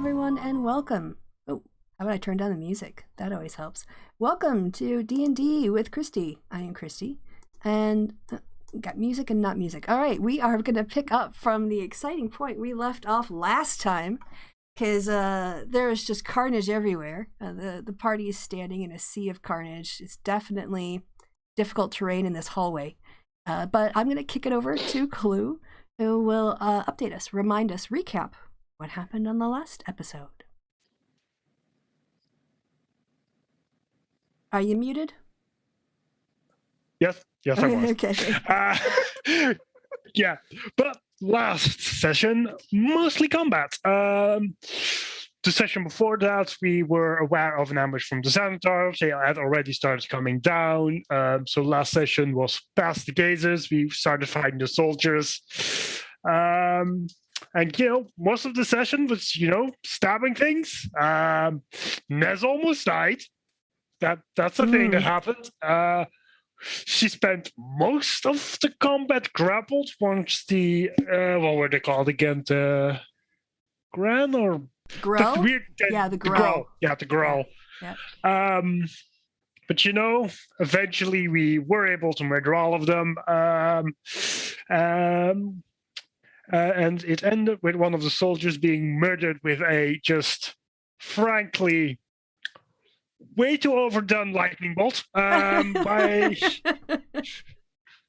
everyone, and welcome. Oh, how about I turn down the music? That always helps. Welcome to D&D with Kristi. I am Kristi, and got music and not music. All right, we are going to pick up from the exciting point we left off last time, because there is just carnage everywhere. The party is standing in a sea of carnage. It's definitely difficult terrain in this hallway. But I'm going to kick it over to Clue, who will update us, remind us, recap what happened on the last episode. Are you muted? Yes, I was. Okay. Yeah, but last session, mostly combat. The session before that, we were aware of an ambush from the Xanathar. They had already started coming down. So last session was past the gazers. We started fighting the soldiers. And, most of the session was, stabbing things. Nez almost died. That's the thing that happened. She spent most of the combat grappled once the, what were they called again? The Gran or... Grow? The Grow. Yeah, the Grow. Yeah. But, eventually we were able to murder all of them. And it ended with one of the soldiers being murdered with a just, frankly, way too overdone lightning bolt by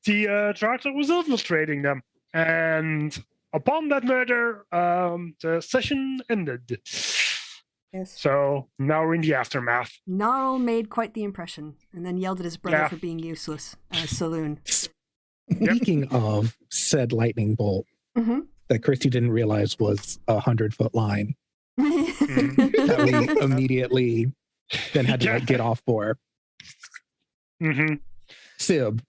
the tractor was infiltrating them. And upon that murder, the session ended. Yes. So now we're in the aftermath. Gnarl made quite the impression, and then yelled at his brother for being useless at a saloon. Speaking of said lightning bolt, that Kristi didn't realize was 100-foot line that we immediately then had to get off for. Sib,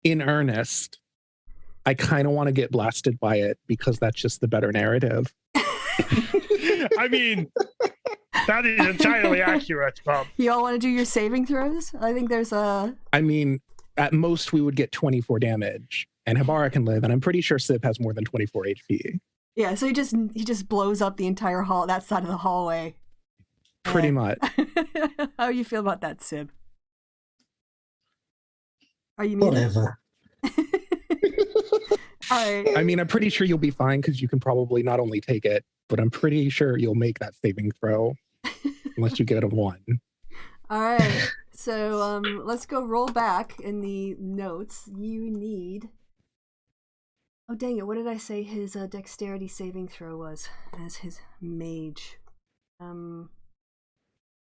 in earnest, I kind of want to get blasted by it because that's just the better narrative. I mean, that is entirely accurate, Bob. You all want to do your saving throws? I think there's a... I mean, at most we would get 24 damage, and Habara can live, and I'm pretty sure Sib has more than 24 HP. Yeah, so he just blows up the entire hall, that side of the hallway. Pretty much. How do you feel about that, Sib? Are you muted? Whatever. All right. I mean, I'm pretty sure you'll be fine because you can probably not only take it, but I'm pretty sure you'll make that saving throw unless you get a 1. All right. So let's go roll back in the notes. You need... Oh, dang it. What did I say his dexterity saving throw was as his mage? It's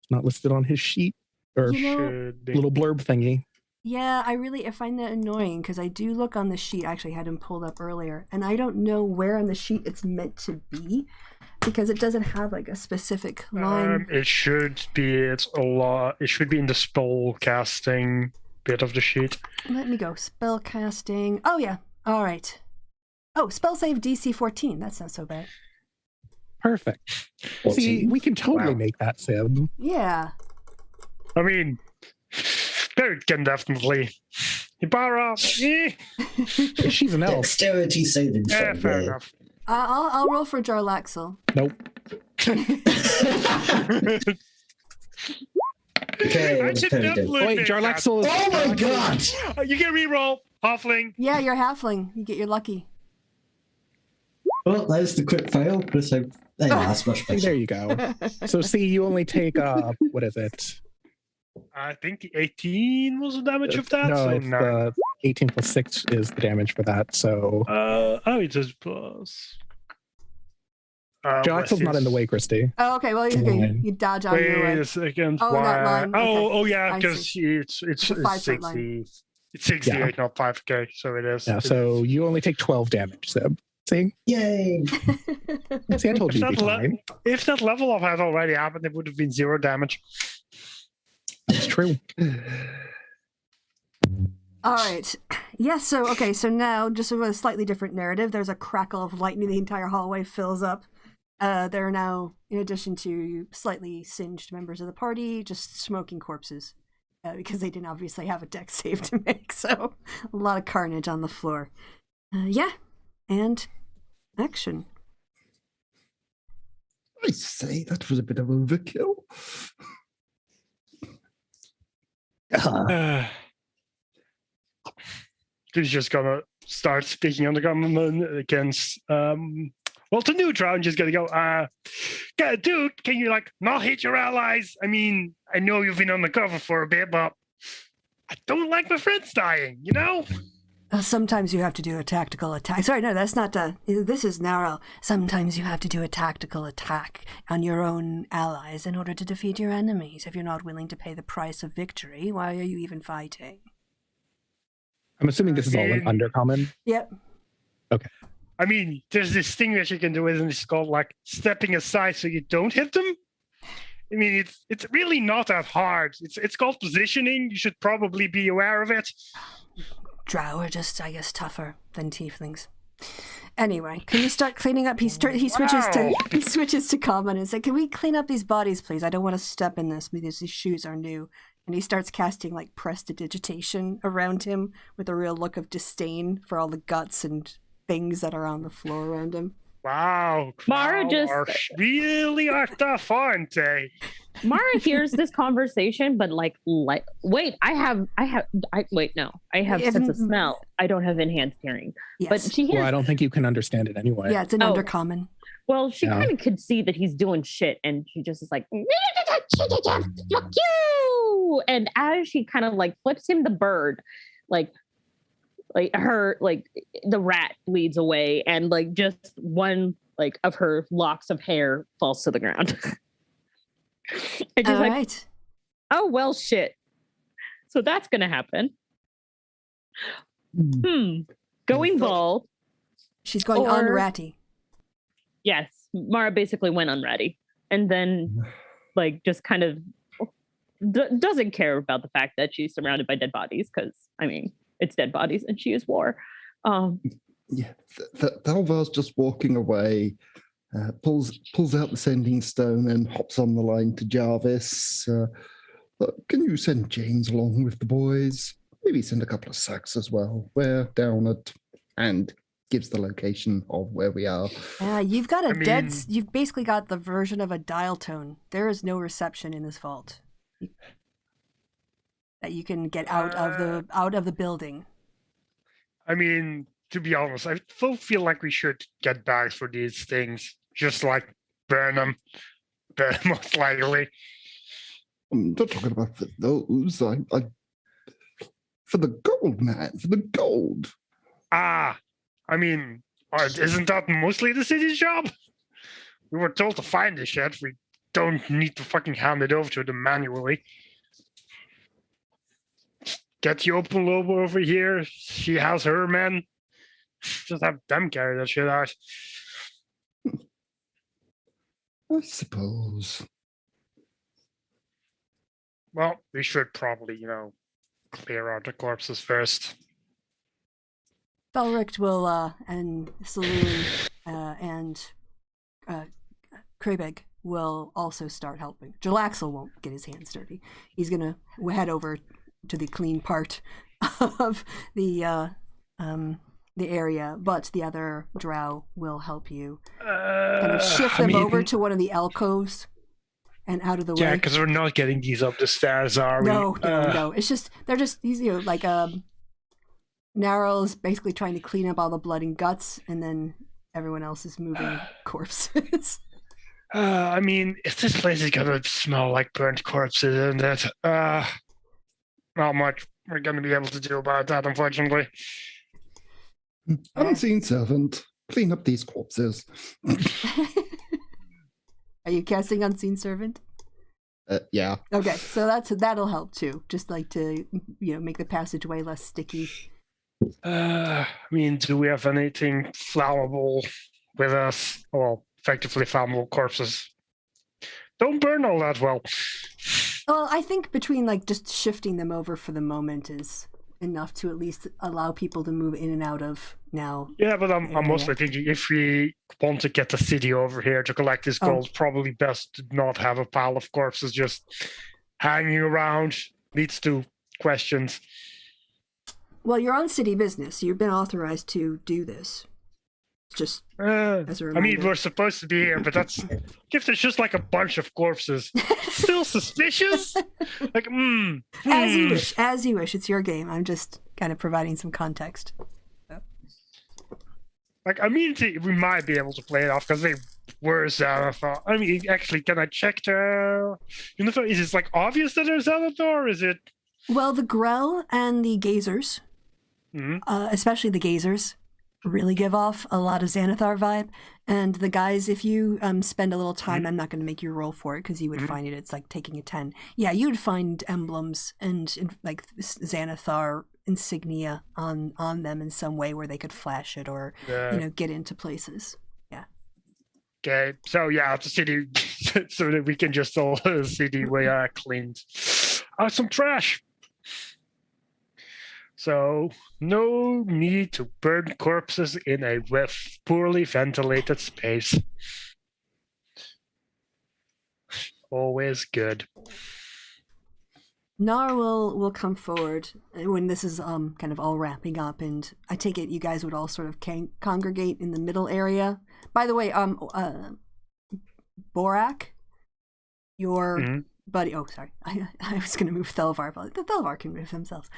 not listed on his sheet or little blurb thingy. Yeah, I find that annoying because I do look on the sheet. I actually had him pulled up earlier, and I don't know where on the sheet it's meant to be because it doesn't have like a specific line. It should be. It should be in the spell casting bit of the sheet. Let me go. Spell casting. Oh yeah. All right. Oh, spell save DC 14. That's not so bad. Perfect. See, we can totally make that, Sib. Yeah. I mean, there can definitely. Ibarra. She's an elf. Dexterity saving throw. Yeah, fair enough. I'll roll for Jarlaxle. Nope. Okay, I should definitely wait, make Jarlaxle is... Oh my god! You can reroll. Halfling. Yeah, you're halfling. You get your lucky. Well, there's the quick fail, but that's much better. There you go. So see, you only take, what is it? I think 18 was the damage of that. No, so it's the 18 plus 6 is the damage for that, so... it is plus... Jarlaxle's not in the way, Kristi. Oh, okay. Well, you dodge out of your way. Wait a second. Oh, that line. Oh, yeah, I because it's 5-foot 60. It's 68, not 5k, so it is. Yeah, so you only take 12 damage, Sib. See? Yay! See, I told you you'd be fine. If that level up had already happened, it would have been 0 damage. It's true. All right. Yeah, so now, just with a slightly different narrative, there's a crackle of lightning. The entire hallway fills up. There are now, in addition to slightly singed members of the party, just smoking corpses. Because they didn't obviously have a dex save to make, so a lot of carnage on the floor. And action. I say that was a bit of overkill. He's just gonna start speaking on the government against the new drow and just gonna go, dude, can you like not hit your allies? I mean, I know you've been on the cover for a bit, but I don't like my friends dying, you know? Sometimes you have to do a tactical attack. Sorry, no, that's not this is narrow. Sometimes you have to do a tactical attack on your own allies in order to defeat your enemies. If you're not willing to pay the price of victory, why are you even fighting? I'm assuming this is all in Undercommon. Yep. Okay. I mean, there's this thing that you can do, and it's called like stepping aside so you don't hit them. I mean, it's really not that hard. It's called positioning. You should probably be aware of it. Drow are just, I guess, tougher than tieflings. Anyway, can you start cleaning up? He switches to common and says, "Can we clean up these bodies, please? I don't want to step in this because these shoes are new." And he starts casting like prestidigitation around him with a real look of disdain for all the guts and things that are on the floor around him. Wow, Mara just really are tough, aren't they? Mara hears this conversation, but wait, I have sense of smell. I don't have enhanced hearing. Yes. But she hears. Well, I don't think you can understand it anyway. Yeah, it's an undercommon. Well, she kind of could see that he's doing shit, and she just is like, "Fuck you!" And as she kind of like flips him the bird, like the rat leads away, and like just one like of her locks of hair falls to the ground. And she's like, right. "Oh well, shit. So that's gonna happen." Going bald. She's going unratty. Yes, Mara basically went unready, and then like just kind of doesn't care about the fact that she's surrounded by dead bodies, because I mean it's dead bodies and she is war. Yeah, Thalvar's just walking away, pulls out the sending stone and hops on the line to Jarvis. Can you send James along with the boys? Maybe send a couple of sacks as well. We're down at, and gives the location of where we are. You've got you've basically got the version of a dial tone. There is no reception in this vault that you can get out of the building. I mean, to be honest, I still feel like we should get bags for these things. Just like burn them, most likely. I'm not talking about for those. For the gold, man. For the gold. I mean, isn't that mostly the city's job? We were told to find this shit. We don't need to fucking hand it over to them manually. Get the open lobo over here. She has her men. Just have them carry that shit out. I suppose. Well, we should probably, clear out the corpses first. Belric will, and Saloon, and Krabeg will also start helping. Jalaxel won't get his hands dirty. He's gonna head over to the clean part of the area, but the other drow will help you kind of shift them over to one of the alcoves and out of the way. Yeah, because we're not getting these up the stairs, are we? No. It's just he's like Narrow's basically trying to clean up all the blood and guts, and then everyone else is moving corpses. I mean, if this place is gonna smell like burnt corpses, isn't it? Not much we're gonna be able to do about that, unfortunately. Unseen servant, clean up these corpses. Are you casting Unseen Servant? Yeah. Okay, so that'll help too. Just like to make the passageway less sticky. I mean, do we have anything flammable with us? Well, effectively flammable corpses. Don't burn all that well. Well, I think between like just shifting them over for the moment is enough to at least allow people to move in and out of now. Yeah, but I'm mostly thinking if we want to get the city over here to collect this gold, probably best to not have a pile of corpses just hanging around. Leads to questions. Well, you're on city business. You've been authorized to do this. Just as a reminder. I mean, we're supposed to be here, but that's if there's just like a bunch of corpses. Still suspicious? Like, As you wish. As you wish. It's your game. I'm just kind of providing some context. So. Like, I mean, we might be able to play it off because they were Xanathar. I mean, actually, can I check the Unheisted? Is it like obvious that they're Xanathar, or is it? Well, the Grell and the Gazers, especially the Gazers, really give off a lot of Xanathar vibe. And the guys, if you spend a little time, I'm not going to make you roll for it because you would find it. It's like taking a 10. Yeah, you would find emblems and like Xanathar insignia on them in some way where they could flash it or get into places. Yeah. Okay, so yeah, the city, so that we can just all city we are cleaned out some trash. So, no need to burn corpses in a poorly ventilated space. Always good. Nar will come forward when this is kind of all wrapping up, and I take it you guys would all sort of congregate in the middle area. By the way, Borak, your buddy. Oh, sorry, I was going to move Thelvar, but the Thelvar can move themselves.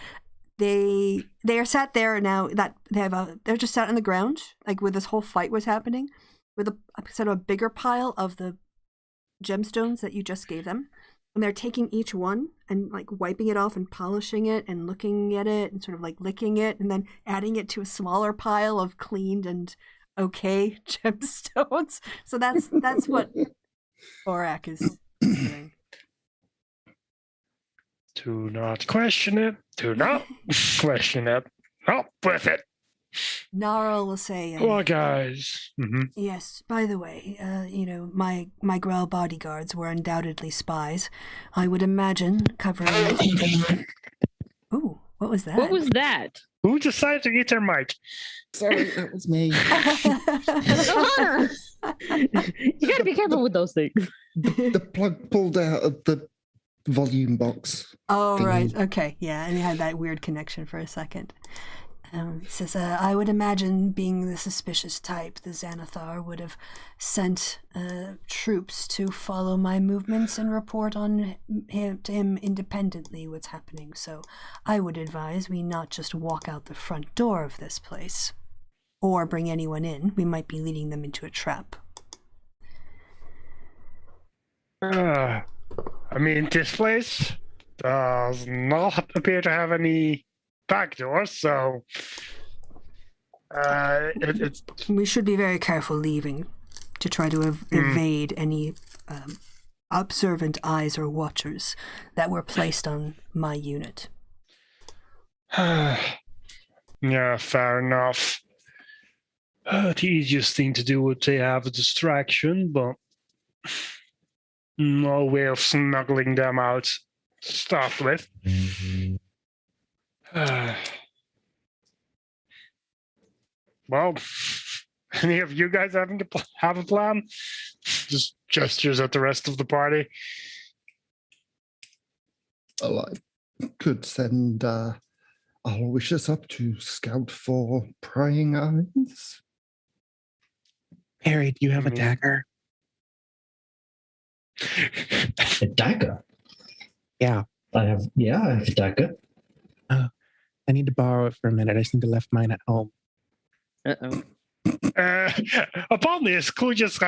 They are sat there now that they're just sat on the ground, like where this whole fight was happening, with a sort of a bigger pile of the gemstones that you just gave them. And they're taking each one and like wiping it off and polishing it and looking at it and sort of like licking it and then adding it to a smaller pile of cleaned and okay gemstones. So that's what Borak is doing. Do not question it. Do not question it. Not with it. Gnarl will say, well, guys. Yes, by the way, my Grell bodyguards were undoubtedly spies. I would imagine covering... Ooh, what was that? What was that? Who decided to eat their mic? Sorry, that was me. You gotta be careful with those things. The plug pulled out of the volume box. Oh, thingy. right. Okay. Yeah, and you had that weird connection for a second. It says, I would imagine, being the suspicious type, the Xanathar would have sent troops to follow my movements and report on to him independently what's happening. So I would advise we not just walk out the front door of this place or bring anyone in. We might be leading them into a trap. I mean, this place does not appear to have any back doors, so it's... We should be very careful leaving to try to evade any observant eyes or watchers that were placed on my unit. Yeah, fair enough. The easiest thing to do would to have a distraction, but no way of snuggling them out to start with. Well, any of you guys have a plan? Just gestures at the rest of the party. Well, I could send our wishes up to scout for prying eyes. Harry, do you have a dagger? A dagger? Yeah. I have a dagger. I need to borrow it for a minute. I just need to left mine at home. Uh-oh. Upon this, Clue just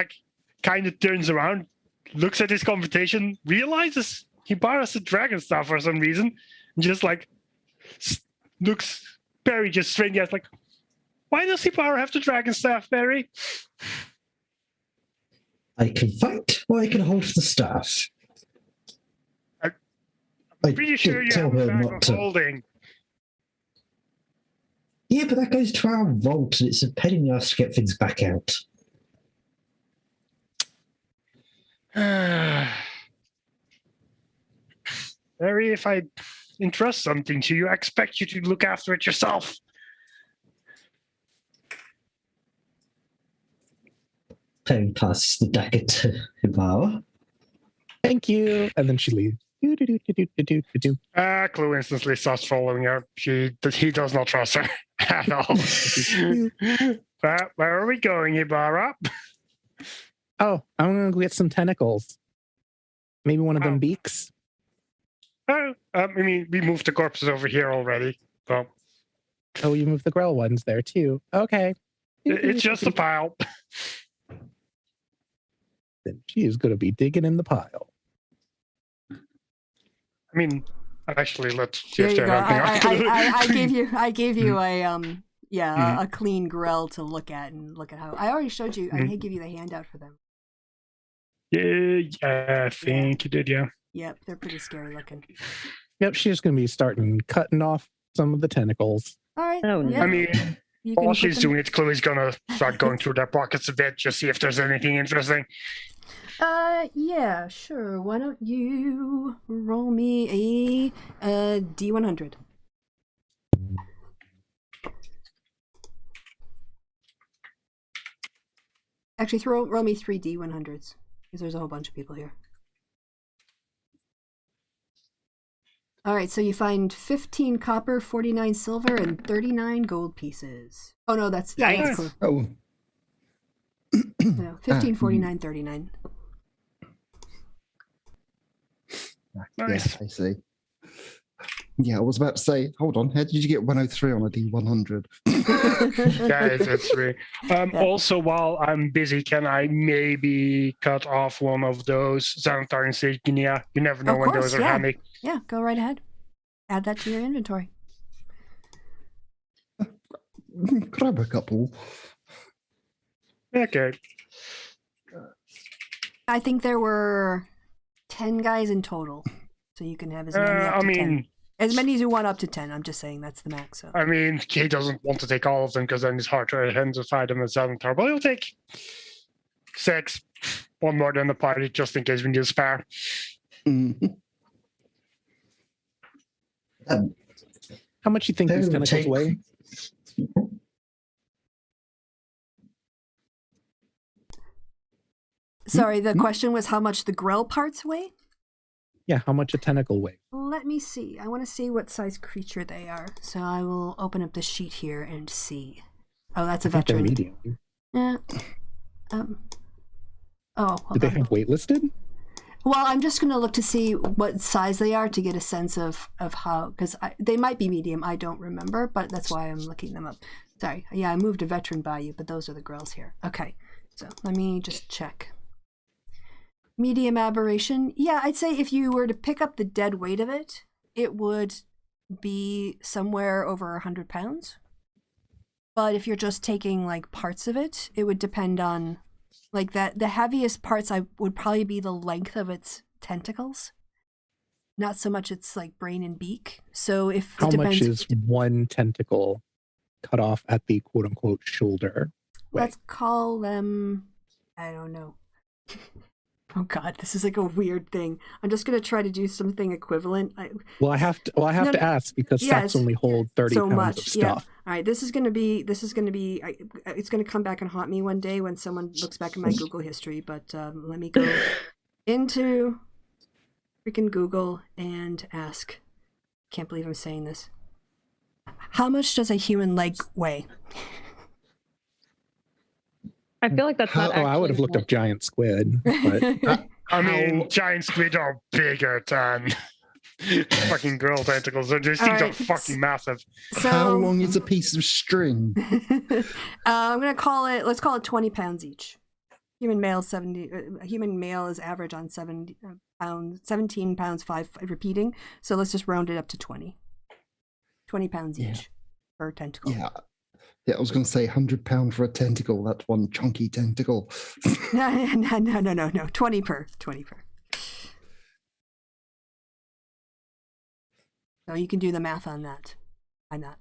kind of turns around, looks at his conversation, realizes he borrows the dragon staff for some reason, and just looks Barry just straight at why does he have the dragon staff, Barry? I can fight or I can hold the staff. I'm pretty sure you have a bag of holding. Yeah, but that goes to our vault, and it's a pain in the ass to get things back out. Barry, if I entrust something to you, I expect you to look after it yourself. Perry passes the dagger to Hibara. Thank you. And then she leaves. Clue instantly starts following her. He does not trust her at all. Where are we going, Ibarra? Oh, I'm gonna go get some tentacles. Maybe one of them beaks. I mean, we moved the corpses over here already. So. Oh, you moved the Grell ones there too. Okay. It's just a pile. Then she is going to be digging in the pile. I mean, actually, let's see There if you there's go. anything I gave you a clean grill to look at and look at how I already showed you. I did give you the handout for them. Yeah, I think you did, yeah. Yep, they're pretty scary looking. Yep, she's going to be starting cutting off some of the tentacles. All right. Oh, no. Yeah. I mean, while she's doing it, Chloe's gonna start going through their pockets a bit, just see if there's anything interesting. Yeah, sure. Why don't you roll me a D100? Actually, roll me 3 D100s, because there's a whole bunch of people here. All right, so you find 15 copper, 49 silver, and 39 gold pieces. Oh, no, that's cool. Oh. No, 15, 49, 39. Nice. Yeah, I see. Yeah, I was about to say, hold on, how did you get 103 on a D100? Yeah, it's really. Also, while I'm busy, can I maybe cut off one of those Xanathar insignia? You never know when those are handy. Yeah, go right ahead. Add that to your inventory. Grab a couple. Okay. I think there were 10 guys in total, so you can have as many up to 10. As many as you want up to 10. I'm just saying that's the max. So. I mean, he doesn't want to take all of them because then it's hard to identify them as Xanathar, but he'll take 6. One more than the party, just in case we need a spare. Mm-hmm. How much you think these tentacles weigh? Sorry, the question was how much the grill parts weigh? Yeah, how much a tentacle weighs? Let me see. I want to see what size creature they are. So I will open up the sheet here and see. Oh, that's a veteran. Medium. Yeah. Do they have waitlisted? Well, I'm just going to look to see what size they are to get a sense of how, because they might be medium. I don't remember, but that's why I'm looking them up. Sorry. Yeah, I moved a veteran by you, but those are the grills here. Okay. So let me just check. Medium aberration. Yeah, I'd say if you were to pick up the dead weight of it, it would be somewhere over 100 pounds. But if you're just taking like parts of it, it would depend on like that. The heaviest parts would probably be the length of its tentacles. Not so much its like brain and beak. So if how much is one tentacle cut off at the quote unquote shoulder? Let's call them, I don't know. Oh God, this is like a weird thing. I'm just gonna try to do something equivalent. I have to ask because sacks only hold 30 so pounds much. of stuff. Yeah. All right, this is gonna be. It's gonna come back and haunt me one day when someone looks back at my Google history. But let me go into freaking Google and ask. Can't believe I'm saying this. How much does a human leg weigh? I feel like that's not actually... I would have looked up giant squid. But I mean, giant squid are bigger than fucking girl tentacles. These things are fucking massive. So, how long is a piece of string? I'm gonna let's call it 20 pounds each. Human male human male is average on 17 pounds 5 repeating. So let's just round it up to 20. 20 pounds each per tentacle. Yeah, I was going to say £100 for a tentacle. That's one chunky tentacle. No. 20 per. So you can do the math on that. Why not?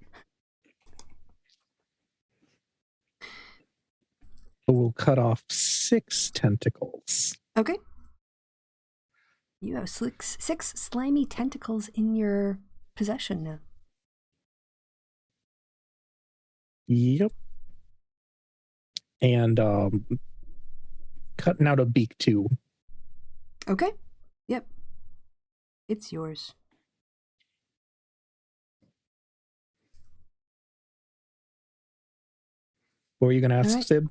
We'll cut off 6 tentacles. Okay. You have 6 slimy tentacles in your possession now. Yep. And cutting out a beak too. Okay. Yep. It's yours. What were you going to ask, Right. Sib?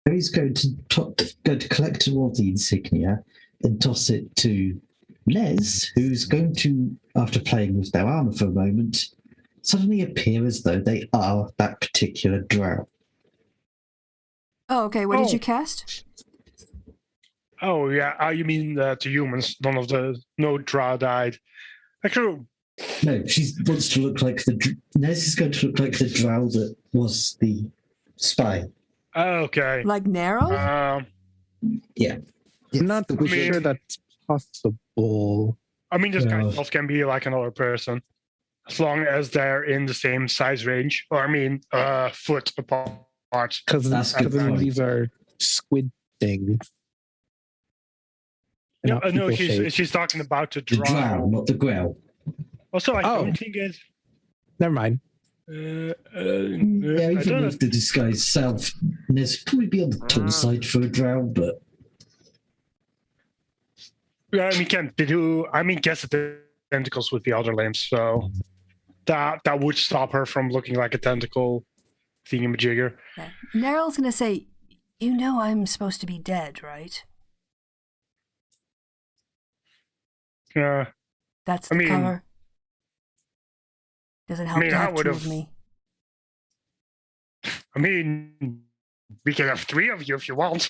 He's going to collect all the insignia and toss it to Les, who's going to, after playing with their armor for a moment, suddenly appear as though they are that particular drow. Oh, okay. What did you cast? Oh, yeah. You mean to humans? No drow died. Actually, No, she wants to look like Les is going to look like the drow that was the spy. okay. Like narrow? Yeah. I'm not the wizard. sure that's possible. I mean, this guy No. itself can be like another person, as long as they're in the same size range. Or I mean, foot apart. Because That's a good point. these are squid things. Yeah, Not no, people shaped. she's talking about the The drow. drow, not the growl. Also, I Oh. don't think it. Never mind. Yeah, I even don't with the disguise self, there's probably be on the tall side for a drow, but Yeah, I mean, can't do. I mean, guess the tentacles with the other limbs, so that would stop her from looking like a tentacle thingamajigger. Yeah. Neryl's gonna say, "You know I'm supposed to be dead, right?" Yeah. That's I the mean- cover. Doesn't help mean, to I have two would've- of me. I mean, we can have 3 of you if you want.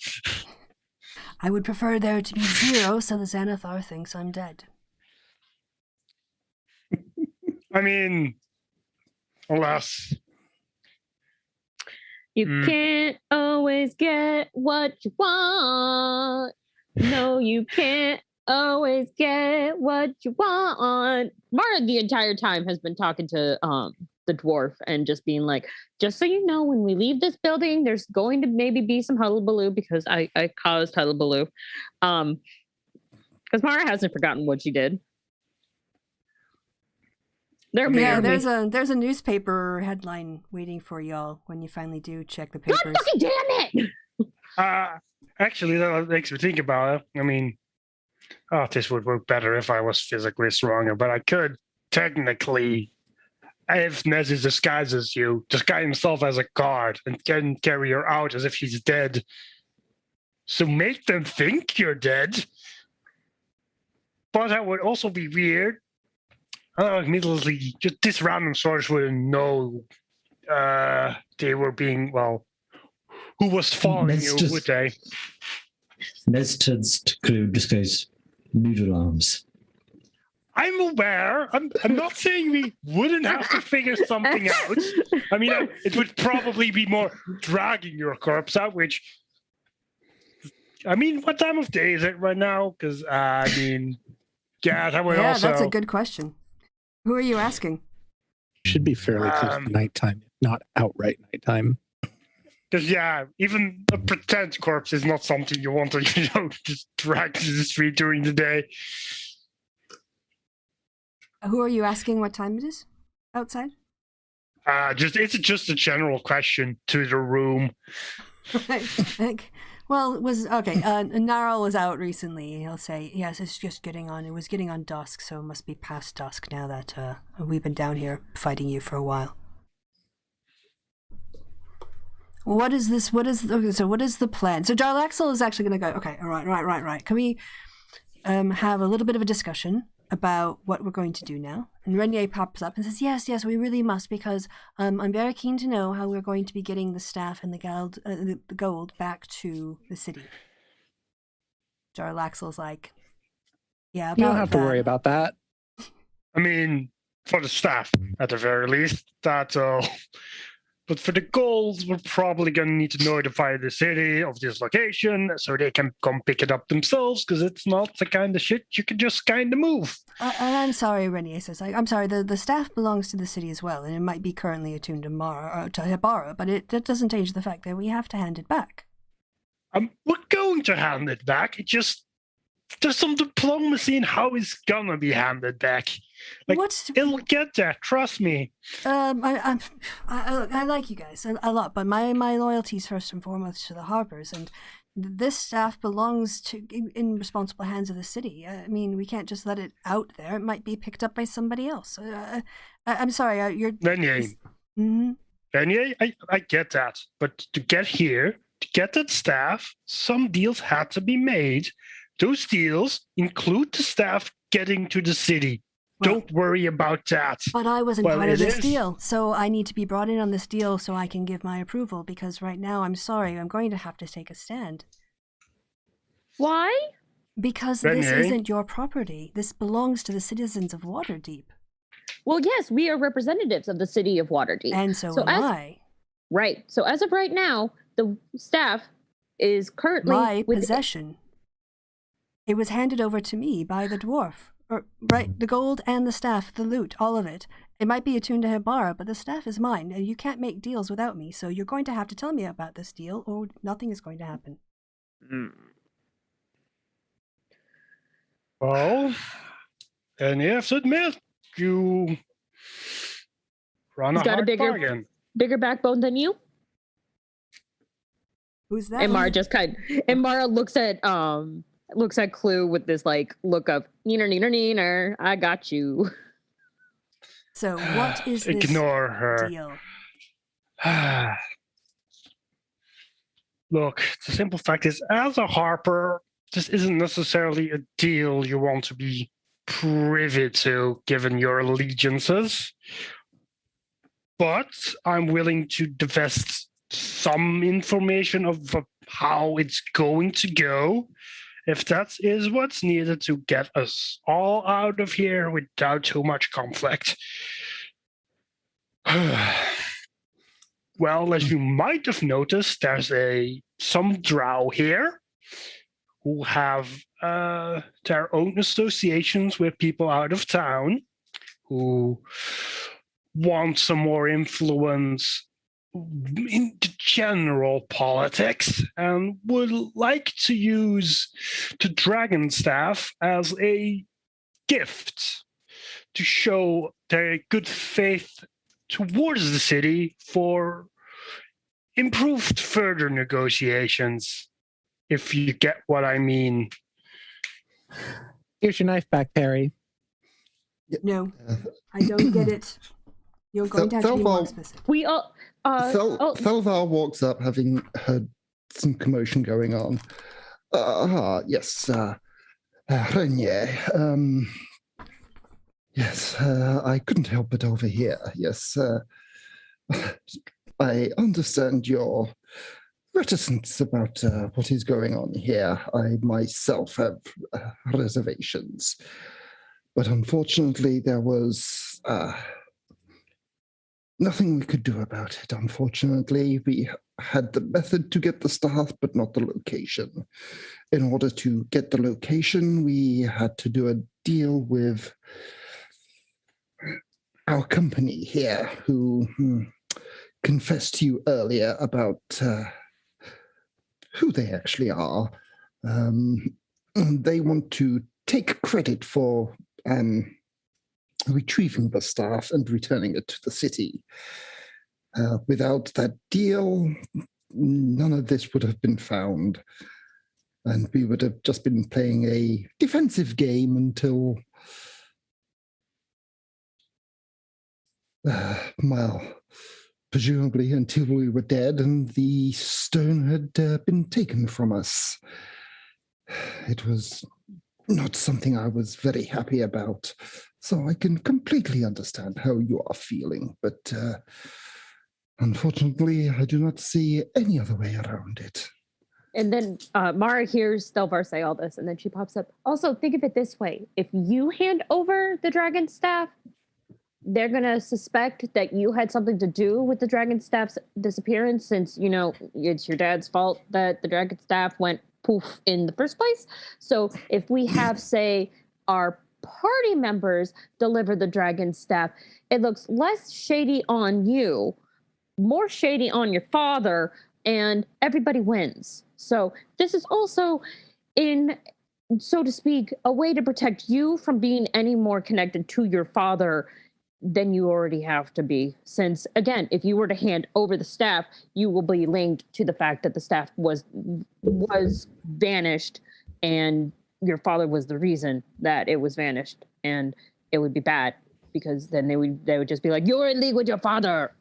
I would prefer there to be 0 so the Xanathar thinks I'm dead. I mean, alas. You can't always get what you want. No, you can't always get what you want. Mara the entire time has been talking to the dwarf and just being like, just so you know, when we leave this building, there's going to maybe be some hullabaloo because I caused hullabaloo. Because Mara hasn't forgotten what she did. There may Yeah, or may- there's a newspaper headline waiting for y'all when you finally do check the God papers. fucking damn it! Actually, that makes me think about it. I mean, this would work better if I was physically stronger, but I could technically, if Nezzy disguises you, disguise himself as a guard and can carry her out as if he's dead. So make them think you're dead. But that would also be weird. Immediately, just this random source wouldn't know they were being, well, who was following Let's you, just- would they? Les turns to Clue and just goes, noodle arms. I'm aware. I'm not saying we wouldn't have to figure something out. I mean, it would probably be more dragging your corpse out, which, I mean, what time of day is it right now? Because, I mean, yeah, that would Yeah, also... that's a good question. Who are you asking? Should be fairly close to nighttime, if not outright nighttime. Because, yeah, even a pretend corpse is not something you want to, just drag to the street during the day. Who are you asking what time it is outside? It's just a general question to the room. Well, it was okay. Narl was out recently. He'll say, yes, it's just getting on. It was getting on dusk, so it must be past dusk now that we've been down here fighting you for a while. What is this? What is the plan? So Jarlaxle is actually going to go, okay, all right. Can we have a little bit of a discussion about what we're going to do now? And Renier pops up and says, yes, we really must, because I'm very keen to know how we're going to be getting the staff and the gold back to the city. Jarlaxle's like, yeah, about You don't have to worry about that. I mean, for the staff, at the very least, that's all. But for the gold, we're probably going to need to notify the city of this location so they can come pick it up themselves, because it's not the kind of shit you can just kind of move. And I'm sorry, Renier says, I'm sorry, the staff belongs to the city as well, and it might be currently attuned to Habara, but that doesn't change the fact that we have to hand it back. We're going to hand it back. It just, there's some diplomacy in how it's going to be handed back. Like, it'll get there, trust me. I like you guys a lot, but my loyalty's first and foremost to the Harpers, and this staff belongs in responsible hands of the city. I mean, we can't just let it out there. It might be picked up by somebody else. I'm sorry, you're... Renier, Mm-hmm. Venier, I get that. But to get here, to get that staff, some deals had to be made. Those deals include the staff getting to the city. Well, don't worry about that. But I wasn't part of this deal, so I need to be brought in on this deal so I can give my approval, because right now, I'm sorry, I'm going to have to take a stand. Why? Because this isn't your property. This belongs to the citizens of Waterdeep. Well, yes, we are representatives of the city of Waterdeep. And so am I. Right. So as of right now, the staff is currently my possession. It was handed over to me by the dwarf. Right, the gold and the staff, the loot, all of it. It might be attuned to Hibara, but the staff is mine, and you can't make deals without me, so you're going to have to tell me about this deal, or nothing is going to happen. Well, and you have to admit, you run a hard bargain. Bigger backbone than you? Who's that? And Mara looks at Clue with this look of neener, I got you. So what is this Ignore her. deal? Look, the simple fact is, as a Harper, this isn't necessarily a deal you want to be privy to, given your allegiances. But I'm willing to divest some information of how it's going to go, if that is what's needed to get us all out of here without too much conflict. Well, as you might have noticed, there's some drow here who have their own associations with people out of town who want some more influence into general politics and would like to use the dragon staff as a gift to show their good faith towards the city for improved further negotiations, if you get what I mean. Here's your knife back, Perry. No, I don't get it. You're going to have to be more specific. We all... Thelvar walks up, having heard some commotion going on. Yes, Renier. Yes, I couldn't help but overhear. Yes, I understand your reticence about what is going on here. I myself have reservations. But unfortunately, there was... nothing we could do about it, unfortunately. We had the method to get the staff, but not the location. In order to get the location, we had to do a deal with our company here, who confessed to you earlier about who they actually are. They want to take credit for... retrieving the staff and returning it to the city. Without that deal, none of this would have been found. And we would have just been playing a defensive game until, presumably until we were dead and the stone had been taken from us. It was not something I was very happy about. So I can completely understand how you are feeling, but unfortunately, I do not see any other way around it. And then Mara hears Thelvar say all this, and then she pops up. Also, think of it this way. If you hand over the dragon staff, they're going to suspect that you had something to do with the dragon staff's disappearance, since, you know, it's your dad's fault that the dragon staff went poof in the first place. So if we have, say, our party members deliver the dragon staff, it looks less shady on you, more shady on your father, and everybody wins. So this is also, in, so to speak, a way to protect you from being any more connected to your father than you already have to be. Since, again, if you were to hand over the staff, you will be linked to the fact that the staff was vanished, and your father was the reason that it was vanished, and it would be bad because then they would just be like, you're in league with your father.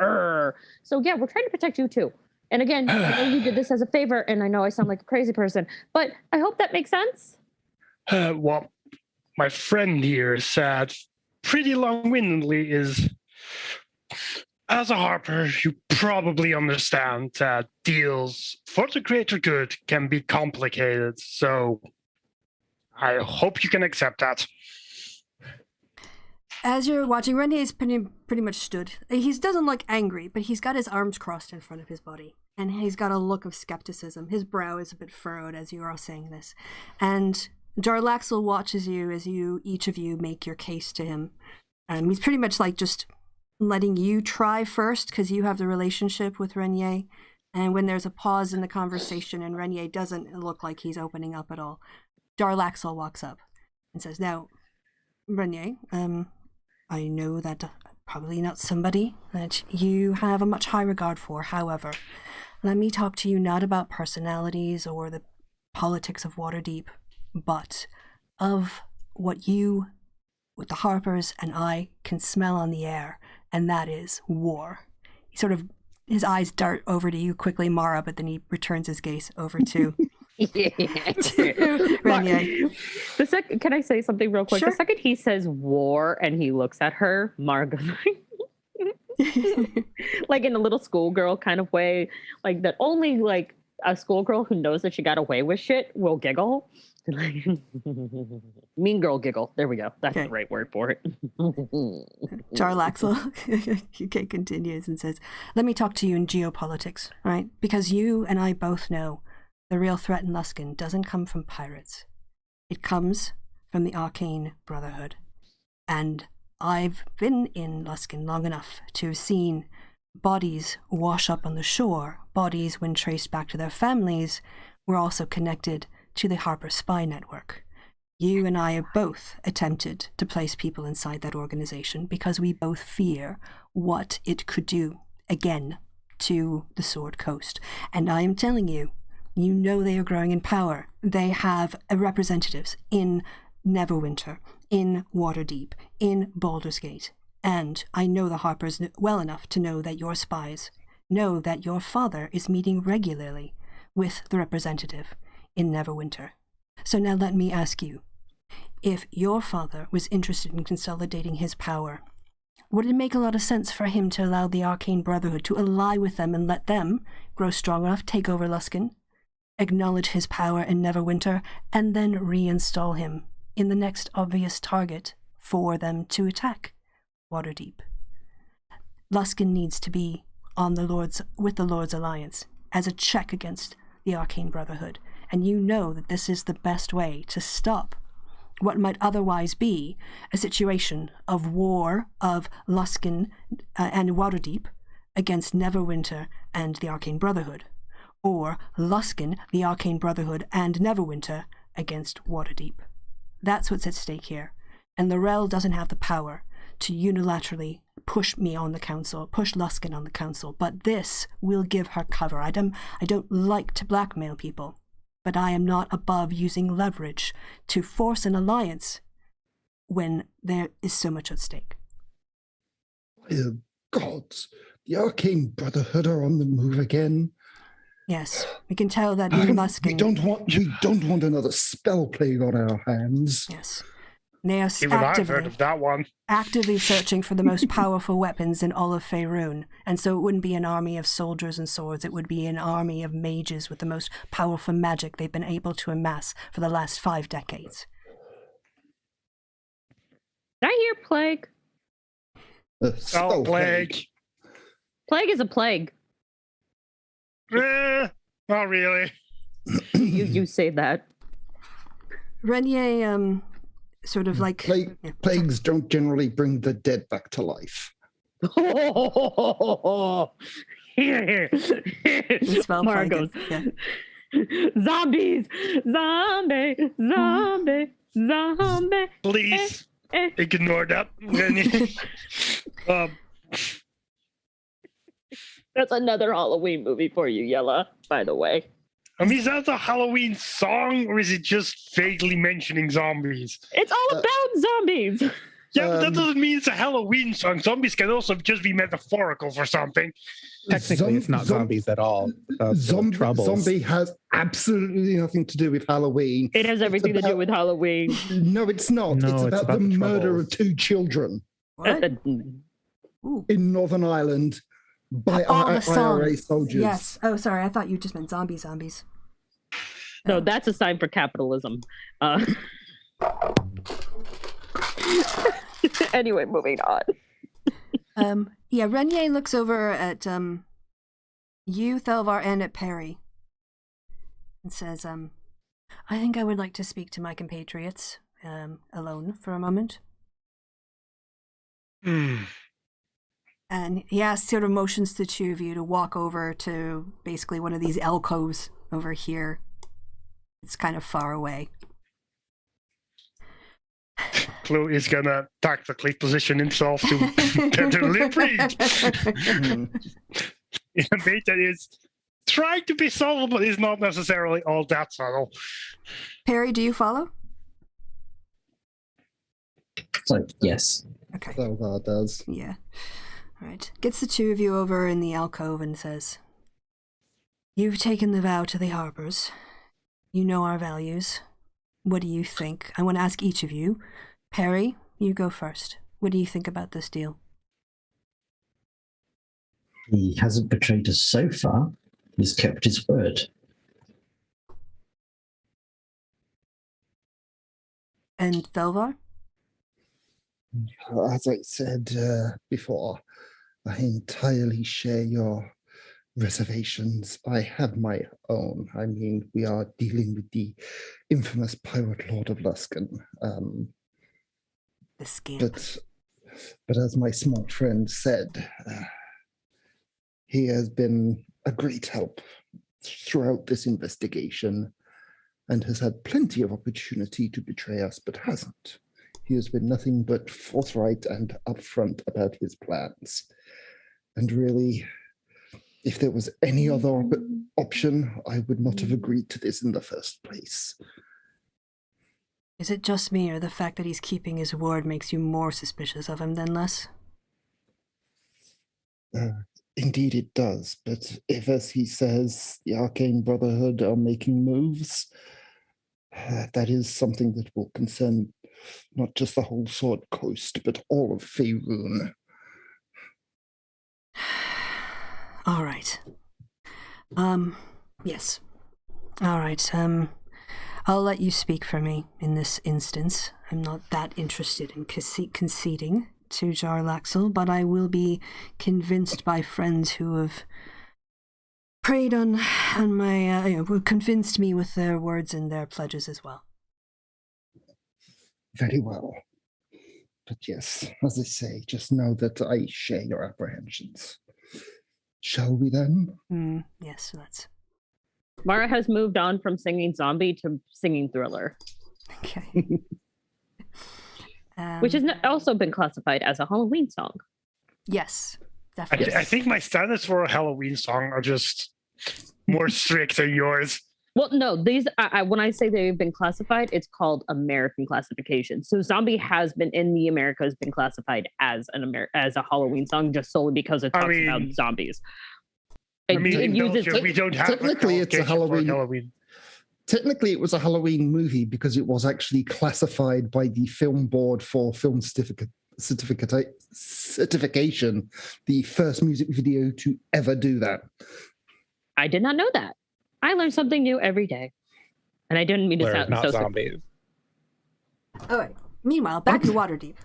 So yeah, we're trying to protect you too. And again, I know you did this as a favor, and I know I sound like a crazy person, but I hope that makes sense. Well, my friend here said pretty long-windedly is, as a Harper, you probably understand that deals for the greater good can be complicated. So I hope you can accept that. As you're watching, Renier is pretty much stood. He doesn't look angry, but he's got his arms crossed in front of his body. And he's got a look of skepticism. His brow is a bit furrowed as you are all saying this. And Jarlaxle watches you as each of you make your case to him. He's pretty much like just letting you try first because you have the relationship with Renier. And when there's a pause in the conversation and Renier doesn't look like he's opening up at all, Jarlaxle walks up and says, now, Renier, I know that probably not somebody that you have a much high regard for. However, let me talk to you not about personalities or the politics of Waterdeep, but of what you, with the Harpers, and I can smell on the air, and that is war. His eyes dart over to you quickly, Mara, but then he returns his gaze over to Renier. Can I say something real quick? Sure. The second he says war and he looks at her, Mara goes like in a little schoolgirl kind of way, like that only like a schoolgirl who knows that she got away with shit will giggle. Mean girl giggle. There we go. That's the right word for it. Jarlaxle continues and says, let me talk to you in geopolitics, right? Because you and I both know the real threat in Luskan doesn't come from pirates. It comes from the Arcane Brotherhood. And I've been in Luskan long enough to have seen bodies wash up on the shore. Bodies, when traced back to their families, were also connected to the Harper spy network. You and I have both attempted to place people inside that organization because we both fear what it could do again to the Sword Coast. And I am telling you, you know they are growing in power. They have representatives in Neverwinter, in Waterdeep, in Baldur's Gate. And I know the Harpers well enough to know that your spies know that your father is meeting regularly with the representative in Neverwinter. So now let me ask you, if your father was interested in consolidating his power, would it make a lot of sense for him to allow the Arcane Brotherhood to ally with them and let them grow strong enough, take over Luskan, acknowledge his power in Neverwinter, and then reinstall him in the next obvious target for them to attack Waterdeep? Luskan needs to be with the Lord's Alliance as a check against the Arcane Brotherhood. And you know that this is the best way to stop what might otherwise be a situation of war of Luskan and Waterdeep against Neverwinter and the Arcane Brotherhood, or Luskan, the Arcane Brotherhood, and Neverwinter against Waterdeep. That's what's at stake here, and Lorel doesn't have the power to unilaterally push me on the council, push Luskan on the council, but this will give her cover. I don't like to blackmail people, but I am not above using leverage to force an alliance when there is so much at stake. Oh, gods, the Arcane Brotherhood are on the move again. Yes, we can tell that in Luskan. We don't want another spell plague on our hands. Yes. They are Even I've heard of that one. Actively searching for the most powerful weapons in all of Faerun. And so it wouldn't be an army of soldiers and swords. It would be an army of mages with the most powerful magic they've been able to amass for the last 5 decades. Did I hear plague? Spell plague. Plague is a plague. Not really. You say that. Renier, sort of like... Plagues don't generally bring the dead back to life. Mara goes, zombies, zombie. Please, ignore that. That's another Halloween movie for you, Yella, by the way. I mean, is that a Halloween song, or is it just vaguely mentioning zombies? It's all about zombies. Yeah, but that doesn't mean it's a Halloween song. Zombies can also just be metaphorical for something. Technically, it's not zombies at all. Zombie has absolutely nothing to do with Halloween. It has everything to do with Halloween. No, it's not. No, it's about the murder of 2 children What? in Northern Ireland by the IRA song. soldiers. Yes. Oh, sorry. I thought you just meant zombies. No, that's a sign for capitalism. Anyway, moving on. Yeah, Renier looks over at you, Thelvar, and at Perry, and says, I think I would like to speak to my compatriots alone for a moment. And he sort of motions the 2 of you to walk over to basically one of these alcoves over here. It's kind of far away. Clue is gonna tactically position himself to get a lip read in a way that is trying to be subtle, but is not necessarily all that subtle. Perry, do you follow? So, yes. Okay. Thelvar does. Yeah. All right. Gets the 2 of you over in the alcove and says, you've taken the vow to the Harpers. You know our values. What do you think? I want to ask each of you. Perry, you go first. What do you think about this deal? He hasn't betrayed us so far. He's kept his word. And Thelvar? As I said before, I entirely share your reservations. I have my own. I mean, we are dealing with the infamous pirate lord of Luskan. The scamp. But as my smart friend said, he has been a great help throughout this investigation and has had plenty of opportunity to betray us, but hasn't. He has been nothing but forthright and upfront about his plans. And really, if there was any other option, I would not have agreed to this in the first place. Is it just me, or the fact that he's keeping his word makes you more suspicious of him than less? Indeed it does, but if, as he says, the Arcane Brotherhood are making moves, that is something that will concern not just the whole Sword Coast, but all of Faerun. All right. Yes. All right, I'll let you speak for me in this instance. I'm not that interested in conceding to Jarlaxle, but I will be convinced by friends who have preyed on my, who convinced me with their words and their pledges as well. Very well. But yes, as I say, just know that I share your apprehensions. Shall we then? Yes, let's. Mara has moved on from singing zombie to singing thriller. Okay. Which has also been classified as a Halloween song. Yes, definitely. I think my standards for a Halloween song are just more strict than yours. Well, no, these, when I say they've been classified, it's called American classification. So zombie has been in the Americas been classified as as a Halloween song just solely because it talks about zombies. We don't have technically it's a Halloween. Technically, it was a Halloween movie because it was actually classified by the Film Board for Film Certification, the first music video to ever do that. I did not know that. I learn something new every day, and I didn't mean to sound not so zombies. All right. Meanwhile, back to Waterdeep.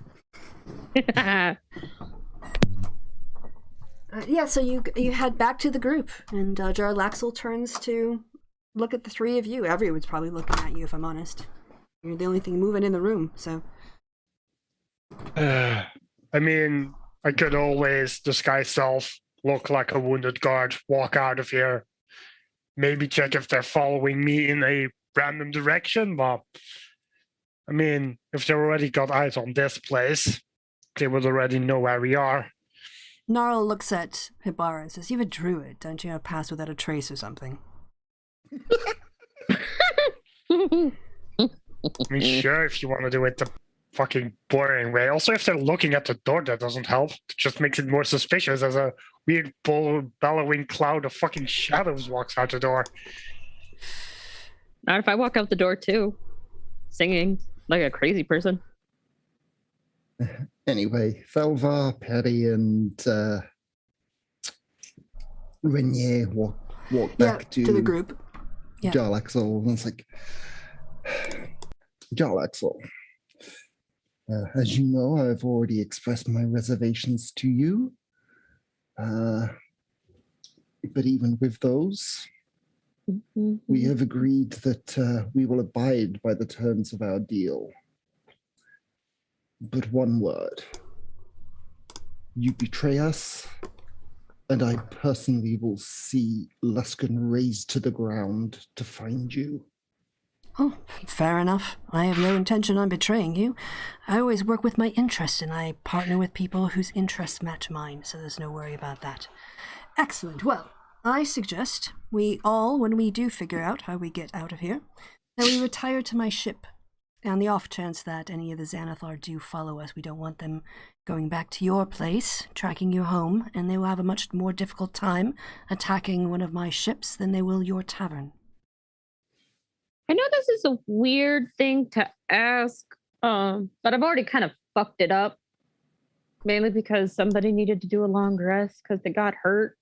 So you head back to the group, and Jarlaxle turns to look at the 3 of you. Everyone's probably looking at you, if I'm honest. You're the only thing moving in the room, so. I mean, I could always disguise self, look like a wounded guard, walk out of here, maybe check if they're following me in a random direction, but I mean, if they already got eyes on this place, they would already know where we are. Gnarl looks at Hibara and says, "You're a druid, don't you? Pass without a trace or something." I mean, sure, if you want to do it the fucking boring way. Also, if they're looking at the door, that doesn't help. It just makes it more suspicious as a weird bellowing cloud of fucking shadows walks out the door. Not if I walk out the door too, singing like a crazy person. Anyway, Felvar, Perry, and Renier walk back to the group. Yeah. Jarlaxle, and it's like, Jarlaxle, as you know, I've already expressed my reservations to you. But even with those, we have agreed that we will abide by the terms of our deal. But one word. You betray us, and I personally will see Luskan razed to the ground to find you. Oh, fair enough. I have no intention on betraying you. I always work with my interests, and I partner with people whose interests match mine, so there's no worry about that. Excellent. Well, I suggest we all, when we do figure out how we get out of here, that we retire to my ship. On the off chance that any of the Xanathar do follow us, we don't want them going back to your place, tracking you home, and they will have a much more difficult time attacking one of my ships than they will your tavern. I know this is a weird thing to ask, but I've already kind of fucked it up, mainly because somebody needed to do a long rest because they got hurt.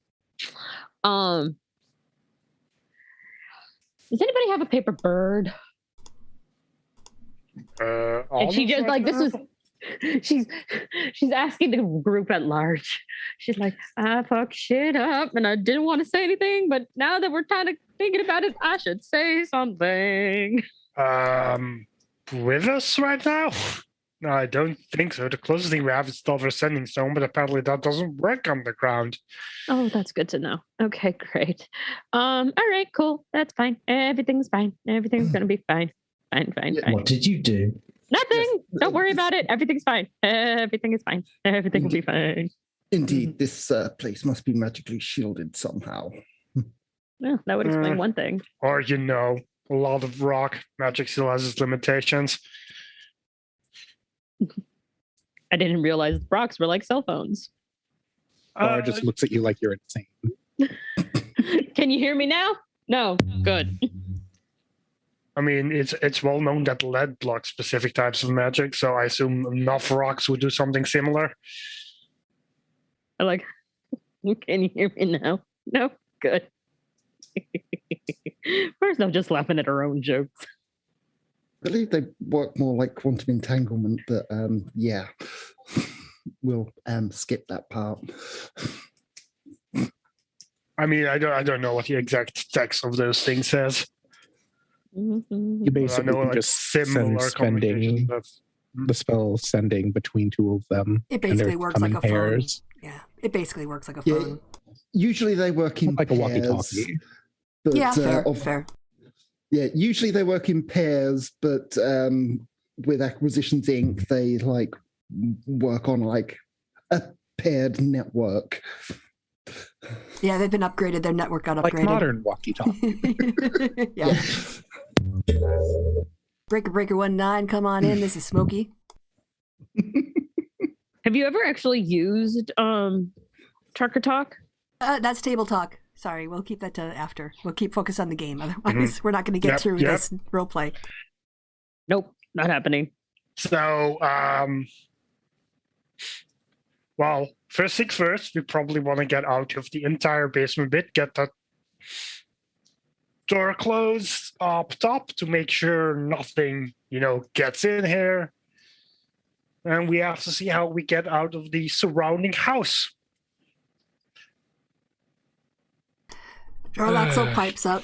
Does anybody have a paper bird? And she just like, this is, she's asking the group at large. She's like, I fucked shit up and I didn't want to say anything, but now that we're kind of thinking about it, I should say something. With us right now? No, I don't think so. The closest thing we have is Silver Sending Stone, but apparently that doesn't work on the ground. Oh, that's good to know. Okay, great. All right, cool. That's fine. Everything's fine. Everything's gonna be fine. Fine. What did you do? Nothing. Don't worry about it. Everything's fine. Everything is fine. Everything will be fine. Indeed, this place must be magically shielded somehow. Well, that would explain one thing. Or, a lot of rock. Magic still has its limitations. I didn't realize rocks were like cell phones. Bar just looks at you like you're insane. Can you hear me now? No. Good. I mean, it's well known that lead blocks specific types of magic, so I assume enough rocks would do something similar. I'm like, can you hear me now? No? Good. Where's now just laughing at her own jokes? I believe they work more like quantum entanglement, but yeah, we'll skip that part. I mean, I don't know what the exact text of those things says. You basically know, can just send spending the spell sending between two of them. It basically works like a pairs. phone. Yeah, it basically works like a phone. Usually they work in like pairs, a walkie-talkie. But, yeah, fair. Yeah, usually they work in pairs, but with Acquisitions Inc., they like work on like a paired network. Yeah, they've been upgraded. Their network got upgraded. Like modern walkie-talkie. Yeah. Breaker 19, come on in. This is Smokey. Have you ever actually used Trucker Talk? That's table talk. Sorry, we'll keep that to after. We'll keep focused on the game. Otherwise, we're not going to get through this role play. Nope, not happening. So, well, first things first, we probably want to get out of the entire basement bit, get that door closed up top to make sure nothing, gets in here. And we have to see how we get out of the surrounding house. Jarlaxle pipes up.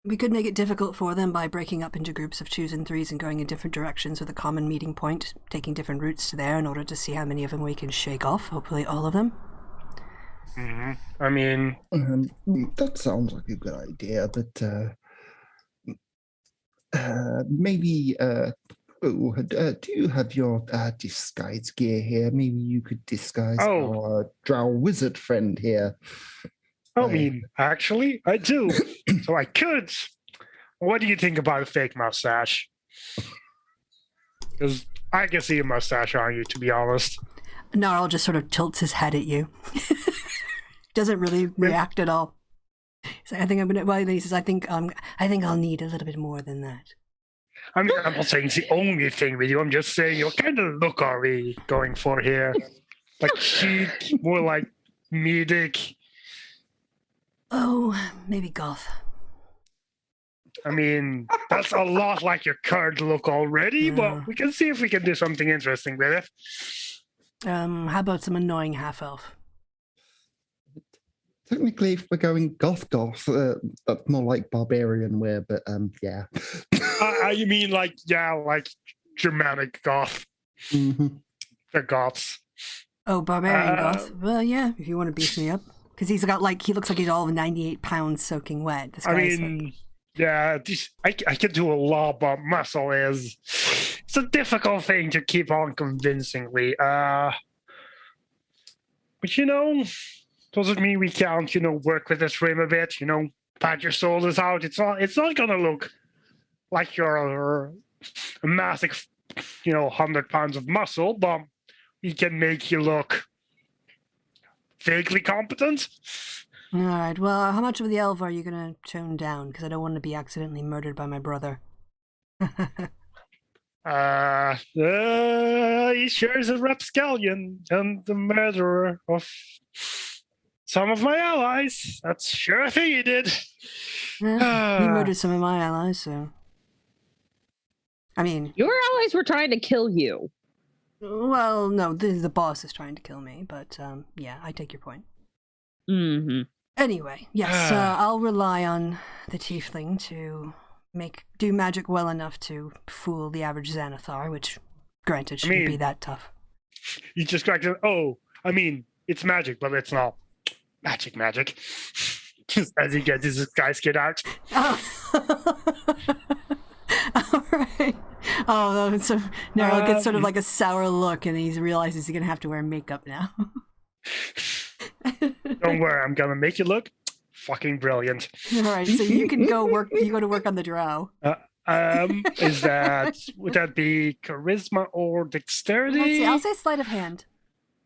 We could make it difficult for them by breaking up into groups of 2s and 3s and going in different directions with a common meeting point, taking different routes to there in order to see how many of them we can shake off, hopefully all of them. Mm-hmm. I mean... that sounds like a good idea, but maybe... do you have your disguise gear here? Maybe you could disguise our drow wizard friend here. I mean, actually, I do. So I could. What do you think about a fake mustache? Because I can see a mustache on you, to be honest. Gnarl just sort of tilts his head at you. Doesn't really react at all. He's like, I think I'm gonna. Well, he says, I think I'll need a little bit more than that. I mean, I'm not saying it's the only thing with you. I'm just saying, what kind of look are we going for here? Like chic, more like comedic. Oh, maybe goth. I mean, that's a lot like your current look already, but we can see if we can do something interesting with it. How about some annoying half-elf? Technically, if we're going goth, that's more like barbarian wear, but yeah. You mean like Germanic goth? Mm-hmm. The goths. Oh, barbarian goth. Well, yeah, if you want to beef me up, because he looks like he's all of 98 pounds soaking wet. This guy's yeah, I can do a lot, but muscle it's a difficult thing to keep on convincingly. But doesn't mean we can't, work with this frame a bit, pat your shoulders out. It's not gonna look like you're a massive, 100 pounds of muscle, but we can make you look vaguely competent. All right. Well, how much of the elf are you gonna tone down? Because I don't want to be accidentally murdered by my brother. He sure is a rapscallion and the murderer of some of my allies. That's sure a thing he did. He murdered some of my allies, so. I mean, your allies were trying to kill you. Well, no, the boss is trying to kill me, but yeah, I take your point. Mm-hmm. Anyway, yes, I'll rely on the tiefling to do magic well enough to fool the average Xanathar, which, granted, shouldn't be that tough. You just cracked it. Oh, I mean, it's magic, but it's not magic. Just as he gets his guy's kid out. Oh. All right. Oh, so now it gets sort of like a sour look, and he realizes he's gonna have to wear makeup now. Don't worry, I'm gonna make you look fucking brilliant. All right, so you can go work. You go to work on the drow. Would that be charisma or dexterity? I'll say sleight of hand.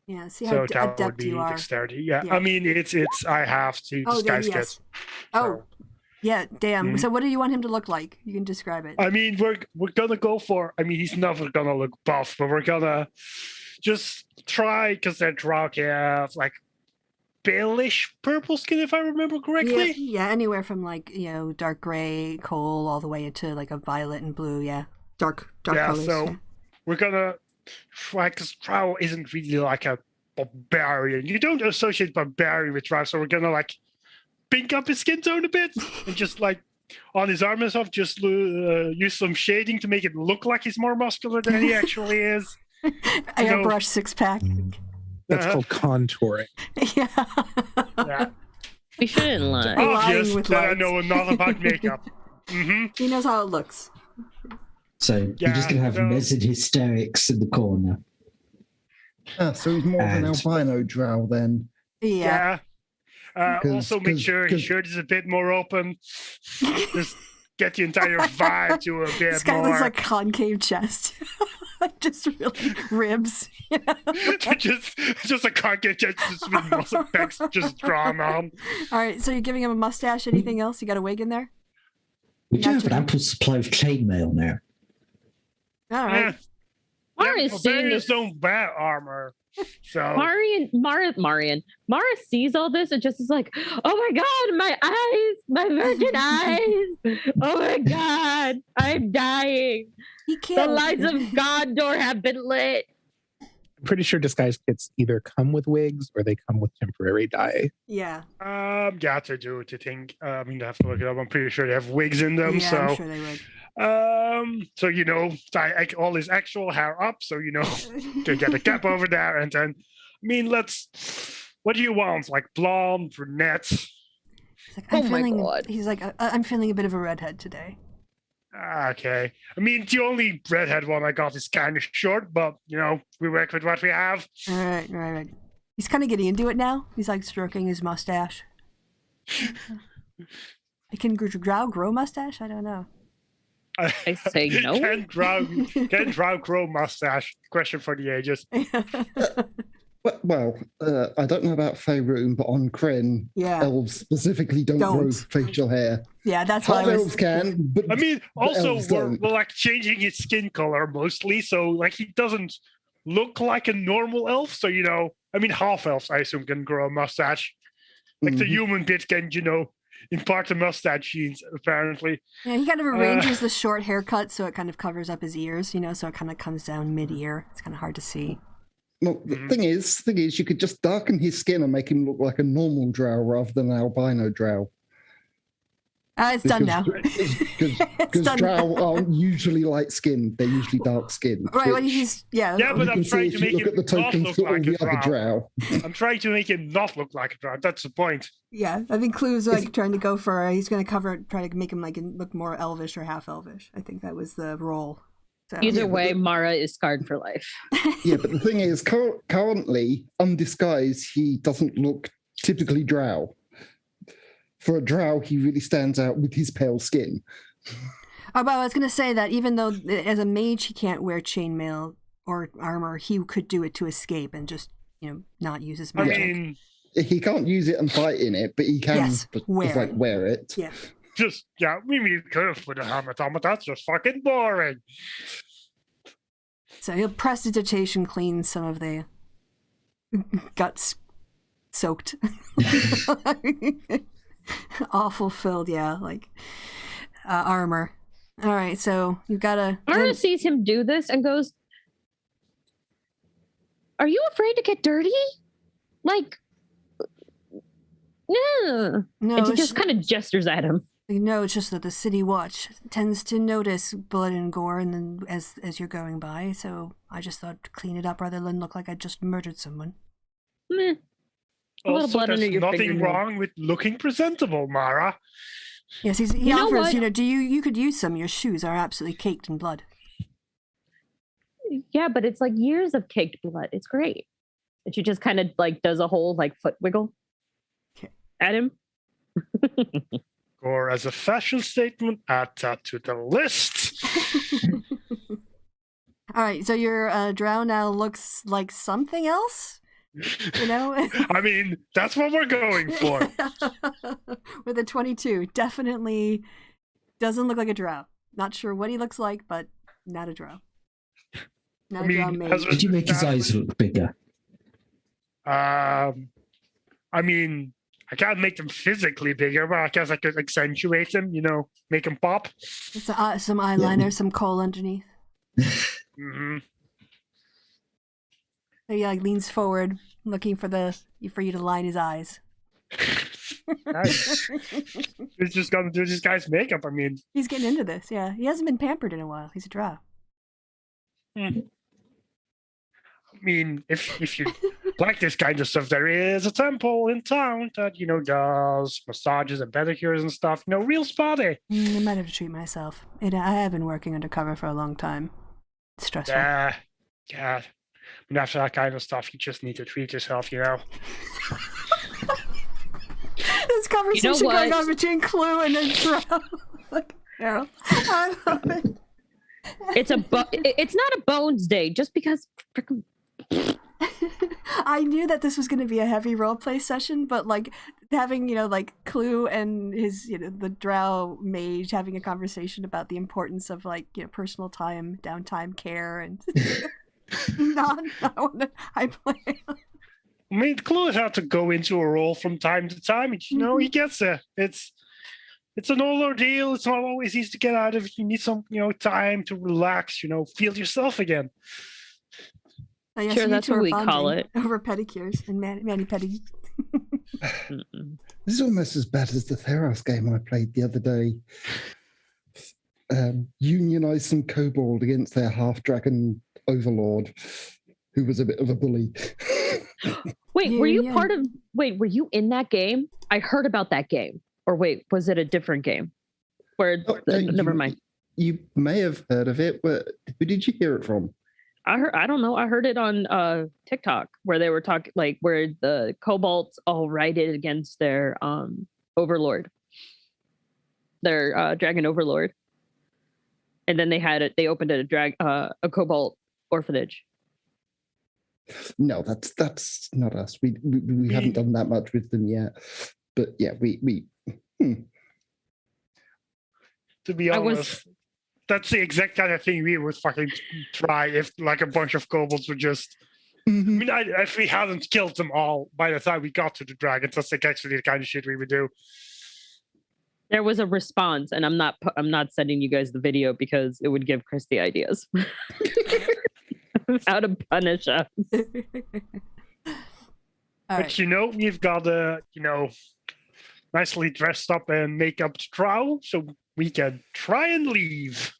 Yeah, see how adept you are. Dexterity. Yeah. I mean, it's. I have to disguise kids. Oh, yeah. Damn. Mm-hmm. So, what do you want him to look like? You can describe it. I mean, we're gonna go for. I mean, he's never gonna look buff, but we're gonna just try because they're drow have like palish purple skin, if I remember correctly. Yeah. Anywhere from like dark gray, coal, all the way into like a violet and blue. Yeah, dark colors. So we're gonna. Because drow isn't really like a barbarian. You don't associate barbarian with drow, so we're gonna like pink up his skin tone a bit and just like on his arm and stuff, just use some shading to make it look like he's more muscular than he actually is. Airbrush 6-pack. That's called contouring. Yeah. We shouldn't lie. Obvious that I know enough about makeup. Mm-hmm. He knows how it looks. So you're just going to have Nez in hysterics in the corner. So he's more of an albino drow then. Yeah. Also make sure his shirt is a bit more open. Just get the entire vibe to a bit more. This guy looks like concave chest. Just really ribs. Just a concave chest just with muscle pecs just drawn on. All right, so you're giving him a mustache. Anything else? You got a wig in there? We do have an ample supply of chainmail now. All right. Mara's seeing this. Don't wear armor. So Mara sees all this and just is like, oh my god, my eyes, my virgin eyes. Oh my god, I'm dying. The lights of Gondor have been lit. I'm pretty sure disguise kits either come with wigs or they come with temporary dye. Yeah. Got to do it, I think. I mean, I have to look it up. I'm pretty sure they have wigs in them. Yeah, so. I'm sure they would. So tie all his actual hair up, so to get a cap over there, and then, I mean, what do you want? Like blonde, brunette? He's like, my god. He's like, I'm feeling a bit of a redhead today. Okay. I mean, the only redhead one I got is kind of short, but we work with what we have. All right. He's kind of getting into it now. He's like stroking his mustache. Can drow grow mustache? I don't know. I say no. Can drow grow mustache? Question for the ages. Well, I don't know about Faerun, but on Kryn, elves specifically don't grow facial hair. Yeah, that's why elves can. But I mean, also we're don't. like changing his skin color mostly, so like he doesn't look like a normal elf. So I mean, half elves I assume can grow a mustache. Like the human bit can impart the mustache genes apparently. Yeah, he kind of arranges the short haircut so it kind of covers up his ears, so it kind of comes down mid-ear. It's kind of hard to see. Well, the thing is, you could just darken his skin and make him look like a normal drow rather than an albino drow. It's done now. Because drow aren't usually light skinned; they're usually dark skinned. Right. Well, Yeah, but I'm trying to make him not look like a drow. I'm trying to make him not look like a drow. That's the point. Yeah, I think Clue's trying to go for. He's going to try to make him look more elvish or half elvish. I think that was the role. So. Either way, Mara is scarred for life. Yeah, but the thing is, currently, undisguised, he doesn't look typically drow. For a drow, he really stands out with his pale skin. Oh, but I was going to say that even though as a mage he can't wear chainmail or armor, he could do it to escape and just, not use his magic. I mean, he can't use it and fight in it, but he can wear it. Yeah. We could have put a helmet on, but that's just fucking boring. So he'll prestidigitation clean some of the guts soaked. Awful filled, armor. All right, so you've got to... Mara sees him do this and goes, "Are you afraid to get dirty? No. And she just kind of gestures at him. No, it's just that the city watch tends to notice blood and gore and then as you're going by, so I just thought to clean it up rather than look like I just murdered someone. Meh. Also, there's nothing wrong with looking presentable, Mara. Yes, he offers, you could use some. Your shoes are absolutely caked in blood. Yeah, but it's like years of caked blood. It's great. And she just kind of does a whole foot wiggle at him. Or as a fashion statement, add that to the list. All right, so your drow now looks like something else? I mean, that's what we're going for. With a 22, definitely doesn't look like a drow. Not sure what he looks like, but not a drow. Drow mage. Did you make his eyes look bigger? I mean, I can't make them physically bigger, but I guess I could accentuate them, make them pop. Some eyeliner, some kohl underneath. Mm-hmm. So he leans forward, looking for you to line his eyes. Nice. He's just gonna do this guy's makeup. I mean, he's getting into this. Yeah, he hasn't been pampered in a while. He's a drow. I mean, if you like this kind of stuff, there is a temple in town that does massages and pedicures and stuff. Real spotty. I might have to treat myself. I have been working undercover for a long time. It's stressful. Yeah. And after that kind of stuff, you just need to treat yourself, This conversation going on between Clue and then Drow. I love it. It's not a bones day, just because. I knew that this was going to be a heavy roleplay session, but having Clue and his the drow mage having a conversation about the importance of personal time, downtime, care, and not I play. I mean, Clue had to go into a role from time to time, and he gets it. It's an old ordeal. It's not always easy to get out of it. You need some time to relax. Feel yourself again. Oh, yeah, sure, so that's what we call it. Over pedicures and mani-pedi. This is almost as bad as the Theros game I played the other day. Unionized some kobold against their half-dragon overlord, who was a bit of a bully. Wait, were you were you in that game? I heard about that game. Or wait, was it a different game? Never mind. You may have heard of it, but who did you hear it from? I don't know. I heard it on TikTok where they were talking where the kobolds all righted against their overlord. Their dragon overlord. and then they opened a cobalt orphanage. No, that's not us. We haven't done that much with them yet. But yeah, we To be honest, that's the exact kind of thing we would fucking try if like a bunch of kobolds were just. I mean, if we hadn't killed them all by the time we got to the dragons, that's like actually the kind of shit we would do. There was a response, and I'm not sending you guys the video because it would give Kristi ideas how to punish us. But we've got nicely dressed up and makeup drow, so we can try and leave.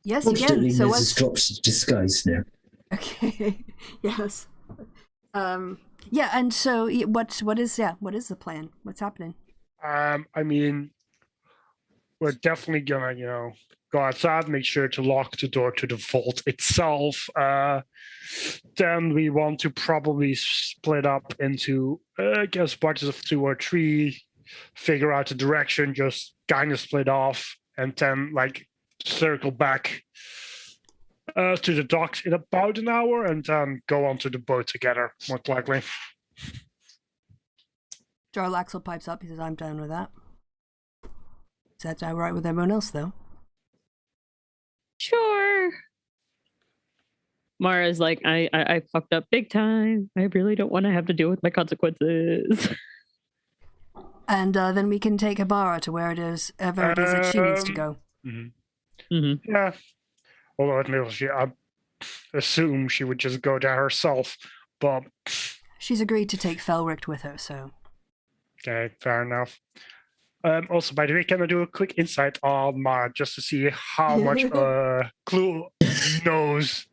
Yes, you can. So what's drops disguise now? Okay. Yes. Yeah, and so what is the plan? What's happening? I mean, we're definitely gonna, go outside, make sure to lock the door to the vault itself. Then we want to probably split up into, I guess, batches of 2 or 3, figure out the direction, just kind of split off, and then like circle back to the docks in about an hour, and then go onto the boat together, most likely. Jarlaxle pipes up. He says, "I'm done with that." Is that all right with everyone else, though? Sure. Mara's like, I fucked up big time. I really don't want to have to deal with my consequences. And then we can take Habara to wherever it is that she needs to go. Yeah. Although admittedly, I assume she would just go there herself, but... She's agreed to take Felrict with her, so... Okay, fair enough. Also, by the way, can I do a quick insight on Mara just to see how much Clue knows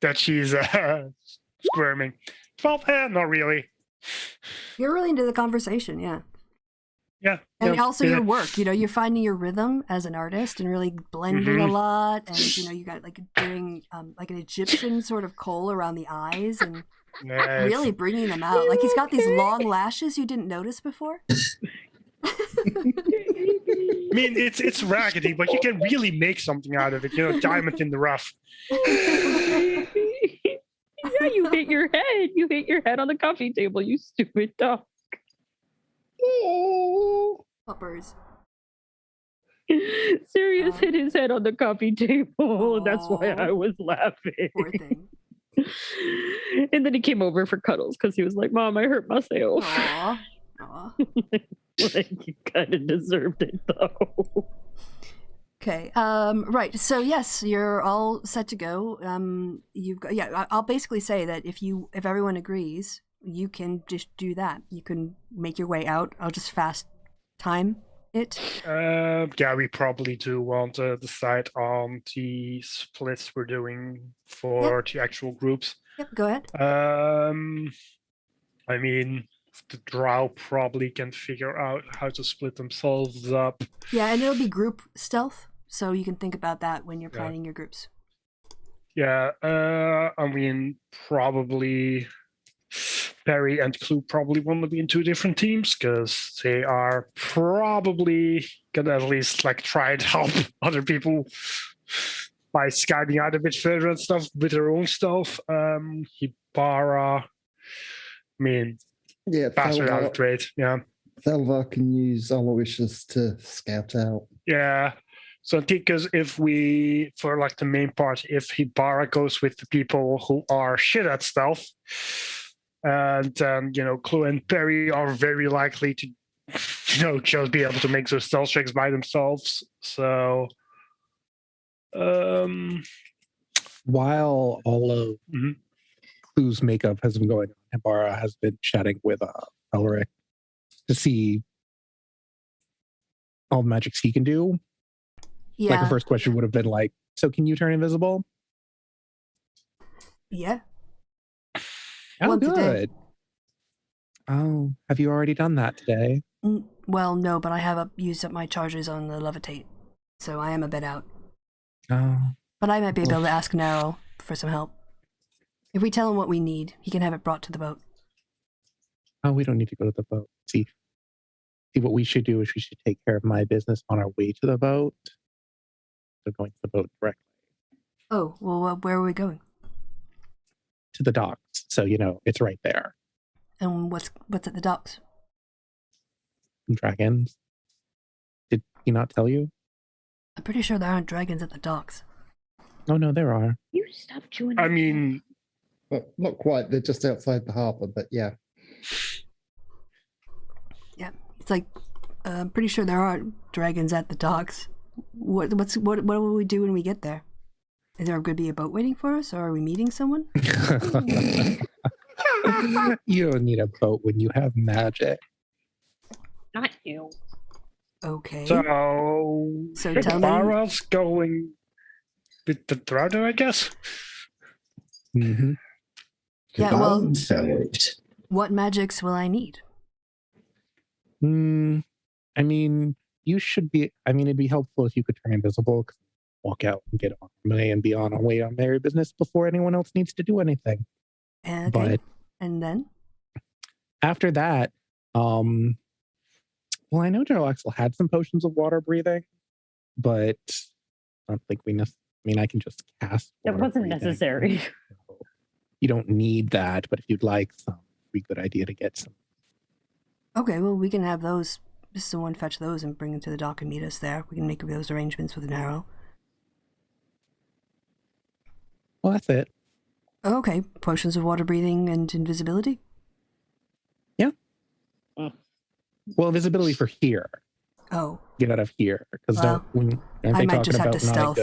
that she's squirming? Well, not really. You're really into the conversation, yeah. Yeah. And also your work, you're finding your rhythm as an artist and really blending a lot. And, you got like doing like an Egyptian sort of kohl around the eyes and really bringing them out. Like he's got these long lashes you didn't notice before. I mean, it's raggedy, but you can really make something out of it. Diamond in the rough. Yeah, you hit your head. You hit your head on the coffee table, you stupid dog. Oh. Puppers. Sirius hit his head on the coffee table. That's why I was laughing. Poor thing. And then he came over for cuddles because he was like, "Mom, I hurt myself." Aww. Like, you kind of deserved it, though. Okay. Right. So yes, you're all set to go. I'll basically say that if everyone agrees, you can just do that. You can make your way out. I'll just fast time it. Yeah, we probably do want to decide on the splits we're doing for the actual groups. Yep. Go ahead. I mean, the drow probably can figure out how to split themselves up. Yeah, and it'll be group stealth, so you can think about that when you're planning your groups. Yeah, I mean, probably Perry and Clue probably want to be in 2 different teams because they are probably gonna at least like try and help other people by scouting out a bit further and stuff with their own stuff. Hibara, I mean, bastard out of trade. Yeah, Thelvar can use Aloysius to scout out. Yeah. So I think because if we, for like the main part, if Hibara goes with the people who are shit at stealth, and Clue and Perry are very likely to, just be able to make those stealth checks by themselves. So, while all of Clue's makeup has been going on, Hibara has been chatting with Elric to see all the magics he can do. Yeah. Like, the first question would have been like, so can you turn invisible? Yeah. Oh, Once a day. good. Oh, have you already done that today? Well, no, but I have used up my charges on the levitate, so I am a bit out. Oh. But I might be able to ask Narrow for some help. If we tell him what we need, he can have it brought to the boat. Oh, we don't need to go to the boat. See. See, what we should do is we should take care of my business on our way to the boat. So going to the boat directly. Oh, well, where are we going? To the docks. So, it's right there. And what's at the docks? Dragons. Did he not tell you? I'm pretty sure there aren't dragons at the docks. Oh, no, there are. You stop chewing. I mean... Well, not quite. They're just outside the harbour, but yeah. Yeah, it's like, I'm pretty sure there are dragons at the docks. What will we do when we get there? Is there going to be a boat waiting for us, or are we meeting someone? You don't need a boat when you have magic. Not you. Okay. So tell me. Mara's going with the drow, I guess? Mm-hmm. Yeah, well, Perfect. what magics will I need? I mean, it'd be helpful if you could turn invisible, walk out and get on my and be on our way on merry business before anyone else needs to do anything. Okay. But and then? After that, well, I know Joe Axel had some potions of water breathing, but I don't think I can just cast. That wasn't breathing. necessary. You don't need that, but if you'd like some, it'd be a good idea to get some. Okay, well, we can have those. Just someone fetch those and bring them to the dock and meet us there. We can make those arrangements with an arrow. Well, that's it. Okay, potions of water breathing and invisibility? Yeah. Well, invisibility for here. Oh. Get out of here. Because I might just have to stealth.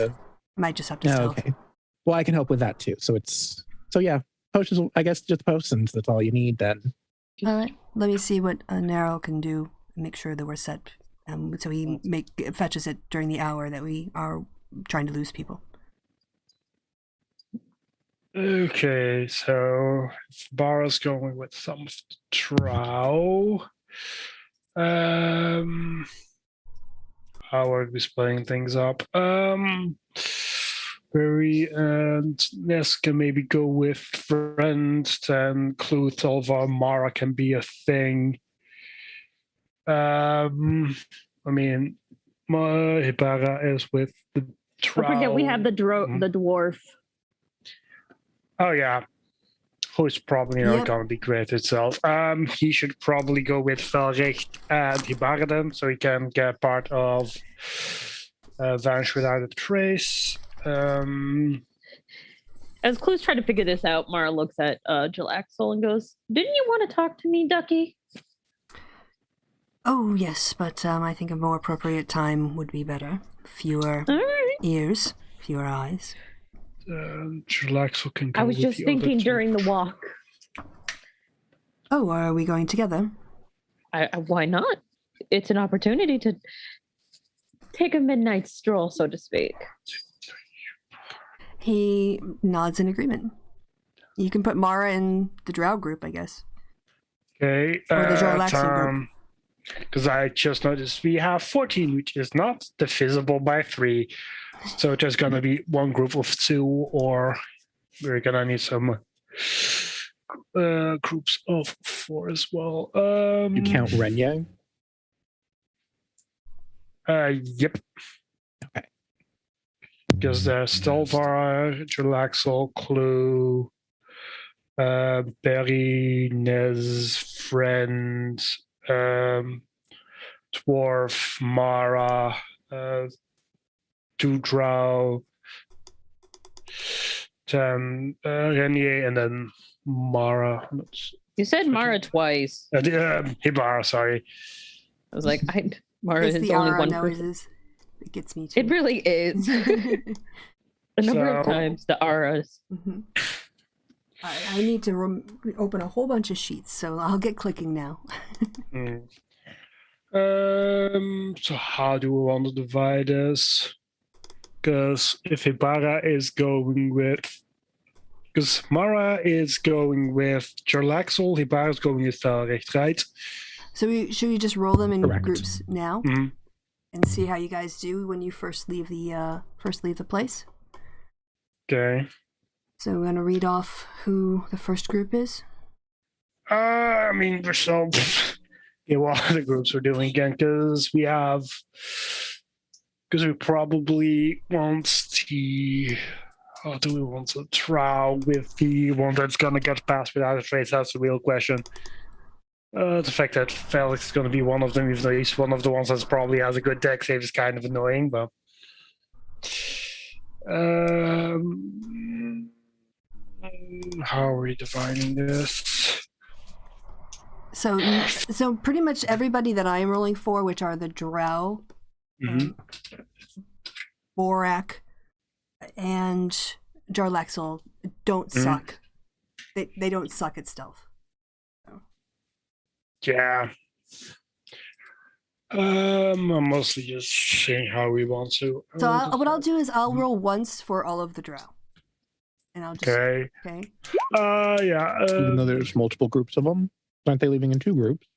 Might just have to stealth. Okay. Well, I can help with that too. So yeah, potions, I guess just potions. That's all you need then. All right. Let me see what Nero can do and make sure that we're set. So he fetches it during the hour that we are trying to lose people. Okay, so Bara's going with some of the drow. How are we splitting things up? Barry and Ness can maybe go with friends, then Cluthalvar Mara can be a thing. I mean, Hibara is with the drow. Don't forget we have the dwarf. Oh yeah, who's probably not going to be great itself. He should probably go with Velricht and Hibara then, so he can get part of Vanish Without a Trace. As Clues try to figure this out, Mara looks at Jill Axel and goes, "Didn't you want to talk to me, Ducky?" Oh yes, but I think a more appropriate time would be better. Fewer ears, fewer eyes. Jill Axel can go. I was just thinking during the walk. Oh, are we going together? Why not? It's an opportunity to take a midnight stroll, so to speak. He nods in agreement. You can put Mara in the drow group, I guess. Okay. Or the Jarlaxian group. Because I just noticed we have 14, which is not divisible by 3. So there's going to be one group of 2, or we're going to need some groups of 4 as well. You count Renye? Yep. Okay. Because there's Stelvar, Jalaxel, Clue, Barry, Nez, Friend, Dwarf, Mara, 2 drow, then Renier, and then Mara. You said Mara twice. Hibara, sorry. I was like, Mara it's is the only R one noises. person. It gets me too. It really is. The number of times the auras. Mm-hmm. I need to open a whole bunch of sheets, so I'll get clicking now. So how do we want to divide this? Because if Hibara is going with... Because Mara is going with Jarlaxle, Hibara is going with Velricht, right? So should we just roll them in groups now? Mm-hmm. And see how you guys do when you first leave the place? Okay. So we're gonna read off who the first group is. I mean, what other groups we're doing again, because we probably want the. How do we want a drow with the one that's gonna get past without a trace? That's the real question. The fact that Felix is gonna be one of them, even though he's one of the ones that probably has a good deck save, is kind of annoying, but. How are we defining this? So pretty much everybody that I am rolling for, which are the drow, Borak, and Jarlaxle, don't suck. They don't suck at stealth. So. Yeah. I'm mostly just seeing how we want to. So what I'll do is I'll roll once for all of the drow. And I'll just... Okay. Yeah. Even though there's multiple groups of them, aren't they leaving in 2 groups?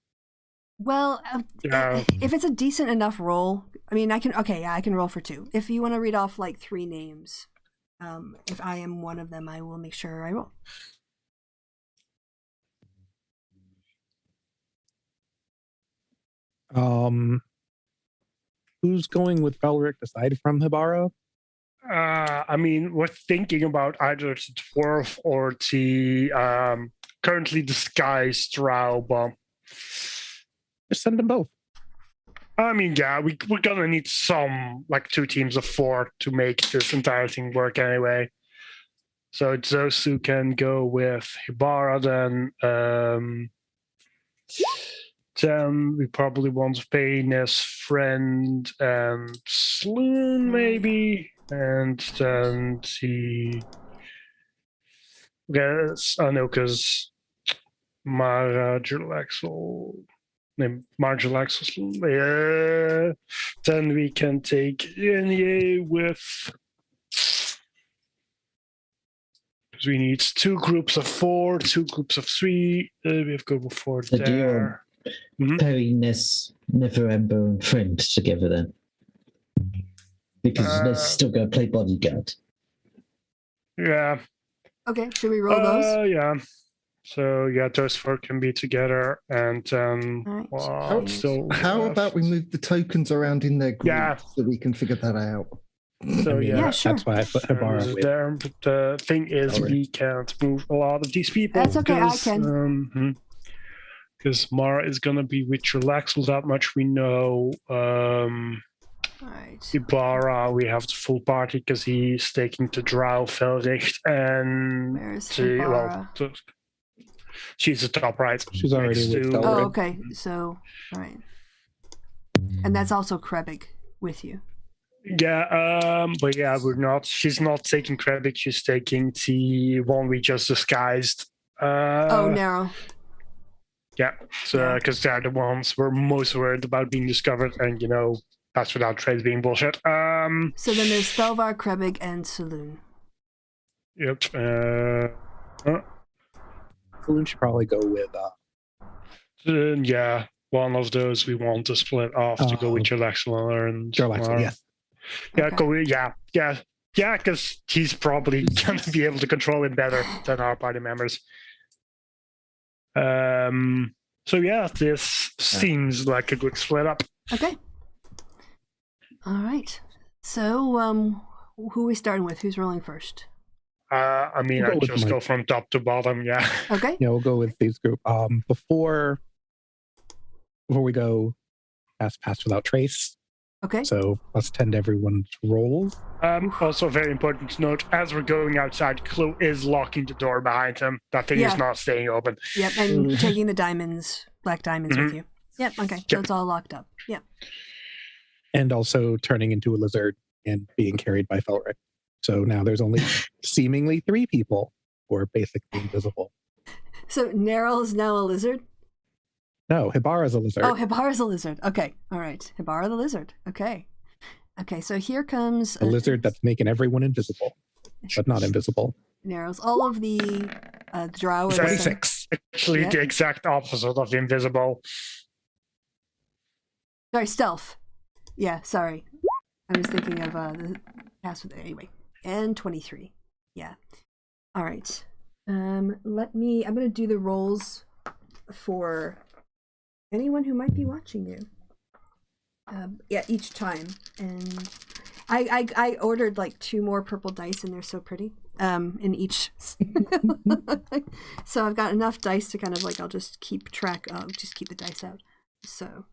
Well, if it's a decent enough roll, I mean, I can roll for 2. If you want to read off like 3 names, if I am one of them, I will make sure I roll. Who's going with Felric aside from Hibara? I mean, we're thinking about either the dwarf or the currently disguised drow, but just send them both. I mean, yeah, we're gonna need some, like 2 teams of 4 to make this entire thing work anyway. So those who can go with Hibara, then we probably want Pain's friend and Sloon, maybe. And then because Marjolaxel, then we can take Yenye with, because we need 2 groups of 4, 2 groups of 3. We have go 4 So there. Pairing Ness, Neverember, and Friend together then. Because Ness is still going to play bodyguard. Yeah. Okay, should we roll those? Yeah. So yeah, those 4 can be together, and how about we move the tokens around in their group so we can figure that out? So yeah, sure. That's why I put Hibara with. There, but the thing is, we can't move a lot of these people. That's okay, I can. Because Mara is gonna be with Relaxel, that much we know. Right. Ibarra, we have the full party because he's taking to Drow, Felricht, and where's Ibarra? She's the top right. She's already with Felricht. Oh, okay. So, all right. And that's also Krebig with you. Yeah, but yeah, she's not taking Krebig, she's taking the one we just disguised. Narrow. Yeah, so because they're the ones we're most worried about being discovered, and that's without trades being bullshit. So then there's Thelvar, Krebig, and Saloon. Yep. Saloon should probably go with. Yeah, one of those we want to split off to go with Jarlaxle and Jarlaxle, yes. Yeah, okay. Yeah, because he's probably gonna be able to control it better than our party members. So yeah, this seems like a good split up. Okay. All right. So, who are we starting with? Who's rolling first? I mean, I just go from top to bottom. Yeah. Okay. Yeah, we'll go with these group. Before we go, pass without trace. Okay. So let's tend everyone's rolls. Also, very important to note, as we're going outside, Chloe is locking the door behind him. That thing is not staying open. Yep, and taking the black diamonds with you. Yep, okay. So it's all locked up. Yep. And also turning into a lizard and being carried by Felric. So now there's only seemingly 3 people who are basically invisible. So Neryl is now a lizard? No, Hibara's a lizard. Oh, Hibara's a lizard. Okay. All right. Hibara the lizard. Okay. Okay, so here comes... a lizard that's making everyone invisible, but not invisible. Narrows. All of the drow are 26. Actually, the exact opposite of invisible. Sorry, stealth. Yeah, sorry. I was thinking of the password. Anyway, and 23. Yeah. All right. I'm going to do the rolls for anyone who might be watching you. Yeah, each time. And I ordered like 2 more purple dice, and they're so pretty. In each. So I've got enough dice to kind of like, I'll just keep track of, just keep the dice out. So.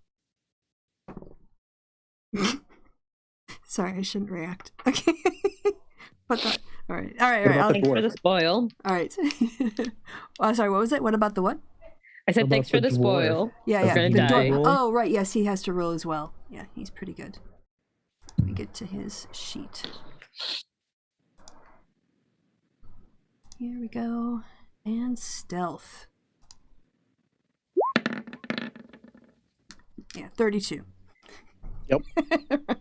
Sorry, I shouldn't react. Okay. But that, all right. Thanks for the spoil. All right. Sorry, what was it? What about the what? I said thanks for the spoil. Yeah. Gonna die. Oh, right. Yes, he has to roll as well. Yeah, he's pretty good. Let me get to his sheet. Here we go. And stealth. Yeah, 32. Yep.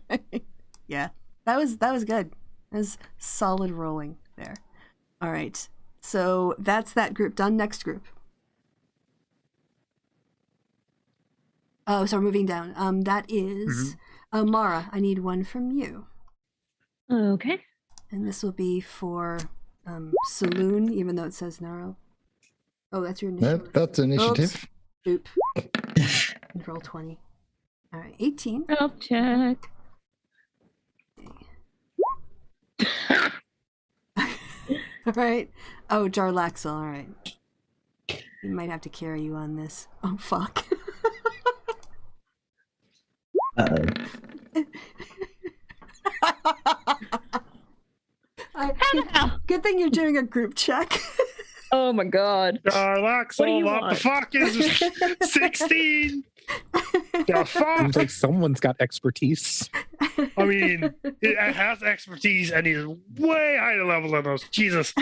Right. Yeah, that was good. That was solid rolling there. All right, so that's that group done. Next group. Oh, so we're moving down. That is Mara. I need one from you. Okay. And this will be for Saloon, even though it says narrow. Oh, that's your initiative. Nope, that's initiative. Oop. Roll 20. All right, 18. Self check. All right. Oh, Jarlaxle. All right. We might have to carry you on this. Oh, fuck. Good thing you're doing a group check. Oh my god. Jarlaxle, what the fuck is 16? The fuck? Seems like someone's got expertise. I mean, it has expertise and he's way higher level than us. Jesus.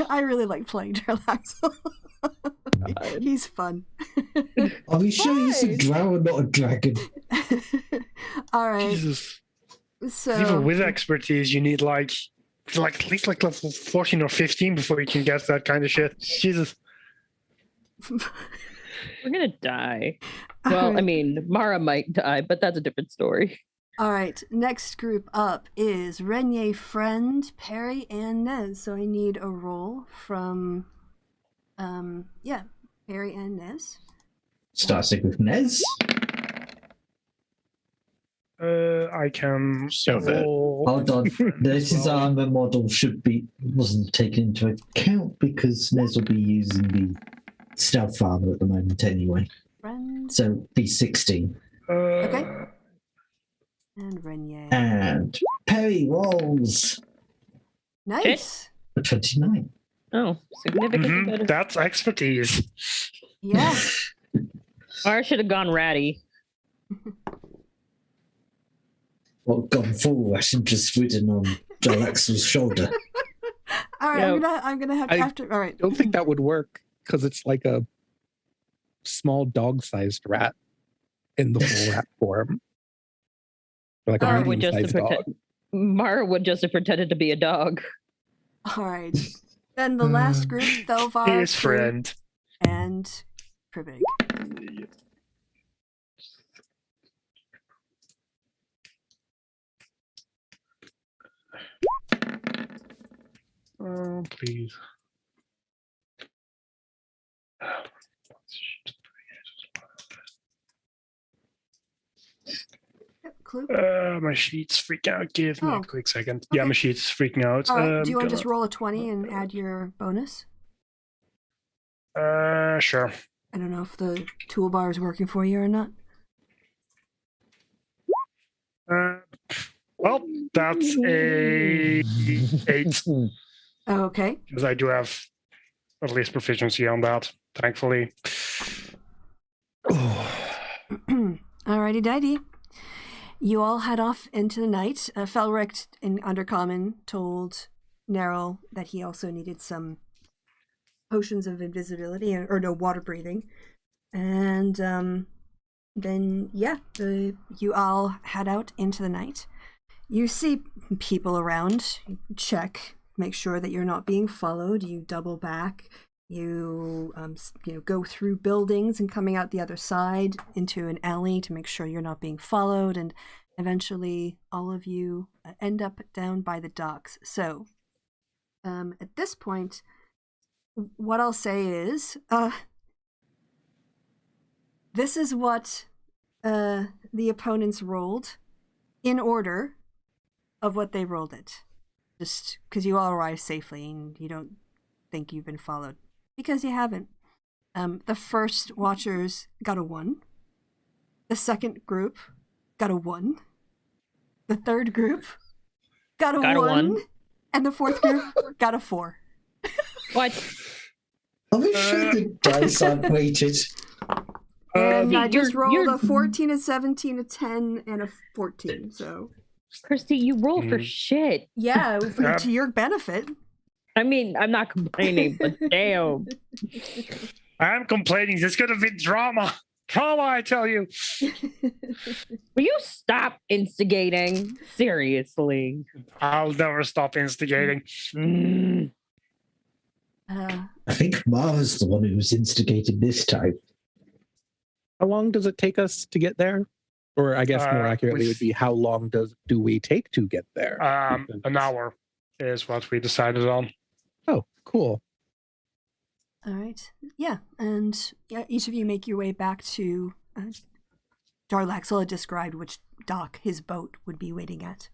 I really like playing Jarlaxle. He's fun. Are we sure he's a drow and not a dragon? All right. Jesus. So even with expertise, you need like at least like level 14 or 15 before you can get that kind of shit. Jesus. We're gonna die. Well, right. I mean, Mara might die, but that's a different story. All right, next group up is Renier, Friend, Perry, and Nez. So I need a roll from, Perry and Nez. Starting with Nez. I can roll. Hold on. This armor model wasn't taken into account because Nez will be using the stealth armor at the moment anyway. Friend. So be 16. Okay. And Renier. And Perry rolls Nice. a 29. Oh, significantly better. That's expertise. Yeah. Mara should have gone ratty. Well, gone full. I should just ridden on Jarlaxle's shoulder. All right, Yep. I'm gonna have to after. All right. I don't think that would work because it's like a small dog-sized rat in the full rat form. Or like a Mara would medium-sized dog. Mara would just have pretended to be a dog. All right. Then the last group, Thelvar, His friend. and Privig. Oh, please. Clue. My sheet's freaking out. Give me Oh. a quick second. Okay. Yeah, my sheet's freaking out. All right. Do you want to gonna- just roll a 20 and add your bonus? Sure. I don't know if the toolbar is working for you or not. Well, that's a 8 Okay. because I do have at least proficiency on that, thankfully. Alrighty, dighty. You all head off into the night. Felric in Undercommon told Nerl that he also needed some potions of invisibility or no water breathing, and then you all head out into the night. You see people around. You check, make sure that you're not being followed. You double back. You go through buildings and coming out the other side into an alley to make sure you're not being followed, and eventually all of you end up down by the docks. So at this point, what I'll say is this is what the opponents rolled in order of what they rolled it. Just because you all arrived safely and you don't think you've been followed. Because you haven't. The first Watchers got a 1. The second group got a 1. The third group got a 1. And the fourth group got a 4. What? Are we sure the dice aren't weighted? And I just rolled a 14, a 17, a 10, and a 14, so... Kristi, you roll for shit. Yeah, to your benefit. I mean, I'm not complaining, but damn. I'm complaining. There's going to be drama. Drama, I tell you. Will you stop instigating? Seriously. I'll never stop instigating. I think Mara's the one who was instigated this time. How long does it take us to get there? Or I guess more accurately would be how long do we take to get there? An hour is what we decided on. Oh, cool. All right. Yeah, and each of you make your way back to Darlaxel had described which dock his boat would be waiting at.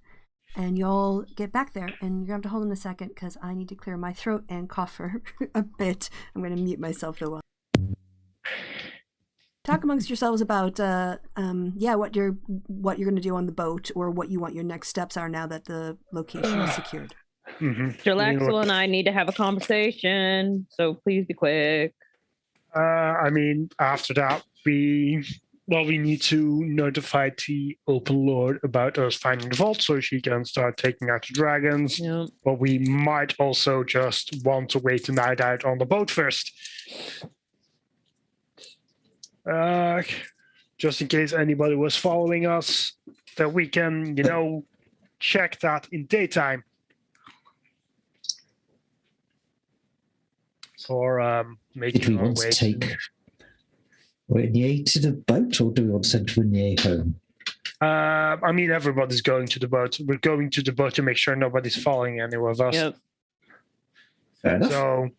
And you'll get back there, and you're going to have to hold on a second because I need to clear my throat and cough for a bit. I'm going to mute myself for a while. Talk amongst yourselves about what you're going to do on the boat, or what you want your next steps are now that the location is secured. Darlaxel and I need to have a conversation, so please be quick. After that, we need to notify the Open Lord about us finding the vault so she can start taking out the dragons. Yep. But we might also just want to wait the night out on the boat first. Just in case anybody was following us, that we can, check that in daytime. Or making Did we want to take Renier to the boat, or do we want to send Renier home? Everybody's going to the boat. We're going to the boat to make sure nobody's following any of us. Yep. Fair enough. So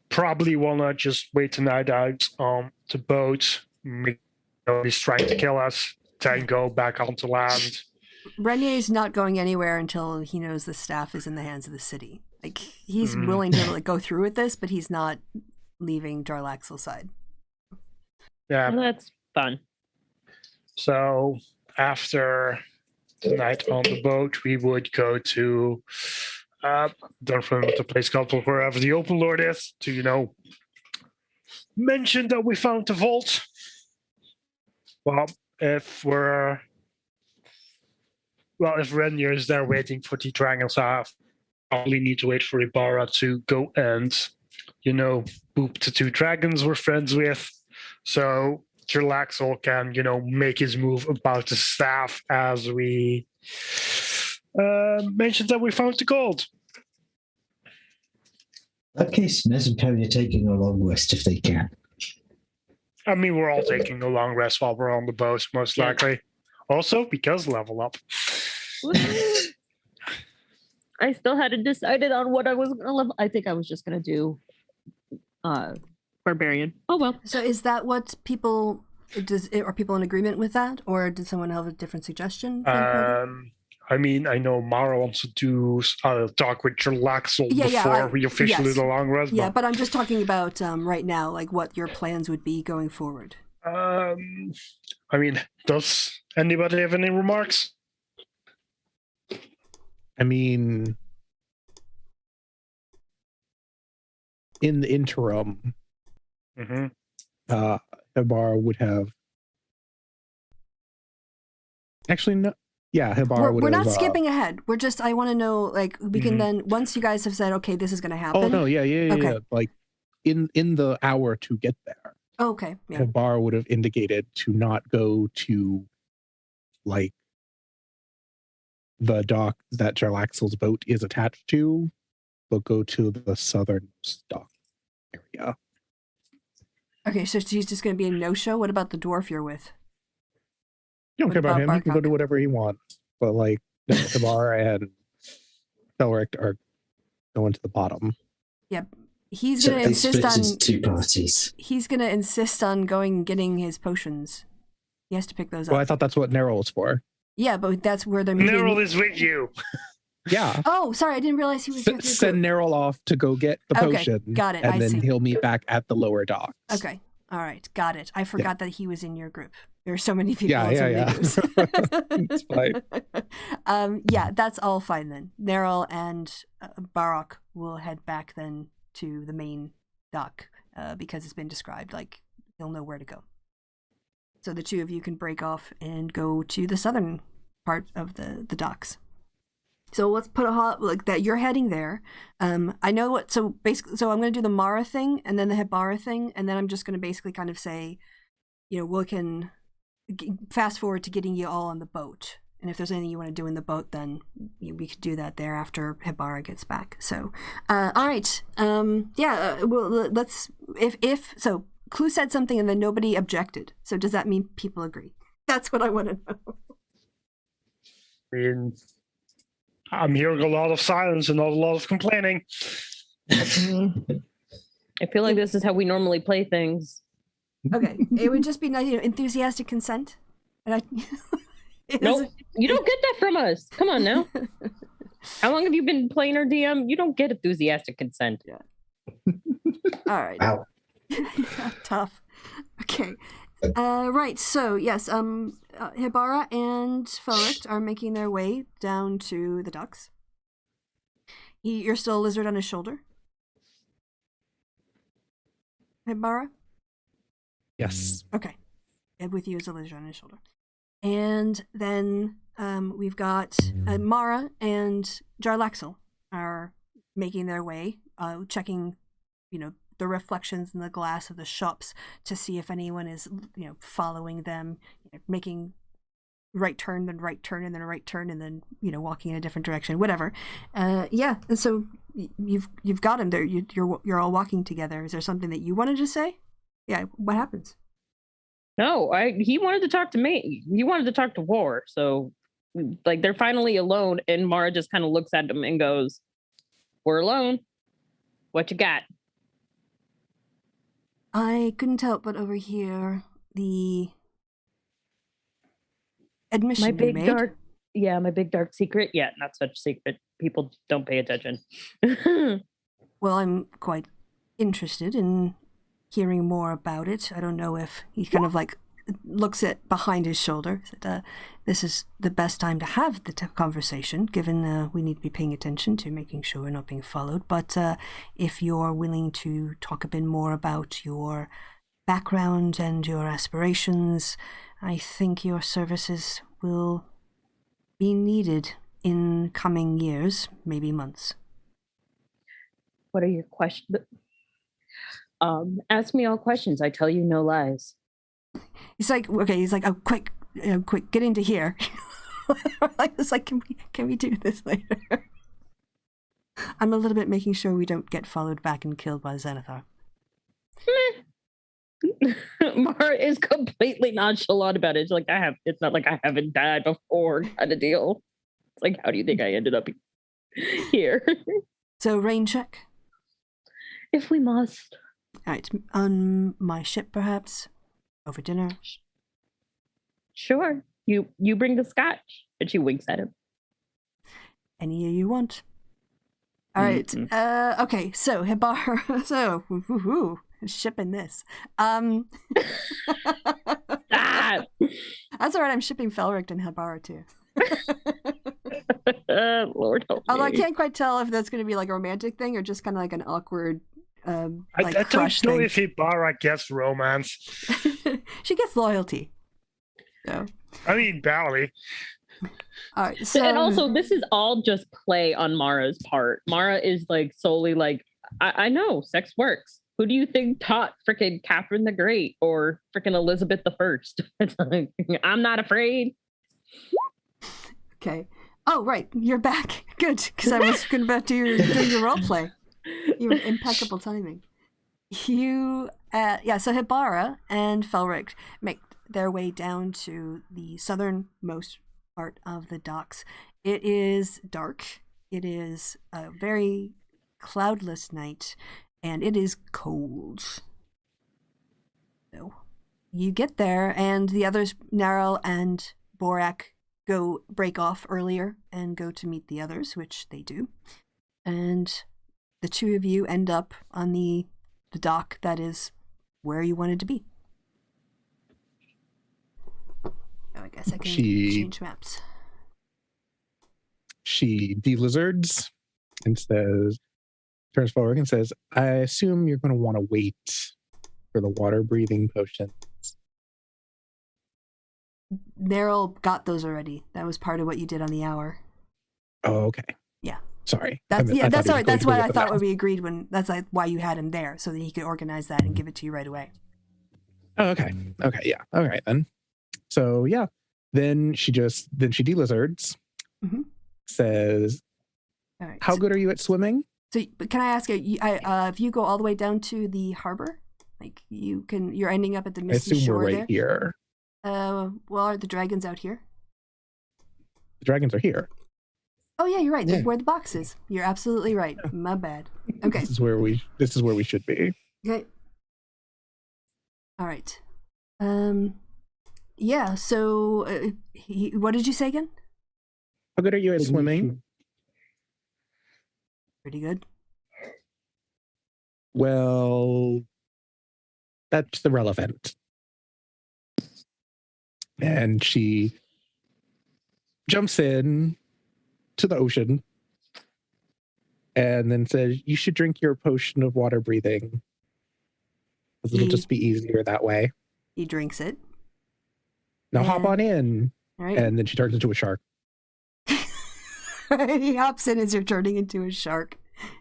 probably wanna just wait the night out on the boat. Nobody's trying to kill us. Then go back onto land. Renier's not going anywhere until he knows the staff is in the hands of the city. Like, he's willing to go through with this, but he's not leaving Darlaxel's side. Yeah. Well, that's fun. So after the night on the boat, we would go to don't remember the place called, but wherever the Open Lord is, to mention that we found the vault. Well, if Renier is there waiting for the dragons, I probably need to wait for Ibarra to go and, boop the 2 dragons we're friends with. So Darlaxel can, make his move about the staff as we mentioned that we found the gold. In that case, Nez and Perry are taking a long rest if they can. We're all taking a long rest while we're on the boat, most likely. Also, because level up. I still hadn't decided on what I was going to level. I think I was just going to do Barbarian. Oh, well. So is that what people... Are people in agreement with that? Or did someone have a different suggestion? I know Mara wants to do talk with Darlaxel before we officially do the long rest. Yeah, but I'm just talking about right now, like what your plans would be going forward. Does anybody have any remarks? In the interim, Hibar would have... Actually, no. Yeah, Hibar would We're have... not skipping ahead. We're just... I want to know, we can then... Once you guys have said, okay, this is going to happen... Oh, no, yeah. Okay. Like, in the hour to get there. Oh, okay, yeah. Hibar would have indicated to not go to, the dock that Darlaxel's boat is attached to, but go to the southern dock area. Okay, so she's just going to be a no-show? What about the dwarf you're with? You don't care about him. He can go do whatever he wants. But, Hibar and Belric are going to the bottom. Yep. He's So gonna they insist split on. into two parties. He's gonna insist on going and getting his potions. He has to pick those up. Well, I thought that's what Neryl was for. Yeah, but that's where they're meeting. Neryl is with you. Yeah. Oh, sorry, I didn't realize he was with your group. Send Neryl off to go get the potion. Got it. And I then see. he'll meet back at the lower docks. Okay. All right. Got it. I forgot that he was in your group. There are so many people. Yeah. It's fine. Yeah, that's all fine then. Neryl and Barak will head back then to the main dock because it's been described. Like, they'll know where to go. So the two of you can break off and go to the southern part of the docks. So let's put like that. You're heading there. I know what. So basically, I'm going to do the Mara thing and then the Hebara thing, and then I'm just going to basically kind of say, we can fast forward to getting you all on the boat. And if there's anything you want to do in the boat, then we could do that there after Hebara gets back. So, all right. Well, let's. If so, Clue said something and then nobody objected. So does that mean people agree? That's what I want to know. I'm hearing a lot of silence and not a lot of complaining. I feel like this is how we normally play things. Okay, it would just be nice, enthusiastic consent. And Nope, you don't get that from us. Come on now. How long have you been playing our DM? You don't get enthusiastic consent. Yeah. All right. Wow. Tough. Okay. Right. So yes, Hebara and Felric are making their way down to the docks. You're still a lizard on his shoulder, Hebara? Yes. Okay. And with you as a lizard on his shoulder. And then we've got Mara and Jarlaxle are making their way, checking, the reflections in the glass of the shops to see if anyone is, following them, making right turn, then right turn, and then a right turn, and then, walking in a different direction, whatever. Yeah. And so you've got him there. You're all walking together. Is there something that you wanted to say? Yeah. What happens? No, he wanted to talk to me. He wanted to talk to War. So, like, they're finally alone, and Mara just kind of looks at him and goes, "We're alone. What you got?" I couldn't help but overhear the admission My big you made. my big dark secret. Yeah, not such a secret. People don't pay attention. Well, I'm quite interested in hearing more about it. I don't know if he kind of like looks at behind his shoulder. Said, this is the best time to have the conversation, given we need to be paying attention to making sure we're not being followed. But if you're willing to talk a bit more about your background and your aspirations, I think your services will be needed in coming years, maybe months. What are your questions? Ask me all questions. I tell you no lies. He's like, oh, quick, get into here. It's like, can we do this later? I'm a little bit making sure we don't get followed back and killed by Xanathar. Mara is completely nonchalant about it. It's like, it's not like I haven't died before kind of deal. It's like, how do you think I ended up here? So, rain check. If we must. All right, on my ship, perhaps, over dinner. Sure. You bring the scotch. And she winks at him. Any you want. All right. Mm-hmm. Okay. So Hebara. So shipping this. Stop. That's all right. I'm shipping Felric and Hebara too. Lord help me. Although I can't quite tell if that's going to be like a romantic thing or just kind of like an awkward. I don't know if Hebara gets romance. She gets loyalty. So. I mean, barely. All right, so... And also, this is all just play on Mara's part. Mara is like solely like, I know sex works. Who do you think taught frickin' Catherine the Great or frickin' Elizabeth the First? It's like, I'm not afraid. Okay. Oh, right. You're back. Good. Because I was going to do your role play. You have impeccable timing. So Hebara and Felric make their way down to the southernmost part of the docks. It is dark. It is a very cloudless night, and it is cold. So you get there, and the others, Narrow and Borak, break off earlier and go to meet the others, which they do. And the two of you end up on the dock that is where you wanted to be. Oh, I guess I can change maps. She de-lizards and turns forward and says, I assume you're going to want to wait for the water-breathing potion. Meryl got those already. That was part of what you did on the hour. Oh, okay. Yeah. Sorry. That's all right. That's what I thought when we agreed that's like why you had him there, so that he could organize that and give it to you right away. Oh, okay. Okay, yeah. All right then. So yeah. Then she de-lizards, says, all right, how good are you at swimming? So can I ask you, if you go all the way down to the harbor, like you're ending up at the misty shore we're right there? Here. Well, are the dragons out here? The dragons are here. Oh yeah, you're right. Yeah. Where the box is. You're absolutely right. My bad. Okay. This is where we should be. Okay. All right. Yeah. So, what did you say again? How good are you at swimming? Pretty good. Well, that's irrelevant. And she jumps in to the ocean and then says, you should drink your potion of water breathing. It'll just be easier that way. He drinks it. Now hop on in. Right. And then she turns into a shark. He hops in as you're turning into a shark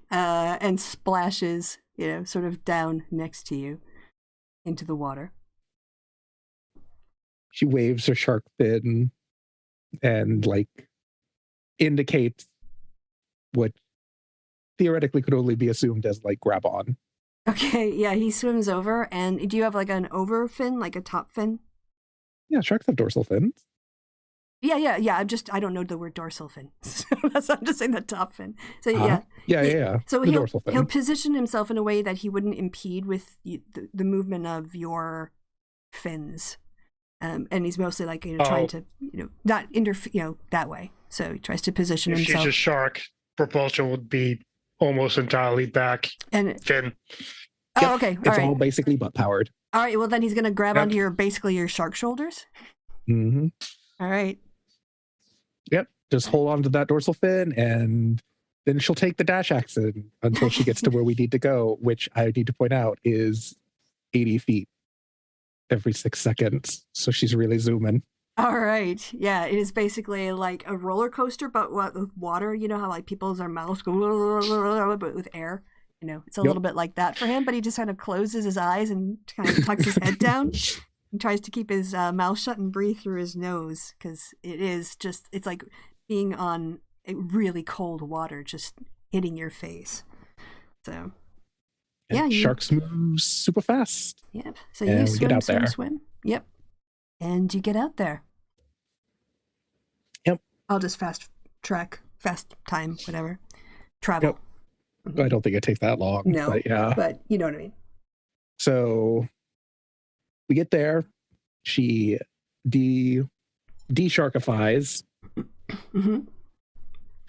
and splashes, sort of down next to you into the water. She waves her shark fin and indicates what theoretically could only be assumed as grab on. Okay, yeah, he swims over, and do you have an over fin, like a top fin? Yeah, sharks have dorsal fins. Yeah. I don't know the word dorsal fin, so I'm just saying the top fin. So yeah. So he'll position himself in a way that he wouldn't impede with the movement of your fins. And he's mostly trying to, not interfere, that way. So he tries to position himself. If she's a shark, propulsion would be almost entirely back and fin. Oh, yep. Okay. It's all basically butt powered. All right. Well, then he's going to grab onto your shark shoulders. Mm-hmm. All right. Yep. Just hold on to that dorsal fin, and then she'll take the dash action until she gets to where we need to go, which I need to point out is 80 feet. Every 6 seconds, so she's really zooming. All right, yeah, it is basically like a roller coaster, but with water. You know how people's mouths go, but with air. It's a little bit like that for him. But he just kind of closes his eyes and kind of tucks his head down and tries to keep his mouth shut and breathe through his nose, because it's like being on really cold water, just hitting your face. So. Yeah, sharks move super fast. Yep. So you swim. Yep. And you get out there. Yep. I'll just fast time, whatever. Travel. Yep. I don't think it takes that long. No. But yeah. But you know what I mean. So we get there. She de-sharkifies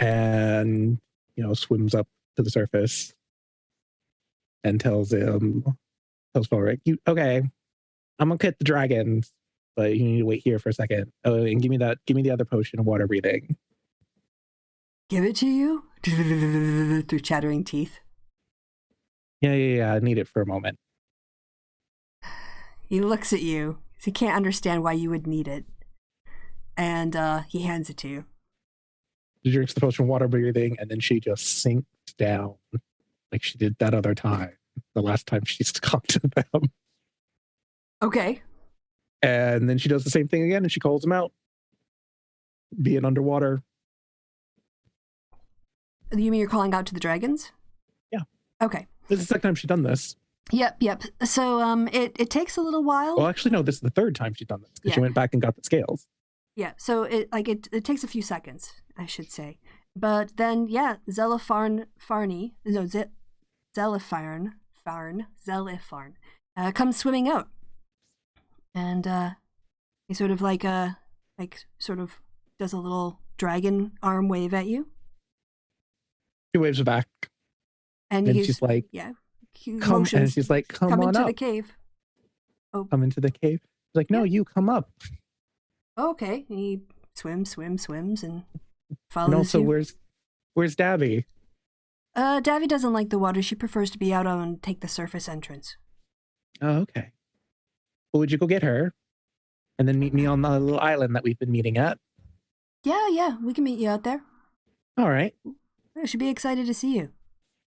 and swims up to the surface. And tells Fulric, okay, I'm gonna hit the dragons, but you need to wait here for a second. Oh, and give me the other potion of water breathing. Give it to you? Through chattering teeth. Yeah, I need it for a moment. He looks at you. He can't understand why you would need it. And he hands it to you. She drinks the potion of water breathing, and then she just sinks down. Like she did that other time, the last time she's talked to them. Okay. And then she does the same thing again, and she calls him out, being underwater. You mean you're calling out to the dragons? Yeah. Okay. This is the second time she's done this. Yep. So it takes a little while. Well, actually, no, this is the third time she's done this, because she went back and got the scales. Yeah, so it takes a few seconds, I should say. But then, Zelafarn Xanathar, comes swimming out, and he sort of sort of does a little dragon arm wave at you. She waves back, and she's like, "Yeah." Come, and she's like, "Come on into up." the cave. Oh, come into the cave. She's like, "No, you come up." Okay, he swims, and follows and also, you. where's Dabby? Davy doesn't like the water. She prefers to be out on take the surface entrance. Oh, okay. Well, would you go get her, and then meet me on the little island that we've been meeting at? Yeah, we can meet you out there. All right. She'd be excited to see you.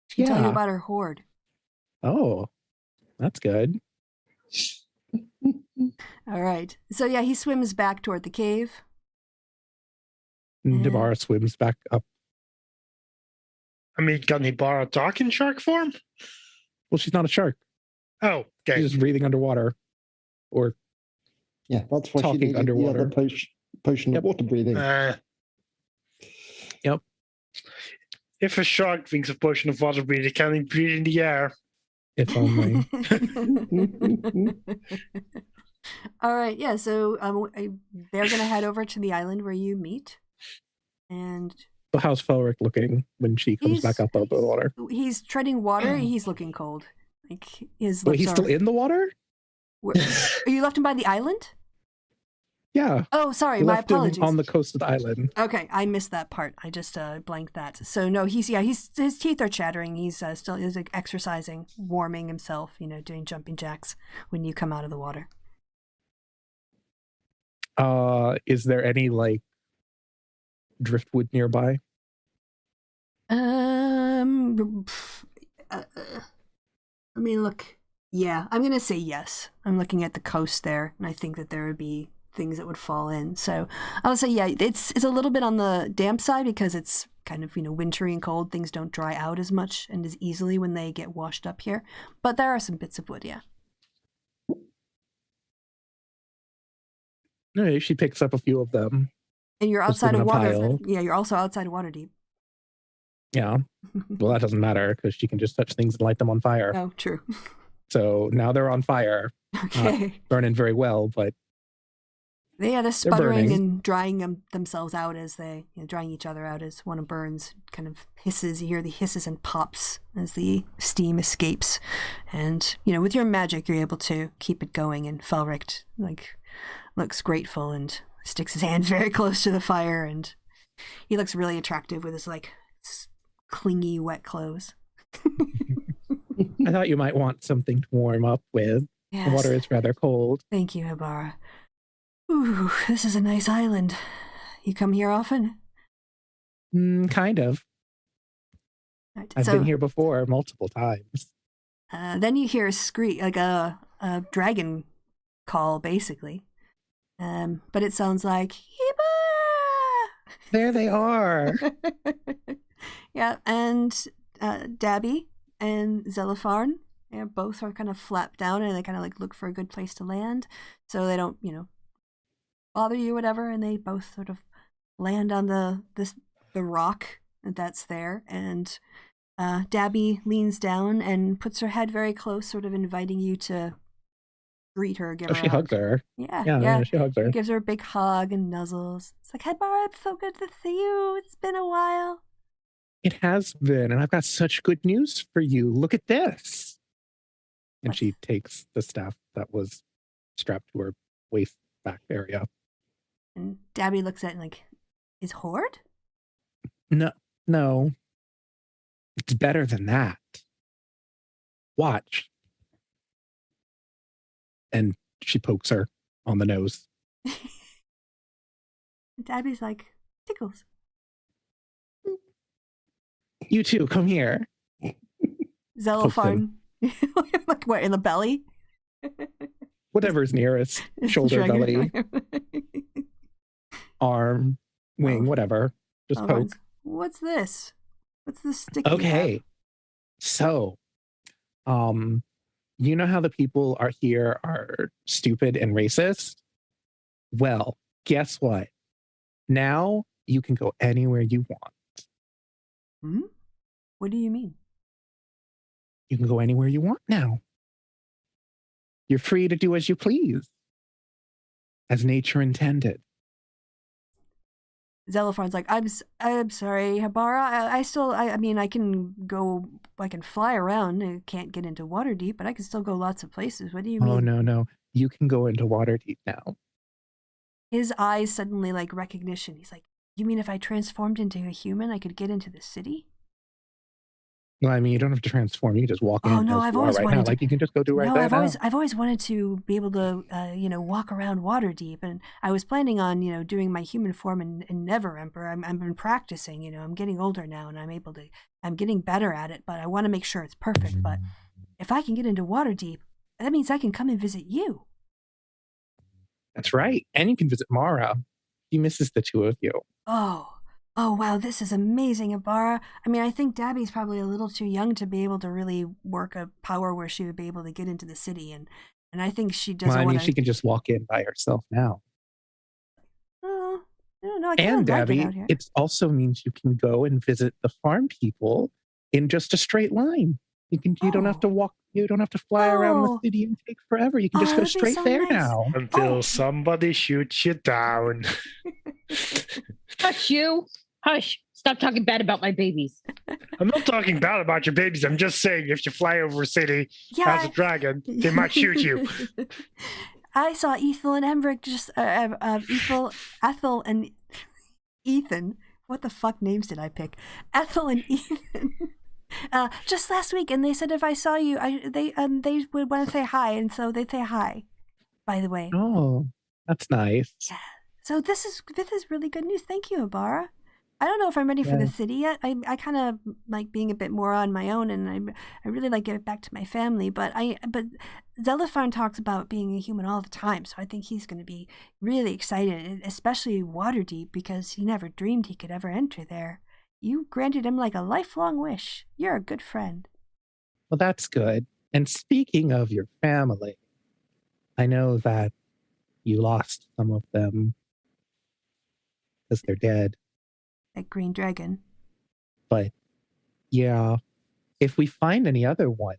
She can tell you about her hoard. Oh, that's good. All right. So yeah, he swims back toward the cave. And Dabara swims back up. I mean, can Dabara talk in shark form? Well, she's not a shark. Oh, okay. She's just breathing underwater. Or yeah, that's why she needed underwater. the other potion of water breathing. Yep. If a shark drinks a potion of water breathing, can he breathe in the air? If only. All right, yeah, so they're going to head over to the island where you meet. And so how's Felric looking when she comes back up out of the water? He's treading water. He's looking cold. Like his lips Wait, he's still in the water? You left him by the island? Yeah. Oh, sorry, my left apologies. Him on the coast of the island. Okay, I missed that part. I just blanked that. So no, his teeth are chattering. He's still like, exercising, warming himself, doing jumping jacks when you come out of the water. Is there any like driftwood nearby? Let me look. Yeah, I'm gonna say yes. I'm looking at the coast there, and I think that there would be things that would fall in. So I'll say yeah. It's a little bit on the damp side because it's kind of wintry and cold. Things don't dry out as much and as easily when they get washed up here. But there are some bits of wood, yeah. No, she picks up a few of them. And you're outside of water. Yeah, you're also outside of Waterdeep. Yeah. Well, that doesn't matter because she can just touch things and light them on fire. Oh, true. So now they're on fire. Okay. Burning very well, but they're sputtering and drying themselves out as they, drying each other out as one burns, kind of hisses. You hear the hisses and pops as the steam escapes. And, with your magic, you're able to keep it going. And Felric, looks grateful and sticks his hand very close to the fire. And he looks really attractive with his, clingy, wet clothes. I thought you might want something to warm up with. Yes. The water is rather cold. Thank you, Habara. Ooh, this is a nice island. You come here often? Kind of. Right. I've been here before multiple times. Then you hear a screech, like a dragon call, basically. But it sounds like, Habara! There they are. Yeah, and Dabby and Xanathar, both are kind of flapped down and they kind of look for a good place to land so they don't, bother you, whatever. And they both sort of land on the rock that's there. And Dabby leans down and puts her head very close, sort of inviting you to greet her. She hugs her. Yeah, she hugs her. She gives her a big hug and nuzzles. It's like, Habara, it's so good to see you. It's been a while. It has been, and I've got such good news for you. Look at this. And she takes the staff that was strapped to her waist back area. And Dabby looks at it is hoard? No. It's better than that. Watch. And she pokes her on the nose. Dabby's like, tickles. You too, come here. Xanathar. What, in the belly? Whatever's nearest. Shoulder, belly. Arm, wing, whatever. Just poke. What's this? What's this sticky? Okay. So, you know how the people here are stupid and racist? Well, guess what? Now you can go anywhere you want. Hmm? What do you mean? You can go anywhere you want now. You're free to do as you please, as nature intended. Xanathar's like, I'm sorry, Habara. I mean, I can fly around. I can't get into Waterdeep, but I can still go lots of places. What do you mean? Oh, no. You can go into Waterdeep now. His eyes suddenly like recognition. He's like, you mean if I transformed into a human, I could get into the city? Well, I mean, you don't have to transform. You can just walk in. Oh no, I've always wanted to. Like you can just go do right no, there I've always wanted to be able to, walk around Waterdeep, and I was planning on, doing my human form in Never Emperor. I've been practicing. I'm getting older now, and I'm getting better at it. But I want to make sure it's perfect. But if I can get into Waterdeep, that means I can come and visit you. That's right, and you can visit Mara. He misses the two of you. Oh, wow, this is amazing, Habara. I mean, I think Dabby's probably a little too young to be able to really work a power where she would be able to get into the city, and I think she doesn't want to... she can just walk in by herself now. I don't know, I and like Dabby, it out here. It also means you can go and visit the farm people in just a straight line. You don't have to walk, you don't have to fly around the city and take forever. You can just go straight there now. Until somebody shoots you down. Hush, you. Hush. Stop talking bad about my babies. I'm not talking bad about your babies. I'm just saying if you fly over a city as a dragon, they might shoot you. I saw Ethel and Embrick Ethel and Ethan. What the fuck names did I pick? Ethel and Ethan. Just last week, and they said if I saw you, they would want to say hi, and so they'd say hi. By the way. Oh, that's nice. Yeah. So this is really good news. Thank you, Habara. I don't know if I'm ready for the city yet. I kind of like being a bit more on my own, and I really like getting back to my family. But Xanathar talks about being a human all the time, so I think he's going to be really excited, especially Waterdeep, because he never dreamed he could ever enter there. You granted him like a lifelong wish. You're a good friend. Well, that's good. And speaking of your family, I know that you lost some of them because they're dead. That green dragon. But yeah, if we find any other one,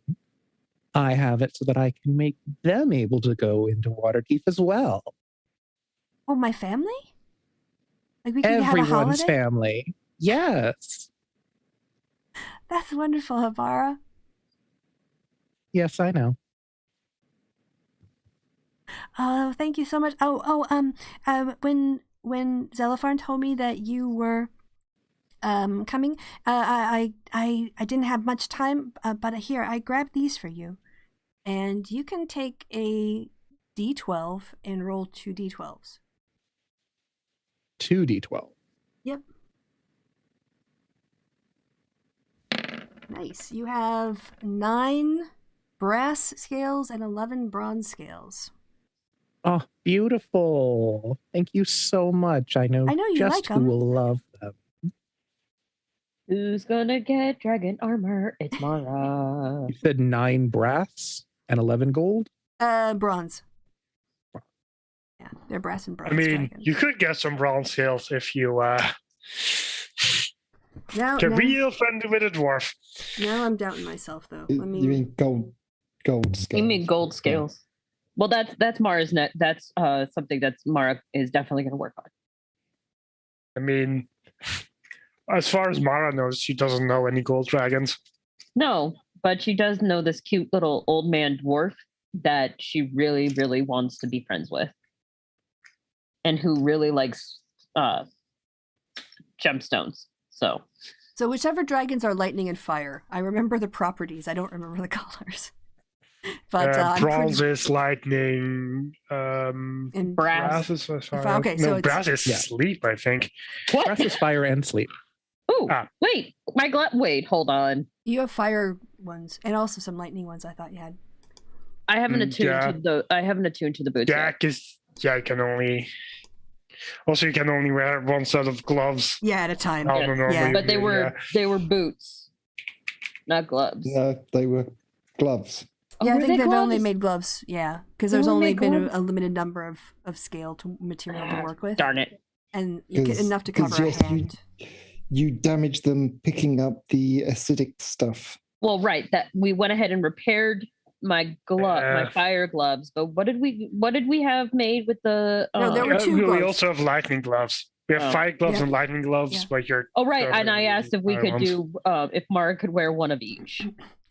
I have it so that I can make them able to go into Waterdeep as well. Oh, my family? Like we can have a holiday? Everyone's family. Yes. That's wonderful, Habara. Yes, I know. Oh, thank you so much. When Xanathar told me that you were coming, I didn't have much time, but here, I grabbed these for you. And you can take a D12 and roll 2 D12s. 2 D12. Yep. Nice. You have 9 brass scales and 11 bronze scales. Oh, beautiful. Thank you so much. I know you just like who them. will love them. Who's gonna get dragon armor? It's Mara. You said 9 brass and 11 gold? Bronze. Yeah, they're brass and bronze. I mean, dragons. you could get some bronze scales if you Now, real friendly with a dwarf. Now I'm doubting myself, though. You mean gold scales? You mean gold scales? Well, that's Mara's net. That's something that Mara is definitely going to work on. I mean, as far as Mara knows, she doesn't know any gold dragons. No, but she does know this cute little old man dwarf that she really, really wants to be friends with, and who really likes gemstones. So whichever dragons are lightning and fire. I remember the properties. I don't remember the colors. But bronze is lightning. And brass is fire. Okay, so brass is sleep, I think. What? Brass is fire and sleep. Oh, wait. Wait, hold on. You have fire ones and also some lightning ones. I thought you had. I haven't attuned to the boots. You can only. Also, you can only wear one set of gloves. Yeah, at a time. But they were boots, not gloves. No, they were gloves. Yeah, I think they've only made gloves. Yeah, because there's only been a limited number of scale material to work with. Darn it! And you get enough to cover a hand. You damage them picking up the acidic stuff. Well, right. That we went ahead and repaired my my fire gloves. But what did we have made with the? No, there were 2 gloves. We also have lightning gloves. We have fire gloves and lightning gloves. But you're. Oh right, and I asked if we could do if Mara could wear one of each.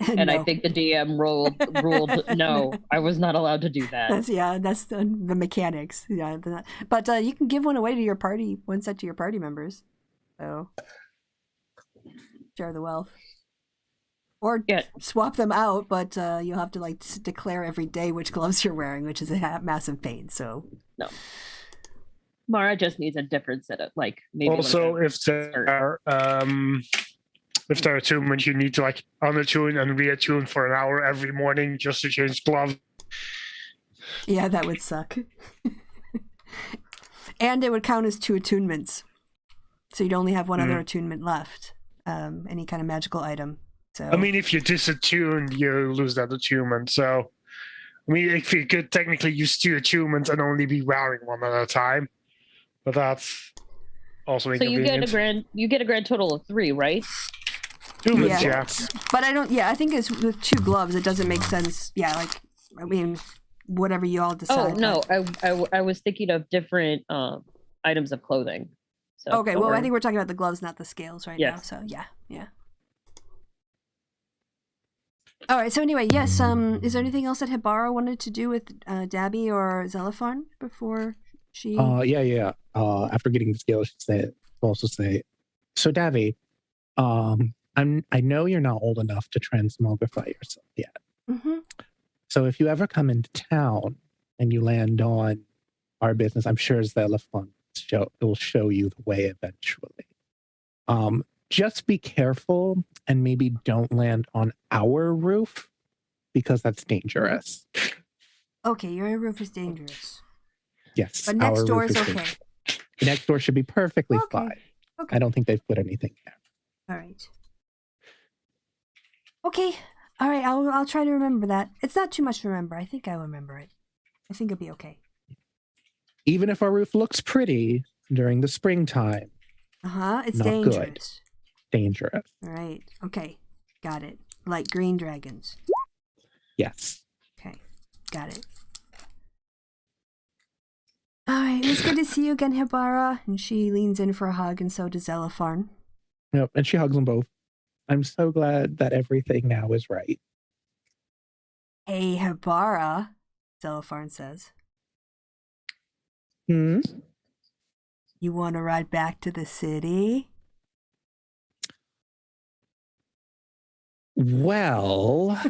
And no. I think the DM ruled no. I was not allowed to do that. That's the mechanics. Yeah, but you can give one away to your party, one set to your party members. So share the wealth, or swap them out. But you'll have to like declare every day which gloves you're wearing, which is a massive pain. So no. Mara just needs a different set of like maybe. Also, if there are attunements, you need to like unattune and reattune for an hour every morning just to change gloves. Yeah, that would suck. And it would count as 2 attunements, so you'd only have one other attunement left. Any kind of magical item. So I mean, if you disattune, you lose that attunement. So I mean, if you could technically use 2 attunements and only be wearing one at a time. But that's also inconvenient. So you get a grand total of 3, right? Yeah. But I think it's with 2 gloves. It doesn't make sense. Yeah, like I mean, whatever you all decide. Oh no, I was thinking of different items of clothing. So, okay, well, I think we're talking about the gloves, not the scales right now. So yeah. All right. So anyway, yes. Is there anything else that Hibara wanted to do with Dabby or Xanathar before? She After getting the scale, she also say, so Davy, I know you're not old enough to transmogrify yourself yet. Mm-hmm. So if you ever come into town and you land on our business, I'm sure Xanathar will show you the way eventually. Just be careful and maybe don't land on our roof because that's dangerous. Okay, your roof is dangerous. Yes. But next door is okay. Next door should be perfectly fine. Okay. I don't think they've put anything there. All right. Okay. All right. I'll try to remember that. It's not too much to remember. I think I'll remember it. I think it'll be okay. Even if our roof looks pretty during the springtime. It's not dangerous. Good. Dangerous. All right. Okay. Got it. Like green dragons. Yes. Okay. Got it. All right, it's good to see you again, Hibara. And she leans in for a hug, and so does Xanathar. Yep, and she hugs them both. I'm so glad that everything now is right. Hey, Hibara, Xanathar says. You want to ride back to the city? Well...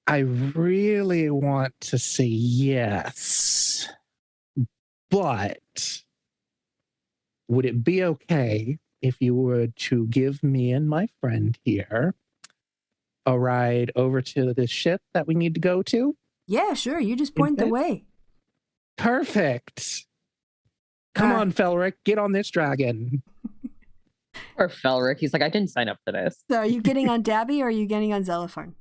I really want to say yes, but would it be okay if you were to give me and my friend here a ride over to the ship that we need to go to? Yeah, sure. You just point the way. Perfect. Come on, Felric, get on this dragon. Or Felric, he's like, I didn't sign up for this. So are you getting on Dabby or are you getting on Xanathar?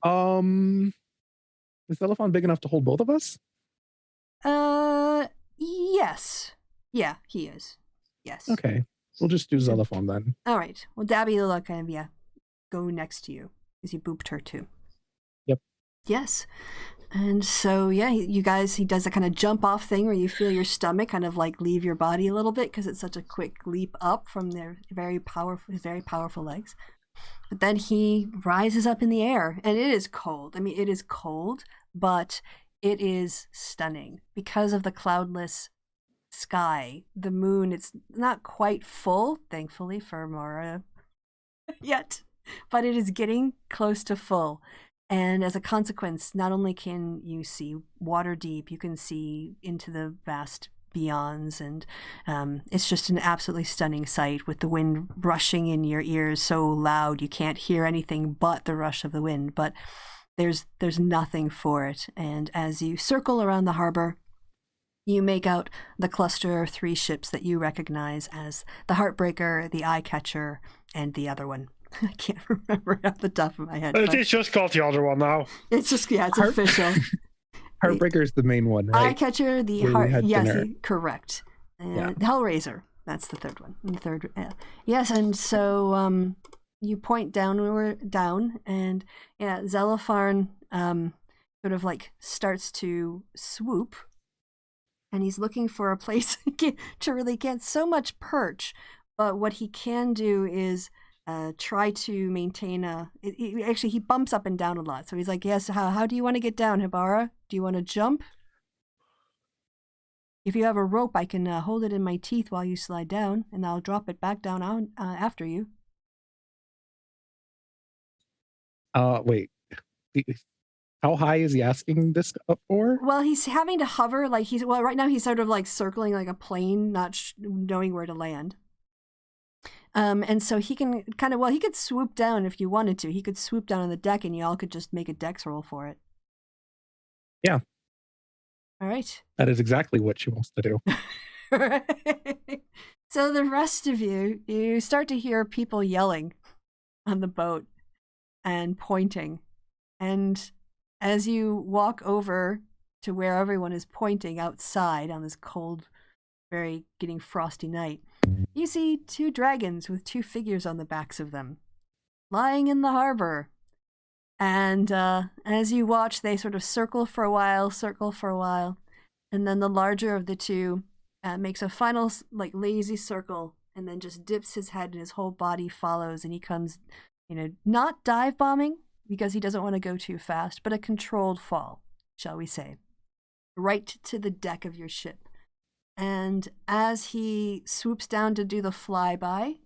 Is Xanathar big enough to hold both of us? Yes. Yeah, he is. Yes. Okay. We'll just do Xanathar then. All right. Well, Dabby will kind of, go next to you because he booped her too. Yep. Yes. And so, you guys, he does a kind of jump off thing where you feel your stomach kind of like leave your body a little bit because it's such a quick leap up from his very powerful legs. But then he rises up in the air, and it is cold. I mean, it is cold, but it is stunning because of the cloudless sky. The moon, it's not quite full, thankfully for Mara yet, but it is getting close to full. And as a consequence, not only can you see Waterdeep, you can see into the vast beyonds, and it's just an absolutely stunning sight with the wind rushing in your ears so loud you can't hear anything but the rush of the wind, but there's nothing for it. And as you circle around the harbor, you make out the cluster of 3 ships that you recognize as the Heartbreaker, the Eyecatcher, and the other one. I can't remember off the top of my head. It's just called the other one now. It's just, it's official. Heartbreaker is the main one, right? Eyecatcher, the heart. Yes, correct. And Hellraiser. That's the third one. The third, yes, and so you point down, and Xanathar sort of like starts to swoop, and he's looking for a place to really get so much perch. But what he can do is try to maintain actually, he bumps up and down a lot. So he's like, yes, how do you want to get down, Hibara? Do you want to jump? If you have a rope, I can hold it in my teeth while you slide down, and I'll drop it back down after you. Wait. How high is he asking this up for? Well, he's having to hover, right now he's sort of like circling like a plane, not knowing where to land. And so he can he could swoop down if you wanted to. He could swoop down on the deck, and y'all could just make a dex roll for it. Yeah. All right. That is exactly what she wants to do. So the rest of you start to hear people yelling on the boat and pointing. And as you walk over to where everyone is pointing outside on this cold, very getting frosty night, you see 2 dragons with 2 figures on the backs of them, lying in the harbor. And as you watch, they sort of circle for a while, and then the larger of the 2 makes a final like lazy circle, and then just dips his head, and his whole body follows, and he comes, not dive bombing because he doesn't want to go too fast, but a controlled fall, shall we say, right to the deck of your ship. And as he swoops down to do the flyby,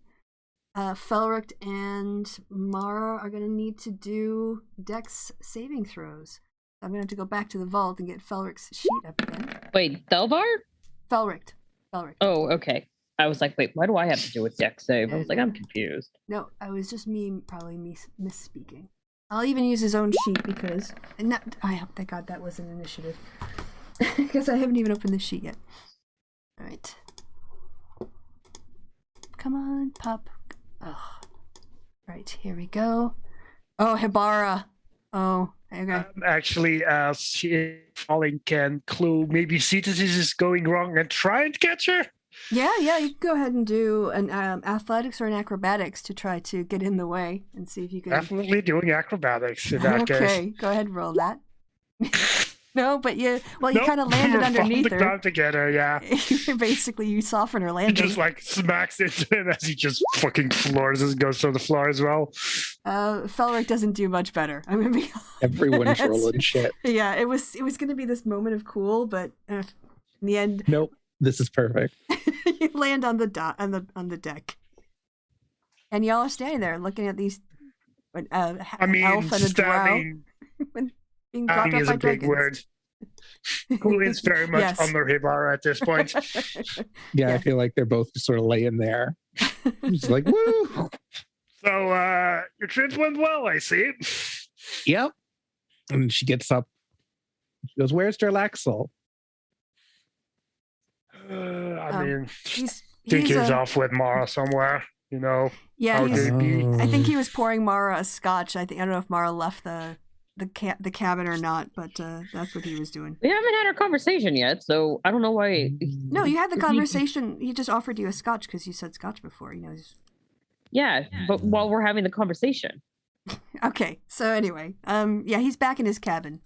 Felric and Mara are going to need to do dex saving throws. I'm going to have to go back to the vault and get Felric's sheet up again. Wait, Delvar? Felric. Oh, okay. I was like, wait, why do I have to do with dex save? I was like, I'm confused. No, I was just probably misspeaking. I'll even use his own sheet because... thank God that was an initiative. Because I haven't even opened the sheet yet. All right. Come on, pup. Oh. Right, here we go. Oh, Hibara. Oh, okay. Actually, as she is falling, can Clue maybe see that this is going wrong and try and catch her? Yeah, you can go ahead and do an athletics or an acrobatics to try to get in the way and see if you can... Definitely doing acrobatics in that case. Okay, go ahead and roll that. No, but you kind of landed underneath her. Down together, yeah. Basically, you soften her landing. He just like smacks into him as he just fucking floors and goes to the floor as well. Felric doesn't do much better. I'm gonna be honest. Everyone's rolling shit. Yeah, it was gonna be this moment of cool, but in the end, nope. This is perfect. You land on the deck, and y'all are standing there looking at these. Elf and a drow. Being brought up is by a big dragons. word. Who is very much under Hibara at this point. Yeah, I feel like they're both just sort of laying there. Just like, woo! So, your trip went well, I see. Yep. And she gets up. She goes, where's Derlaxel? Think he's off with Mara somewhere, Yeah, I think he was pouring Mara a scotch. I don't know if Mara left the cabin or not, but that's what he was doing. We haven't had our conversation yet, so I don't know why. No, you had the conversation. He just offered you a scotch because you said scotch before. Yeah, but while we're having the conversation. Okay, so anyway, he's back in his cabin.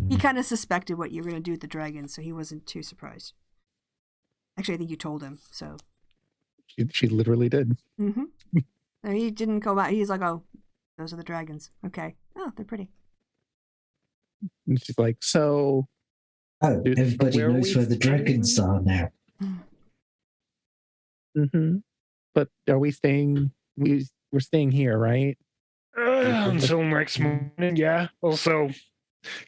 He kind of suspected what you were going to do with the dragon, so he wasn't too surprised. Actually, I think you told him, so. She literally did. Mm-hmm. No, he didn't go back. He's like, oh, those are the dragons. Okay. Oh, they're pretty. And she's like, so... Oh, everybody knows where the dragons are now. Mm-hmm. But are we staying... We're staying here, right? Until next morning, yeah. Also,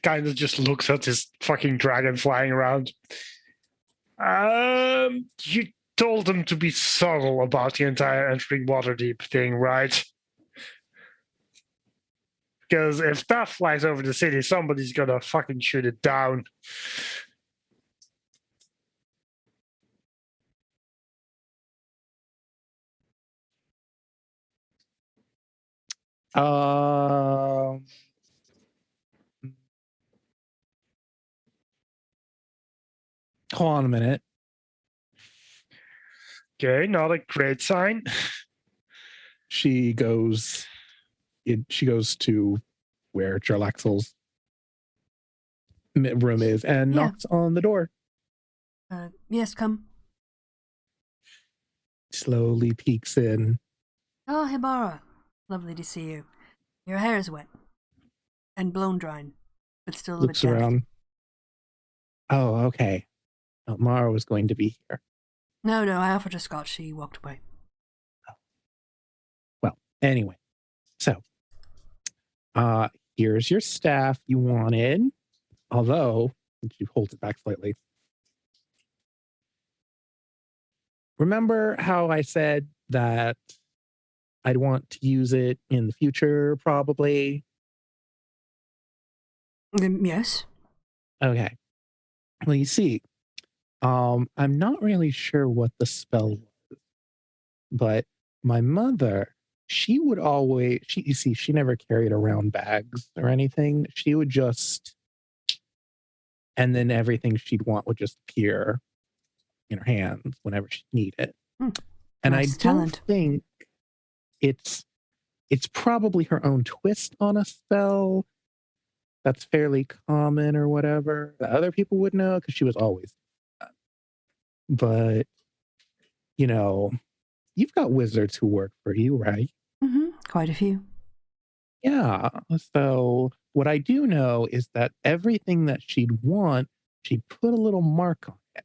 kind of just looks at this fucking dragon flying around. You told them to be subtle about the entire entering Waterdeep thing, right? Because if that flies over the city, somebody's gonna fucking shoot it down. Hold on a minute. Okay, not a great sign. She goes to where Jarlaxle's room is and knocks on the door. Yes, come. Slowly peeks in. Oh, Hibara. Lovely to see you. Your hair is wet. And blown drying. But still a little Looks bit damp. around. Oh, okay. Oh, Mara was going to be here. No, I offered her scotch. She walked away. Well, anyway. So, here's your staff you wanted. Although, she holds it back slightly. Remember how I said that I'd want to use it in the future, probably? Yes. Okay. Well, you see, I'm not really sure what the spell was, but my mother, she would always, she never carried around bags or anything. She would just, and then everything she'd want would just appear in her hands whenever she needed it. And nice I talent. don't think it's probably her own twist on a spell that's fairly common or whatever that other people would know because she was always that. But you've got wizards who work for you, right? Mm-hmm. Quite a few. Yeah. So what I do know is that everything that she'd want, she'd put a little mark on it.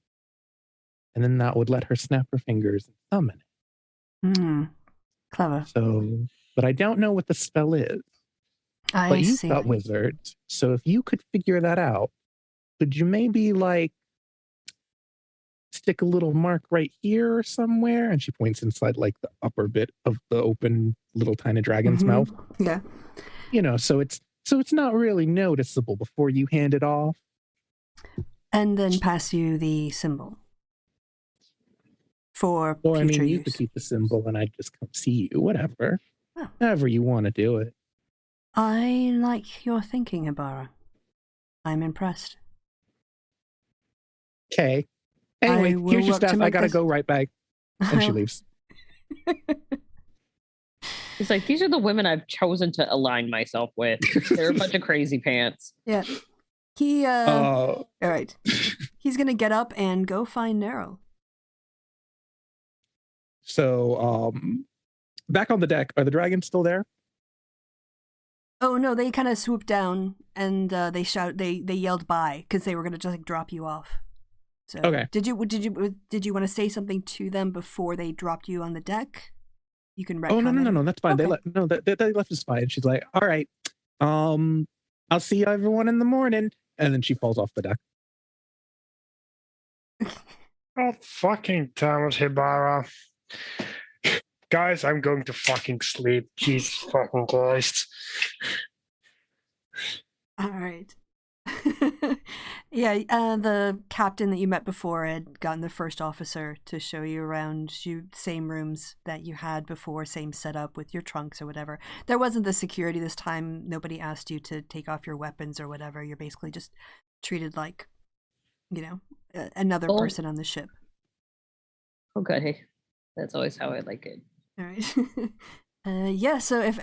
And then that would let her snap her fingers and summon it. Clever. So, but I don't know what the spell is. But you've got wizards. So if you could figure that out, could you maybe stick a little mark right here or somewhere? And she points inside the upper bit of the open little tiny dragon's mouth. Yeah. So it's not really noticeable before you hand it off. And then pass you the symbol. For or future you use. could keep the symbol and I'd just come see you, whatever. Oh. However you want to do it. I like your thinking, Hibara. I'm impressed. Okay. Anyway, here's your stuff. I gotta go right back. And she leaves. It's like, these are the women I've chosen to align myself with. They're a bunch of crazy pants. Yeah. All right. He's gonna get up and go find Nero. So, back on the deck, are the dragons still there? Oh no, they kind of swooped down and they yelled bye because they were gonna just drop you off. So, okay. Did you want to say something to them before they dropped you on the deck? You can retcon. Oh no, that's fine. Okay. They left us fine. She's like, all right, I'll see everyone in the morning, and then she falls off the deck. Oh fucking damn it, Hibara. Guys, I'm going to fucking sleep. Jesus fucking Christ. All right. Yeah, the captain that you met before had gotten the first officer to show you around same rooms that you had before, same setup with your trunks or whatever. There wasn't the security this time. Nobody asked you to take off your weapons or whatever. You're basically just treated like, another person on the ship. Okay. That's always how I like it. All right. Yeah, so if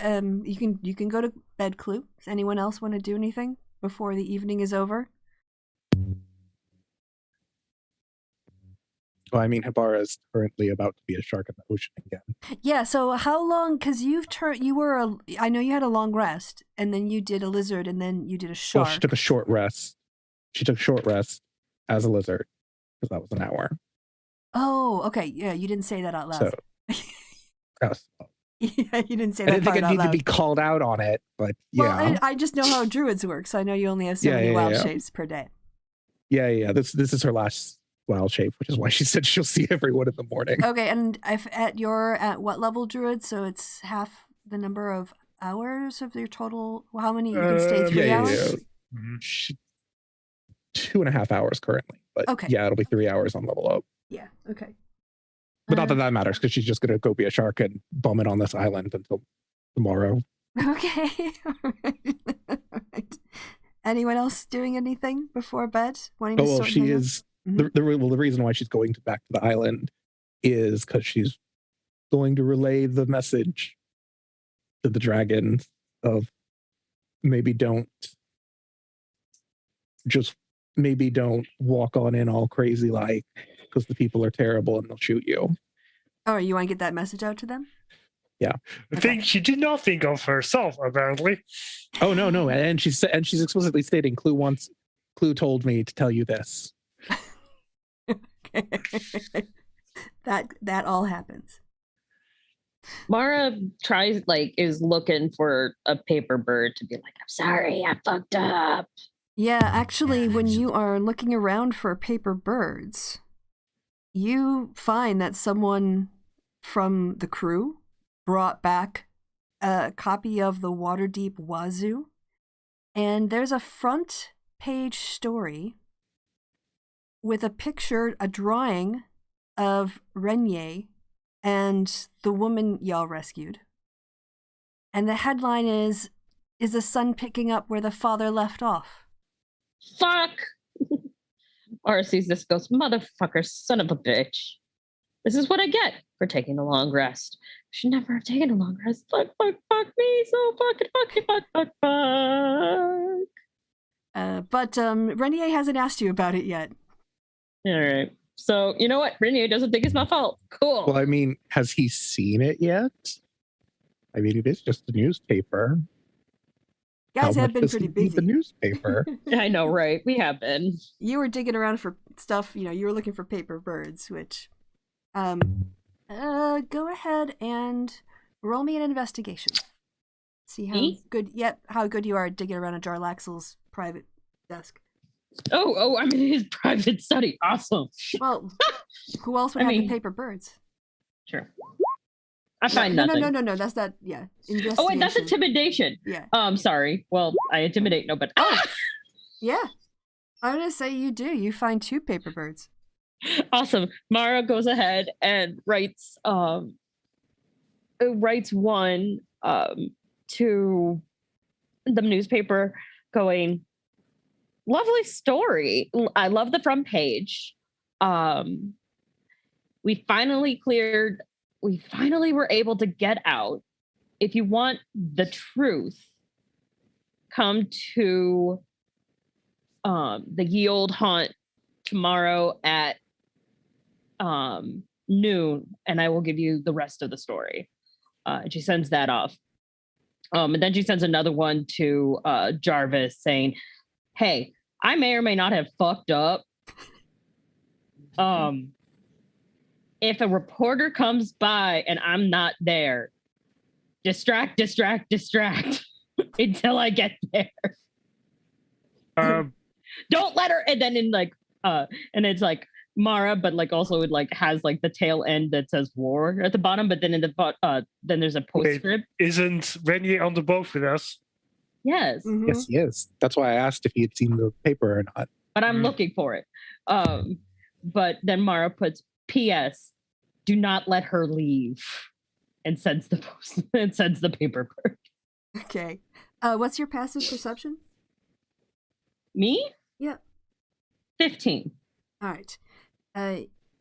you can go to bed, Clue. Does anyone else want to do anything before the evening is over? Well, I mean, Hibara is currently about to be a shark in the ocean again. Yeah, so how long, because I know you had a long rest, and then you did a lizard, and then you did a shark. Well, she took a short rest. She took a short rest as a lizard, because that was an hour. Oh, okay. Yeah, you didn't say that out loud. So, yeah, you didn't say that I didn't think I out need loud. to be called out on it, but yeah. Well, I just know how druids work, so I know you only have so many wild shapes per day. Yeah. This is her last wild shape, which is why she said she'll see everyone in the morning. Okay, and at what level druid? So it's half the number of hours of your total. How many you can stay? 3 hours. Yeah. 2.5 hours currently, but okay. Yeah, it'll be 3 hours on level up. Yeah. Okay. But not that matters, because she's just going to go be a shark and bum it on this island until tomorrow. Okay. All right. Anyone else doing anything before bed? She is. The reason why she's going back to the island is because she's going to relay the message to the dragons of maybe don't walk on in all crazy like, because the people are terrible and they'll shoot you. Oh, you want to get that message out to them? Yeah. I think she did not think of herself, apparently. Oh no, and she's explicitly stating Clue told me to tell you this. Okay. That all happens. Mara is looking for a paper bird to be like, I'm sorry, I fucked up. Yeah, actually, when you are looking around for paper birds, you find that someone from the crew brought back a copy of the Waterdeep Wazoo, and there's a front page story with a drawing of Renier and the woman y'all rescued. And the headline is the son picking up where the father left off? Fuck! Mara sees this, goes, motherfucker, son of a bitch. This is what I get for taking a long rest. I should never have taken a long rest. Fuck me, so fuck. But Renier hasn't asked you about it yet. All right. So, you know what? Renier doesn't think it's my fault. Cool. Well, I mean, has he seen it yet? I mean, it is just a newspaper. Guys have been pretty busy. The newspaper. I know, right? We have been. You were digging around for stuff, you were looking for paper birds, which go ahead and roll me an investigation. See how good you are at digging around a Jarlaxle's private desk. Oh, I'm in his private study. Awesome. Well, who else would have the paper birds? Sure. I find nothing. No. That's not. Yeah. Oh, wait, that's intimidation. Yeah. Sorry. Well, I intimidate nobody. Oh, yeah. I'm gonna say you do. You find 2 paper birds. Awesome. Mara goes ahead and writes one to the newspaper, going, lovely story. I love the front page. We finally were able to get out. If you want the truth, come to the Ye Old Haunt tomorrow at noon, and I will give you the rest of the story. And she sends that off. And then she sends another one to Jarvis saying, hey, I may or may not have fucked up. If a reporter comes by and I'm not there, distract until I get there. Don't let her. And then and it's like Mara, but also it has the tail end that says war at the bottom. But then then there's a postscript. Isn't Renier on the boat with us? Yes. Mm-hmm. Yes, he is. That's why I asked if he had seen the paper or not. But I'm looking for it. But then Mara puts P.S. Do not let her leave, and sends the paper bird. Okay. What's your passive perception? Me? Yeah. 15. All right.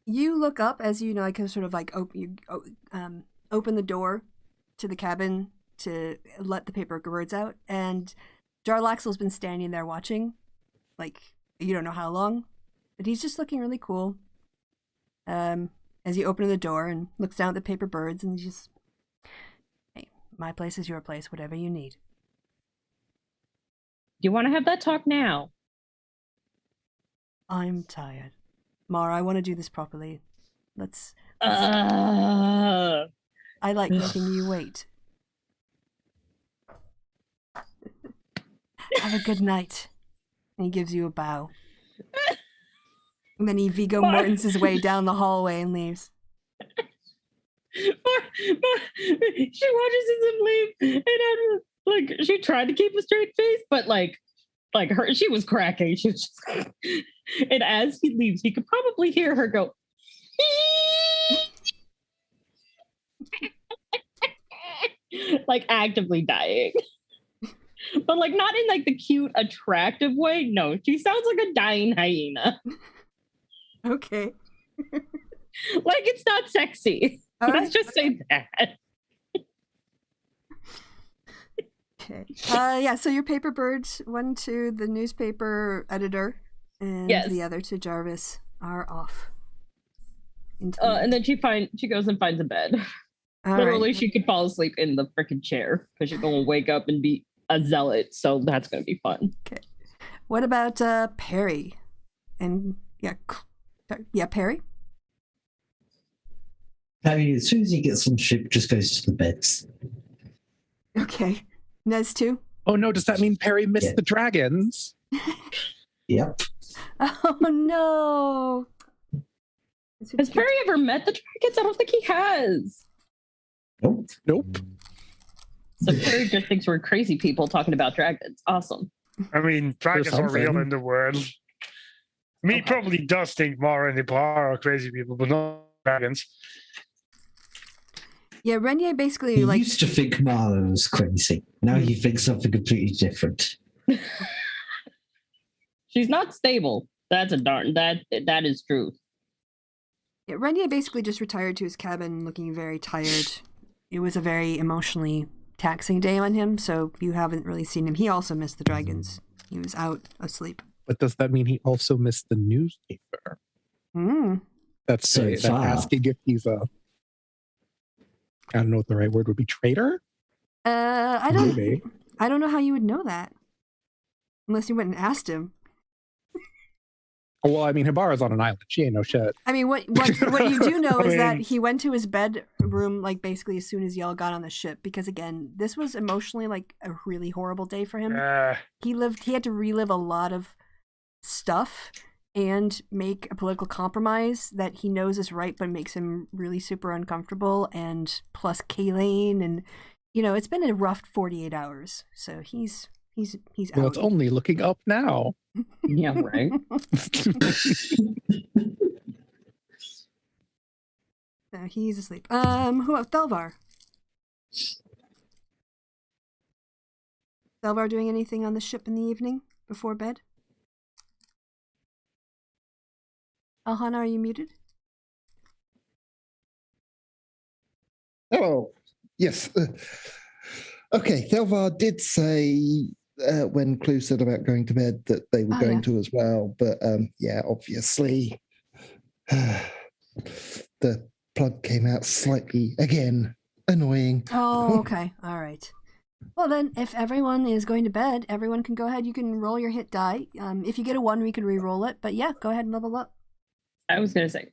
You look up as open the door to the cabin to let the paper birds out, and Jarlaxle's been standing there watching, you don't know how long, but he's just looking really cool. As you open the door and looks down at the paper birds and just, hey, my place is your place, whatever you need. Do you want to have that talk now? I'm tired. Mara, I want to do this properly. Let's I like making you wait. Have a good night. And he gives you a bow. And then he Viggo Mortens his way down the hallway and leaves. She watches him leave, and she tried to keep a straight face, but she was cracking. She was just, and as he leaves, he could probably hear her go, actively dying. But not in the cute, attractive way. No, she sounds like a dying hyena. Okay. Like it's not sexy. Let's just say that. Okay. So your paper birds, one to the newspaper editor, and the other to Jarvis, are off. And then she goes and finds a bed. Literally, she could fall asleep in the freaking chair because she's gonna wake up and be a zealot. So that's gonna be fun. Okay. What about Perry? And Perry. Perry, as soon as he gets on ship, just goes to the beds. Okay. Nez too? Oh no, does that mean Perry missed the dragons? Yep. Oh no. Has Perry ever met the dragons? I don't think he has. Nope. So Perry just thinks we're crazy people talking about dragons. Awesome. I mean, dragons are real in the world. I mean, he probably does think Mara and Ibar are crazy people, but not dragons. Yeah, Renier basically he used to think Mara was crazy. Now he thinks something completely different. She's not stable. That's that is true. Yeah, Renier basically just retired to his cabin looking very tired. It was a very emotionally taxing day on him, so you haven't really seen him. He also missed the dragons. He was out asleep. But does that mean he also missed the newspaper? That's so asking if he's a... I don't know what the right word would be. Traitor? I don't know how you would know that. Unless you went and asked him. Well, I mean, Hibara's on an island. She ain't no shit. I mean, what you do know is that he went to his bedroom, like, basically as soon as y'all got on the ship. Because, again, this was emotionally, like, a really horrible day for him. He had to relive a lot of stuff and make a political compromise that he knows is right, but makes him really super uncomfortable. And plus Kaylane, and, you know, it's been a rough 48 hours. So he's out. Well, it's only looking up now. Yeah, right. No, he's asleep. Who else? Thelvar. Thelvar doing anything on the ship in the evening before bed? Alhana, are you muted? Oh, yes. Okay, Thelvar did say when Clue said about going to bed that they were going to as well. But obviously the plug came out slightly again. Annoying. Oh, okay. All right. Well, then, if everyone is going to bed, everyone can go ahead. You can roll your hit die. If you get a 1, we can re-roll it. But yeah, go ahead and level up. I was going to say.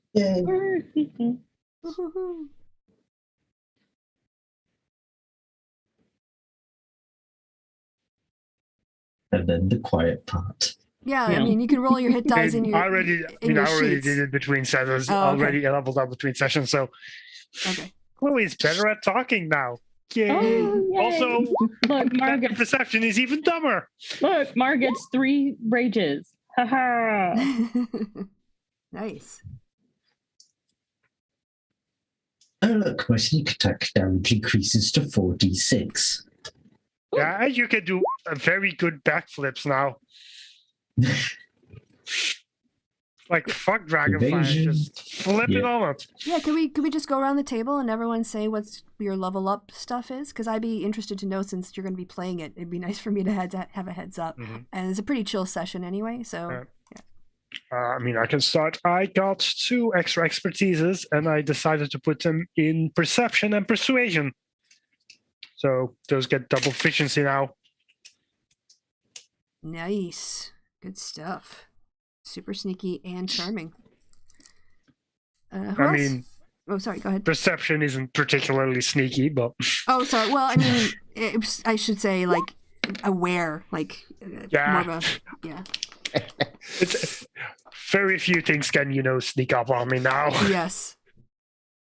And then the quiet part. Yeah, I mean, you can roll your hit dice in your I already did it between sessions. Already leveled up between sessions, so Chloe's better at talking now. Yay. Oh, yay. Also, look, Margaret's perception is even dumber. Look, Mar gets 3 rages. Haha. Nice. Oh, look, my sneak attack damage increases to 4d6. Yeah, you can do very good backflips now. Like, fuck Dragonfire, just flip it on it. Yeah, could we just go around the table and everyone say what your level up stuff is? Because I'd be interested to know, since you're going to be playing it. It'd be nice for me to have a heads up. Mm-hmm. And it's a pretty chill session anyway, so... Yeah. I mean, I can start. I got 2 extra expertises, and I decided to put them in perception and persuasion. So those get double efficiency now. Nice. Good stuff. Super sneaky and charming. I mean... Oh, sorry, go ahead. Perception isn't particularly sneaky, but... Oh, sorry. Well, I mean, I should say, like, aware. Like, more of a... Yeah. It's very few things can, sneak up on me now. Yes.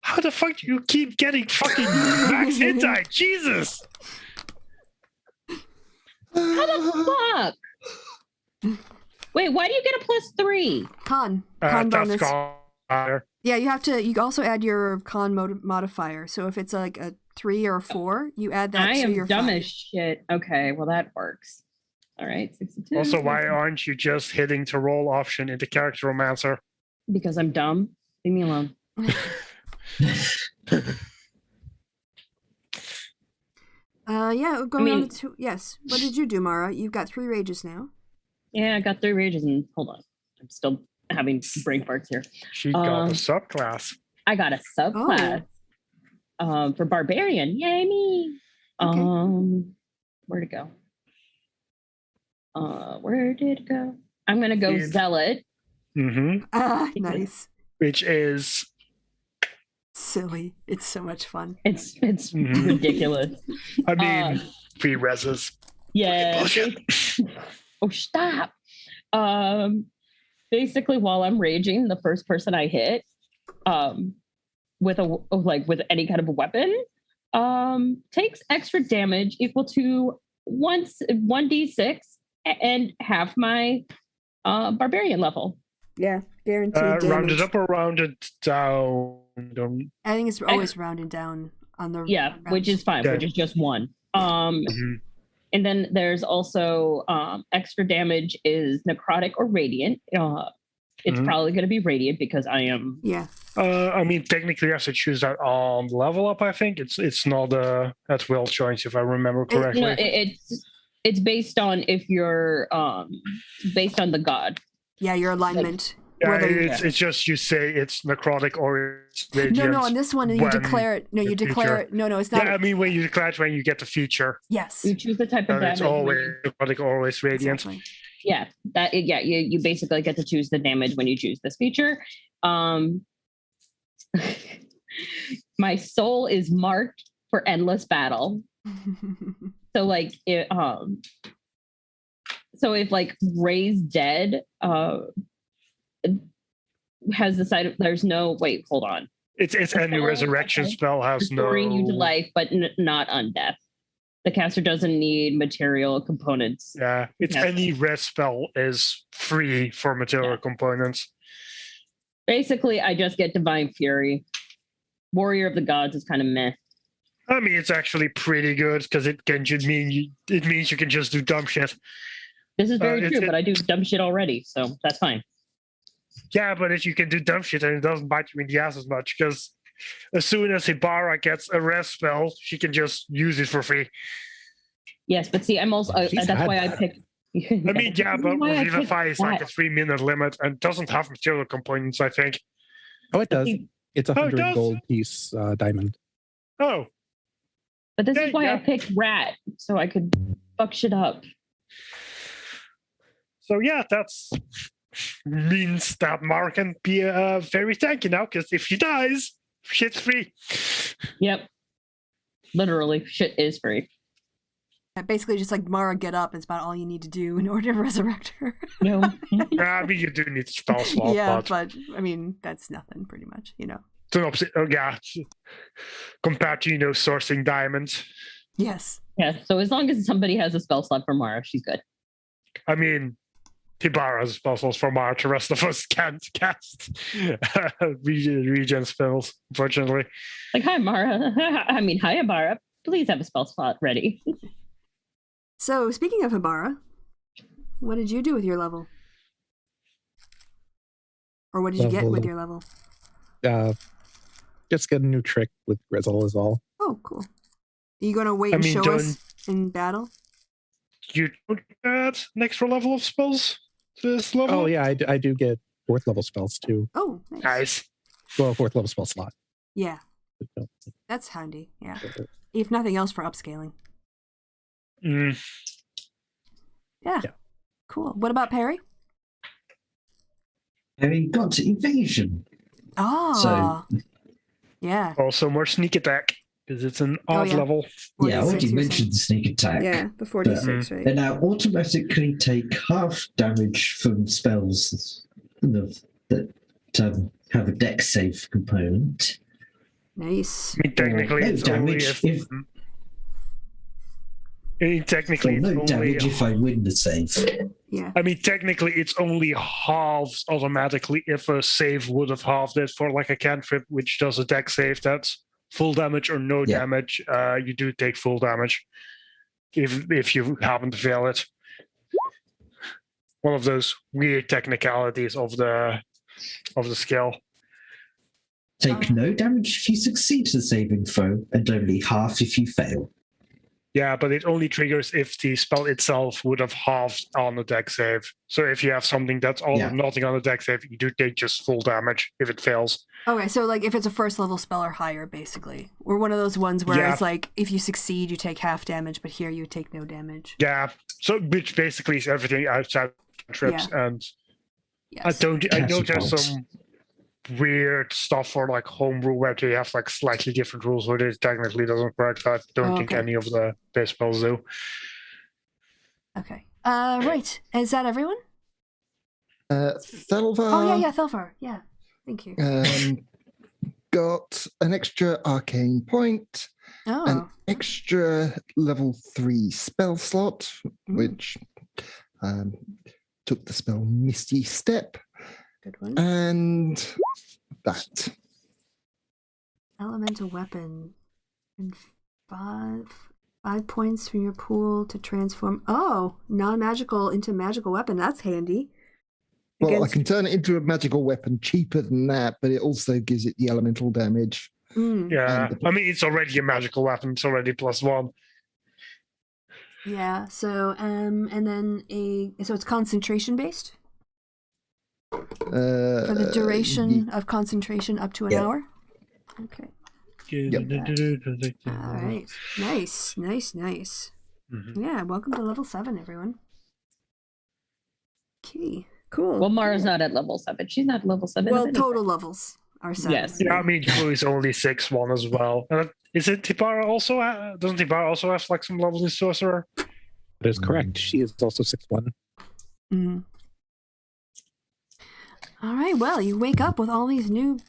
How the fuck do you keep getting fucking max hit die? Jesus! How the fuck? Wait, why do you get a +3? Con bonus. Con. Yeah, you also add your con modifier. So if it's like a 3 or a 4, you add that to your 5. I am dumb as shit. Okay, well that works. All right, 62. Also, why aren't you just hitting to roll option into Character Romancer? Because I'm dumb. Leave me alone. Yeah, going on to yes. What did you do, Mara? You've got 3 rages now. Yeah, I got 3 rages, and hold on, I'm still having brain farts here. She got a subclass. I got a subclass for barbarian. Yay me! Okay. Where'd it go? Where did it go? I'm gonna go zealot. Mm-hmm. Nice. Which is silly. It's so much fun. It's ridiculous. I mean, 3 reses. Yeah. Oh, stop. Basically, while I'm raging, the first person I hit, with any kind of a weapon, takes extra damage equal to 1d6 and half my barbarian level. Yeah, guaranteed damage. Rounded up or rounded down? I think it's always rounded down on the rounds. Which is fine, which is just 1. And then there's also extra damage is necrotic or radiant. It's probably going to be radiant because I am. Yeah. I mean, technically, you have to choose that on level up. I think it's not at will choice, if I remember correctly. It's based on if you're based on the god. Yeah, your alignment. It's just you say it's necrotic or it's radiant. No, on this one you declare it. No, you declare it. No, it's not. Yeah, I mean when you declare it when you get the feature. Yes. You choose the type of damage. It's always necrotic, always radiant. Exactly. Yeah, you basically get to choose the damage when you choose this feature. My soul is marked for endless battle. So like it so if like raised dead has decided there's no hold on. It's any resurrection spell has no restoring you to life, but not undeath. The caster doesn't need material components. Yeah, it's any res spell is free for material components. Basically, I just get Divine Fury. Warrior of the Gods is kind of meh. I mean, it's actually pretty good because it means you can just do dumb shit. This is very true, but I do dumb shit already, so that's fine. Yeah, but if you can do dumb shit and it doesn't bite you in the ass as much, because as soon as Ibarra gets a rest spell, she can just use it for free. Yes, but see, I'm also that's why I picked. I mean, yeah, but Revivify is like a 3-minute limit and doesn't have material components, I think. Oh, it does. It's 100 gold piece diamond. Oh. But this is why I picked Rat, so I could fuck shit up. So yeah, that's means that Mara can be very tanky now, because if she dies, shit's free. Yep. Literally, shit is free. Basically, just like Mara, get up is about all you need to do in order to resurrect her. No. I mean, you do need spell slot. Yeah, but I mean, that's nothing, pretty much, It's an opposite. Oh, yeah. Compared to, sourcing diamonds. Yes. Yeah, so as long as somebody has a spell slot for Mara, she's good. I mean, Tibara has spell slots for Mara. The rest of us can't cast regen spells, unfortunately. Like, hi, Mara. Hi, Ibarra. Please have a spell slot ready. So, speaking of Ibarra, what did you do with your level? Or what did you get with your level? Just get a new trick with Grizzle is all. Oh, cool. Are you going to wait and show us in battle? You don't get an extra level of spells to this level? Oh, yeah, I do get 4th level spells, too. Oh, nice. Well, 4th level spell slot. Yeah. That's handy, yeah. If nothing else for upscaling. Yeah. Cool. What about Perry? Perry got evasion. Oh. Yeah. Also more sneak attack, because it's an odd level. Yeah, I already mentioned the sneak attack. Yeah, the 46, right? They now automatically take half damage from spells that have a dex save component. Nice. I mean, technically, no it's damage only damage if I win the save. Yeah. I mean, technically, it's only halves automatically if a save would have halved it for like a cantrip, which does a dex save. That's full damage or no damage. You do take full damage if you happen to fail it. One of those weird technicalities of the skill. Take no damage if you succeed the saving throw, and only half if you fail. Yeah, but it only triggers if the spell itself would have halved on the deck save. So if you have something that's all or nothing on the deck save, you do take just full damage if it fails. Okay, so like if it's a first level spell or higher, basically. Or one of those ones where it's like if you succeed, you take half damage, but here you take no damage. Yeah, so which basically is everything outside trips. And yes. I know there's some weird stuff for like homebrew where they have like slightly different rules where it technically doesn't work. I don't think any of the base spells do. Okay. Right. Is that everyone? Thelvar. Oh yeah, Thelvar. Yeah. Thank you. Got an extra arcane point, an extra level 3 spell slot, which took the spell Misty Step. Good one. And that. Elemental weapon. And 5 points from your pool to transform. Oh, non-magical into magical weapon. That's handy. Well, I can turn it into a magical weapon cheaper than that, but it also gives it the elemental damage. Yeah, I mean, it's already a magical weapon. It's already +1. Yeah, so, and then so it's concentration based? For the duration of concentration up to an hour? Okay. All right. Nice. Mm-hmm. Yeah, welcome to level 7, everyone. Okay, cool. Well, Mara's not at level 7. She's not level 7. Well, total levels are 7. Yes. Yeah, I mean, Drew is only 6-1 as well. Is it Tibara also? Doesn't Tibara also have like some levels in Sorcerer? That is correct. She is also 6-1. Mm. All right, well, you wake up with all these new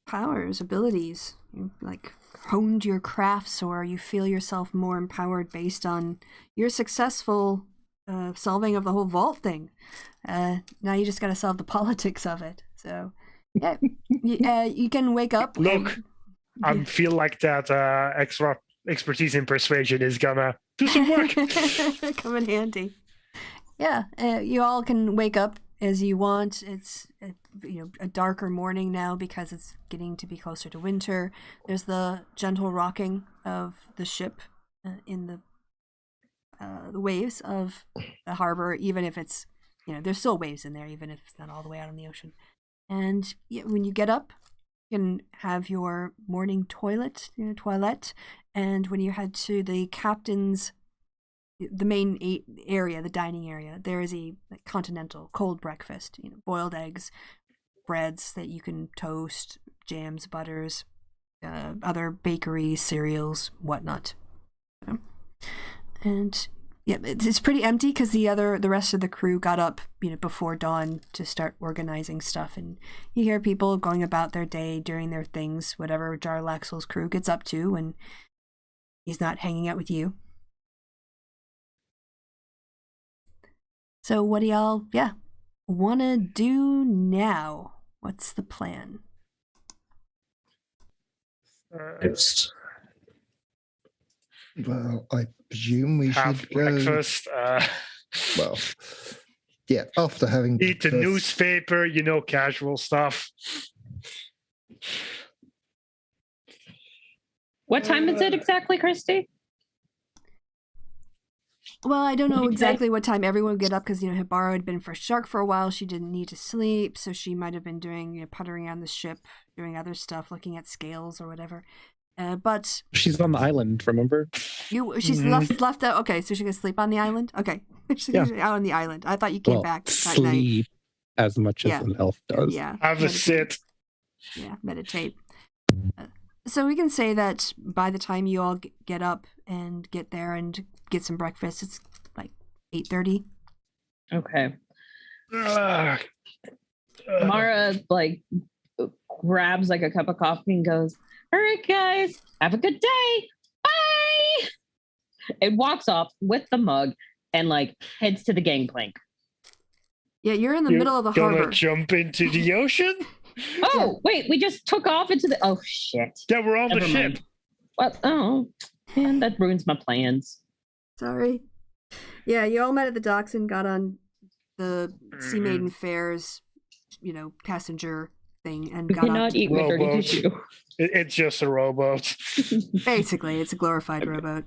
powers, abilities. You like honed your crafts, or you feel yourself more empowered based on your successful solving of the whole vault thing. Now you just got to solve the politics of it. So, yeah, you can wake up. Look, I feel like that extra expertise in persuasion is gonna do some work. Come in handy. Yeah, you all can wake up as you want. It's a darker morning now because it's getting to be closer to winter. There's the gentle rocking of the ship in the waves of the harbor, even if it's there's still waves in there, even if it's not all the way out on the ocean. And when you get up, you can have your morning toilette, and when you head to the captain's, the main area, the dining area, there is a continental cold breakfast, boiled eggs, breads that you can toast, jams, butters, other bakeries, cereals, whatnot. And yeah, it's pretty empty because the rest of the crew got up, before dawn to start organizing stuff, and you hear people going about their day, doing their things, whatever Jarlaxle's crew gets up to when he's not hanging out with you. So what do y'all, want to do now? What's the plan? Well, I presume we have should breakfast. Well, yeah, after having eat the newspaper, casual stuff. What time is it exactly, Kristi? Well, I don't know exactly what time everyone would get up because, Hibara had been for shark for a while. She didn't need to sleep, so she might have been doing, puttering on the ship, doing other stuff, looking at scales or whatever. But she's on the island, remember? She's left out. Okay, so she can sleep on the island? Okay. She's out on the island. I thought you came back that sleep night. As much as an elf does. Yeah. Have a sit. Yeah, meditate. So we can say that by the time you all get up and get there and get some breakfast, it's like 8:30. Okay. Mara grabs a cup of coffee and goes, "All right, guys, have a good day. Bye." And walks off with the mug and heads to the gangplank. Yeah, you're in the middle of the harbor. Gonna jump into the ocean? Oh, wait, we just took off into the... Oh, shit. Yeah, we're on the ship. What? Oh, man, that ruins my plans. Sorry. Yeah, you all met at the docks and got on the Sea Maiden Fair's, passenger thing and You got cannot out. eat with dirty Rowboat. tissue. It's just a rowboat. Basically, it's a glorified rowboat.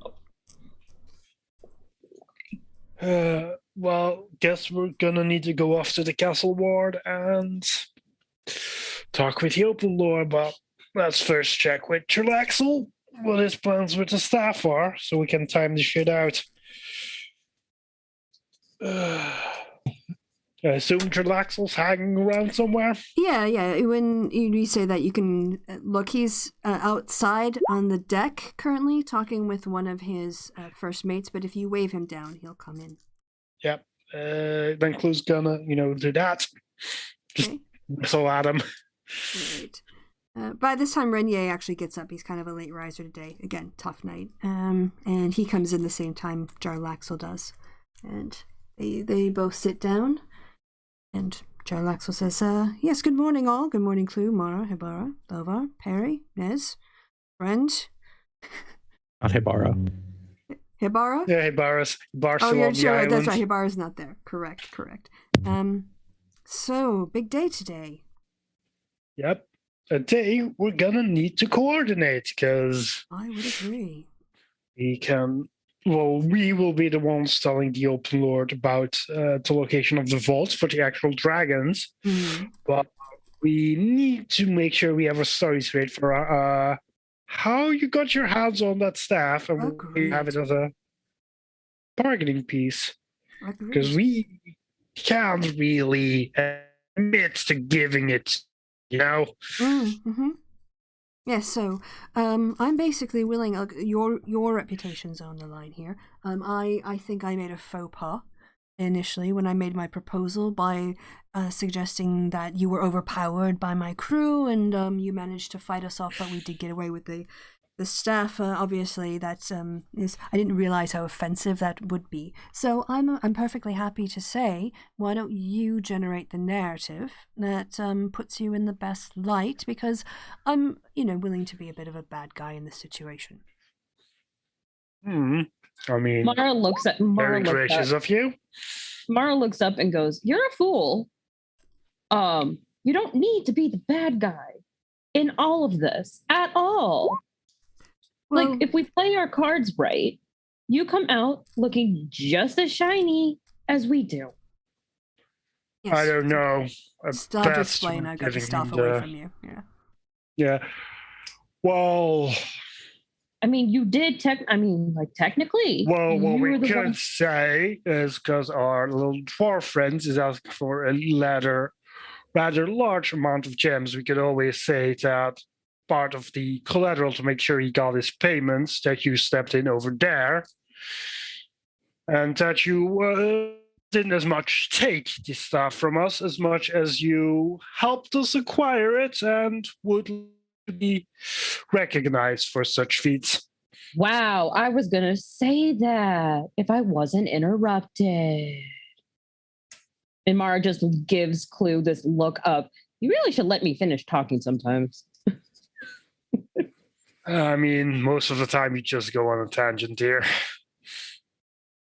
Well, guess we're gonna need to go off to the castle ward and talk with the open lord, but let's first check with Trelaxel what his plans with the staff are, so we can time the shit out. I assume Trelaxel's hanging around somewhere? Yeah. When you say that, you can look. He's outside on the deck currently, talking with one of his first mates. But if you wave him down, he'll come in. Yep. Then Clue's gonna, do that. Just Okay. whistle at him. Right. By this time, Renier actually gets up. He's kind of a late riser today. Again, tough night. And he comes in the same time Jarlaxle does. And they both sit down. And Jarlaxle says, yes, good morning all. Good morning, Clue, Mara, Hibara, Lovar, Perry, Nez, friend. Not Hibara. Hibara? Yeah, Hibara's Oh, you're on the sure. island. That's right. Hibara's not there. Correct. So, big day today. Yep. A day we're gonna need to coordinate, because I would agree. we will be the ones telling the Open Lord about the location of the vaults for the actual dragons, but we need to make sure we have a story straight for how you got your hands on that staff, and we have it as a bargaining piece, because we can't really admit to giving it, Yes, so I'm basically willing. Your reputation's on the line here. I think I made a faux pas initially when I made my proposal by suggesting that you were overpowered by my crew, and you managed to fight us off, but we did get away with the staff. Obviously, that's I didn't realize how offensive that would be. So I'm perfectly happy to say, why don't you generate the narrative that puts you in the best light? Because I'm willing to be a bit of a bad guy in this situation. I mean, Mara looks at very gracious of you. Mara looks up and goes, "You're a fool. You don't need to be the bad guy in all of this at all. Well, If we play our cards right, you come out looking just as shiny as we do." yes. I don't know. Stop to explain. I got the staff away from you. Yeah. Well, I mean, you did technically. Well, what you we were the could one- say is, because our little dwarf friends is asking for a rather large amount of gems, we could always say that part of the collateral to make sure he got his payments, that you stepped in over there, and that you didn't as much take the stuff from us as much as you helped us acquire it and would be recognized for such feats. Wow, I was going to say that if I wasn't interrupted. And Mara just gives Clue this look up. You really should let me finish talking sometimes. I mean, most of the time you just go on a tangent here.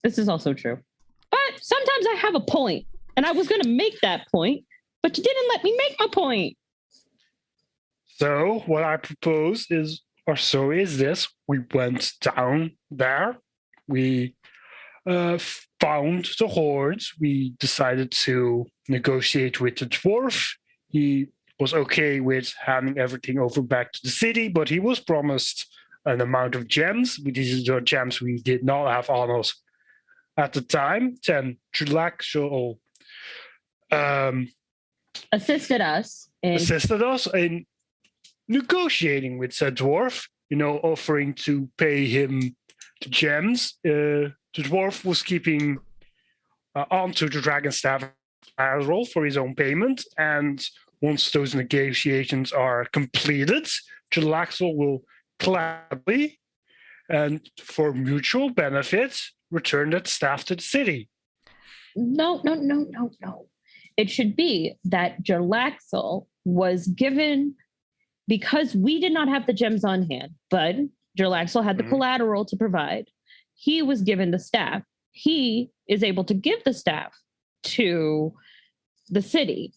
This is also true. But sometimes I have a point, and I was going to make that point, but you didn't let me make my point. So what I propose is, or so is this, we went down there, we found the hordes, we decided to negotiate with the dwarf. He was okay with handing everything over back to the city, but he was promised an amount of gems. These are gems we did not have on us at the time. Then Trelaxel assisted us in negotiating with said dwarf, offering to pay him the gems. The dwarf was keeping onto the dragon staff roll for his own payment, and once those negotiations are completed, Trelaxel will gladly, and for mutual benefit, return that staff to the city. No. It should be that Jarlaxle was given, because we did not have the gems on hand, but Jarlaxle had the collateral to provide. He was given the staff. He is able to give the staff to the city.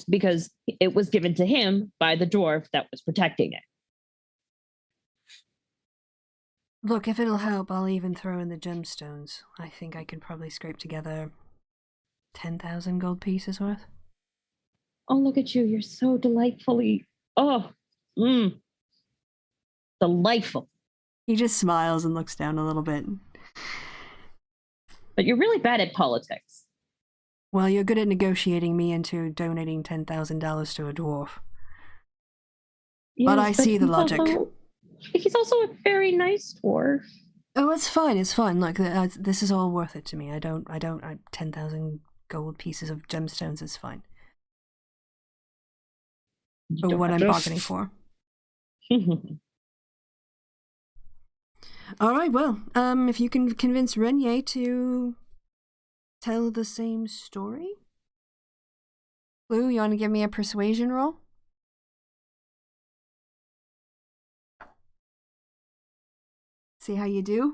because it was given to him by the dwarf that was protecting it. Look, if it'll help, I'll even throw in the gemstones. I think I can probably scrape together 10,000 gold pieces worth. Oh, look at you. You're so delightfully... delightful. He just smiles and looks down a little bit. But you're really bad at politics. Well, you're good at negotiating me into donating $10,000 to a dwarf. Yes, but I see the logic. He's also a very nice dwarf. Oh, it's fine. It's fine. Look, this is all worth it to me. I 10,000 gold pieces of gemstones is fine. But what I'm bargaining for. All right, well, if you can convince Renier to tell the same story. Blue, you want to give me a persuasion roll? See how you do?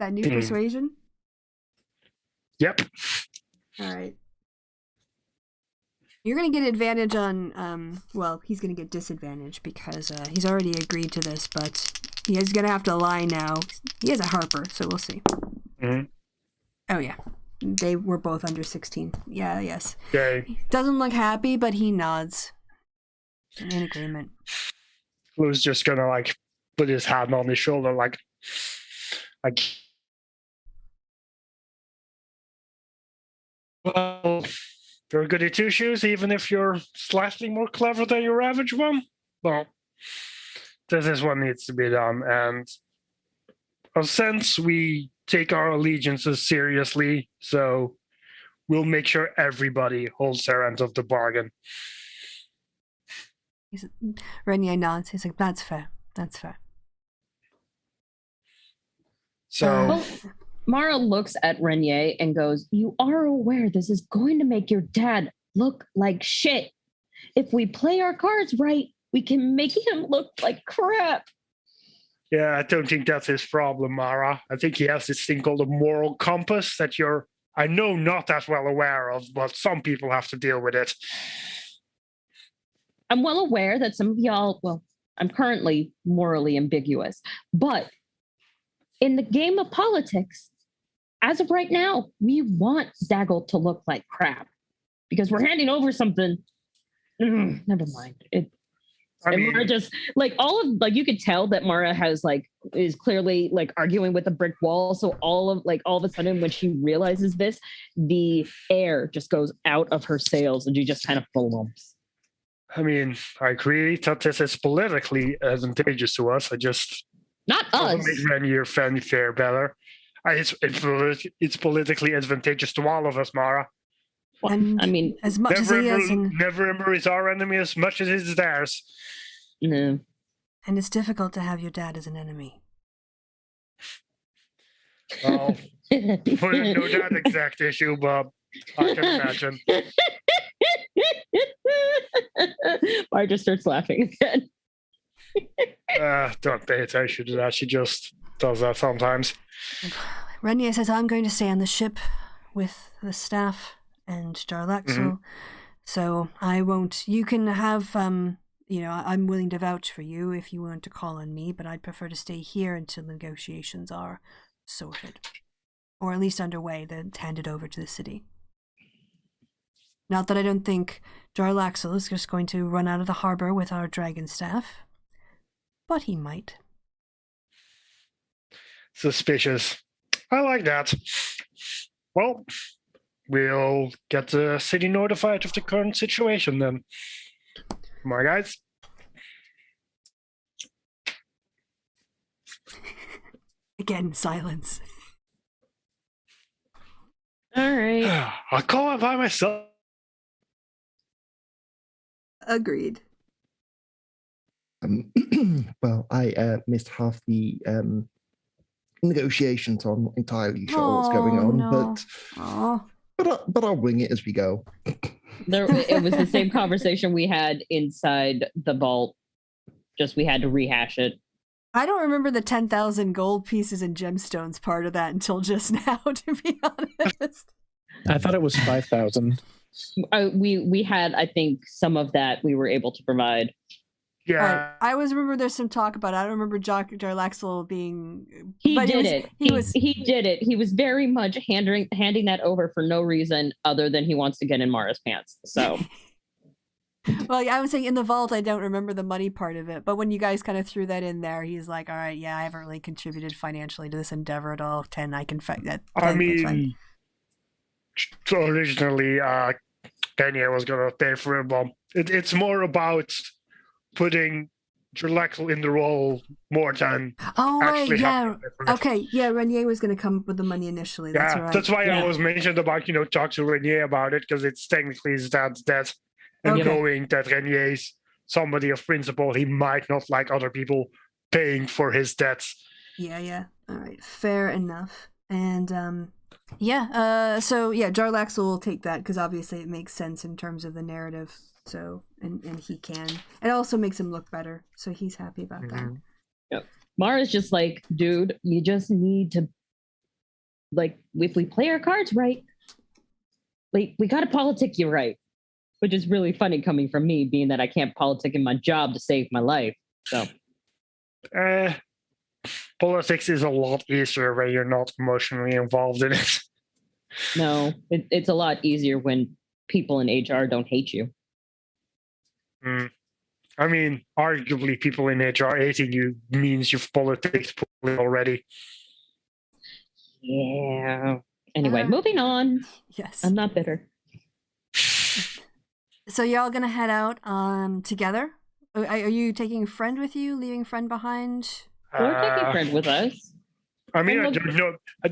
That new persuasion? Yep. All right. You're going to get advantage on, well, he's going to get disadvantage because he's already agreed to this, but he's going to have to lie now. He is a harper, so we'll see. Mm-hmm. Oh, yeah. They were both under 16. Yeah, yes. Okay. Doesn't look happy, but he nods. In agreement. Blue's just going to, like, put his hand on his shoulder, like... Well... You're a goody two-shoes, even if you're slightly more clever than your average one. Well, this is what needs to be done. And since we take our allegiances seriously, so we'll make sure everybody holds their end of the bargain. Renier nods. He's like, that's fair. That's fair. So... Mara looks at Renier and goes, you are aware this is going to make your dad look like shit. If we play our cards right, we can make him look like crap. Yeah, I don't think that's his problem, Mara. I think he has this thing called a moral compass that you're, I know, not as well aware of, but some people have to deal with it. I'm well aware that some of y'all, well, I'm currently morally ambiguous, but in the game of politics, as of right now, we want Daggle to look like crap because we're handing over something. Never mind. Mara just like all of like you could tell that Mara is clearly like arguing with a brick wall. So all of a sudden when she realizes this, the air just goes out of her sails and she just kind of flumps. I mean, I agree that this is politically advantageous to us. Not us. Make Renier fare better. It's politically advantageous to all of us, Mara. And I mean, as much as he is, never remember he's our enemy as much as it's theirs. No. And it's difficult to have your dad as an enemy. Well, we don't know that exact issue, but I can imagine. Mara just starts laughing again. Don't pay attention to that. She just does that sometimes. Renier says, I'm going to stay on the ship with the staff and Jarlaxle. So I won't, you can have, I'm willing to vouch for you if you want to call on me, but I'd prefer to stay here until negotiations are sorted. Or at least underway, then handed over to the city. Not that I don't think Jarlaxle is just going to run out of the harbor with our dragon staff, but he might. Suspicious. I like that. Well, we'll get the city notified of the current situation then. Come on, guys. Again, silence. All right. I'll call it by myself. Agreed. Well, I missed half the negotiations, so I'm not entirely sure what's going on, but I'll wing it as we go. It was the same conversation we had inside the vault, just we had to rehash it. I don't remember the 10,000 gold pieces and gemstones part of that until just now, to be honest. I thought it was 5,000. We had, I think, some of that we were able to provide. Yeah. Right. I always remember there's some talk about it. I don't remember Jarlaxle being... He but did it. He did it. He was very much handing that over for no reason other than he wants to get in Mara's pants. So... Well, I was saying in the vault, I don't remember the money part of it. But when you guys kind of threw that in there, he's like, all right, yeah, I haven't really contributed financially to this endeavor at all. 10, I can fight that. I mean, so originally, Daniel was going to pay for it, but it's more about putting Jarlaxle in the role more than actually having it. Okay, yeah, Renier was going to come up with the money initially. That's right. That's why I was mentioned about, talk to Renier about it, because it's technically his dad's debt. And knowing that Renier's somebody of principle, he might not like other people paying for his debts. Yeah. All right, fair enough. And Jarlaxle will take that because obviously it makes sense in terms of the narrative. So and he can. It also makes him look better, so he's happy about that. Yep. Mara's just like, dude, you just need to, like, if we play our cards right, we got to politic you right. Which is really funny coming from me, being that I can't politic in my job to save my life. So, politics is a lot easier when you're not emotionally involved in it. No, it's a lot easier when people in HR don't hate you. I mean, arguably, people in HR hating you means you've politics already. Yeah. Anyway, moving on. Yes. I'm not bitter. So y'all gonna head out together? Are you taking Friend with you? Leaving Friend behind? We're taking Friend with us. I mean,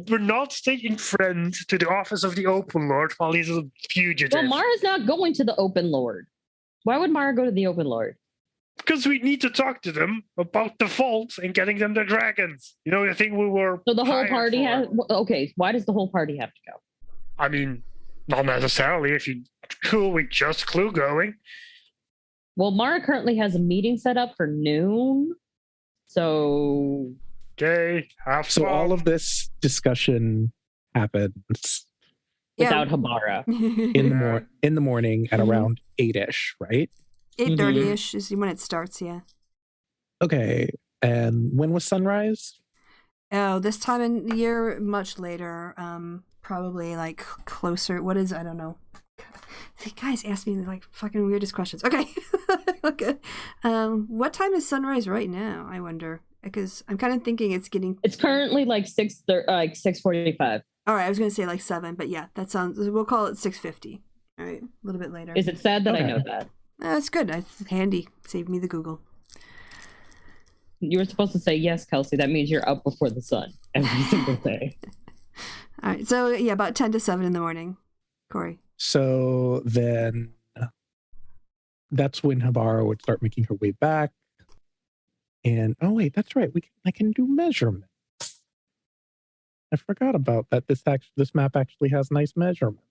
we're not taking Friend to the office of the Open Lord while he's a fugitive. Well, Mara's not going to the Open Lord. Why would Mara go to the Open Lord? Because we need to talk to them about the vault and getting them the dragons. The thing we were. So the whole party has. Okay, why does the whole party have to go? I mean, not necessarily. If you cool with just Clue going. Well, Mara currently has a meeting set up for noon. So. Okay, so all of this discussion happens without Habara in the morning at around 8-ish, right? 8:30-ish is when it starts. Yeah. Okay, and when was sunrise? Oh, this time in the year, much later. Probably like closer. What is? I don't know. The guys ask me like fucking weirdest questions. Okay. Okay. What time is sunrise right now? I wonder, because I'm kind of thinking it's currently like 6:45. All right, I was gonna say like 7, but yeah, that sounds. We'll call it 6:50. All right, a little bit later. Is it sad that I know that? That's good. It's handy. Saved me the Google. You were supposed to say yes, Kelsey. That means you're up before the sun every single day. All right, so yeah, about 10 to 7 in the morning, Corey. So then that's when Habara would start making her way back. And oh wait, that's right. I can do measurements. I forgot about that. This map actually has nice measurements.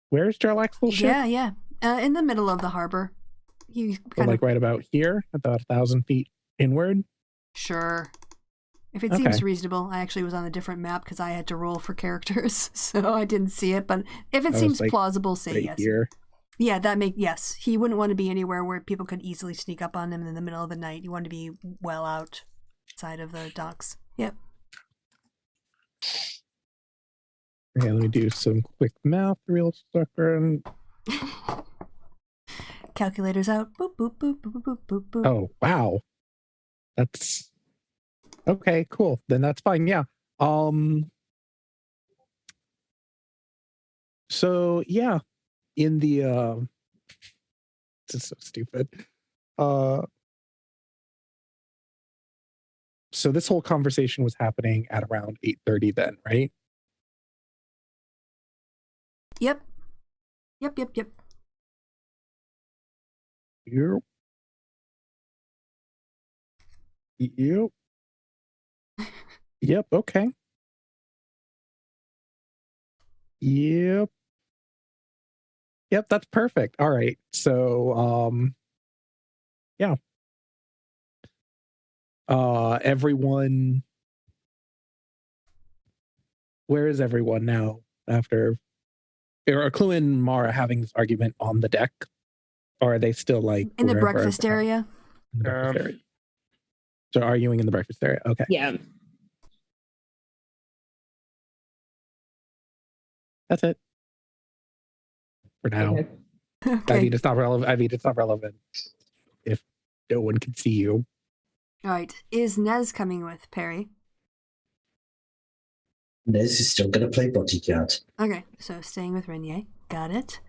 Where's Jarlaxle's ship? Yeah. In the middle of the harbor. Right about here, about 1,000 feet inward. Sure. If it seems reasonable. I actually was on a different map because I had to roll for characters, so I didn't see it. But if it seems plausible, say yes. Here. Yeah, yes. He wouldn't want to be anywhere where people could easily sneak up on him in the middle of the night. You want to be well outside of the docks. Yep. Okay, let me do some quick math real second. Calculators out. Boop, boop, boop, boop, boop, boop, boop. Oh, wow. That's okay, cool. Then that's fine. Yeah. So yeah, in the this is so stupid. So this whole conversation was happening at around 8:30 then, right? Yep. Yep, okay. Yep, that's perfect. All right. So yeah. Everyone, where is everyone now? after? Are Clue and Mara having this argument on the deck? Or are they still like in the breakfast area? In the breakfast area. So arguing in the breakfast area. Okay. Yeah. That's it. For now. Okay. Okay. I mean, it's not relevant if no one can see you. All right. Is Nez coming with Perry? Nez is still going to play bodyguard. Okay, so staying with Renier. Got it.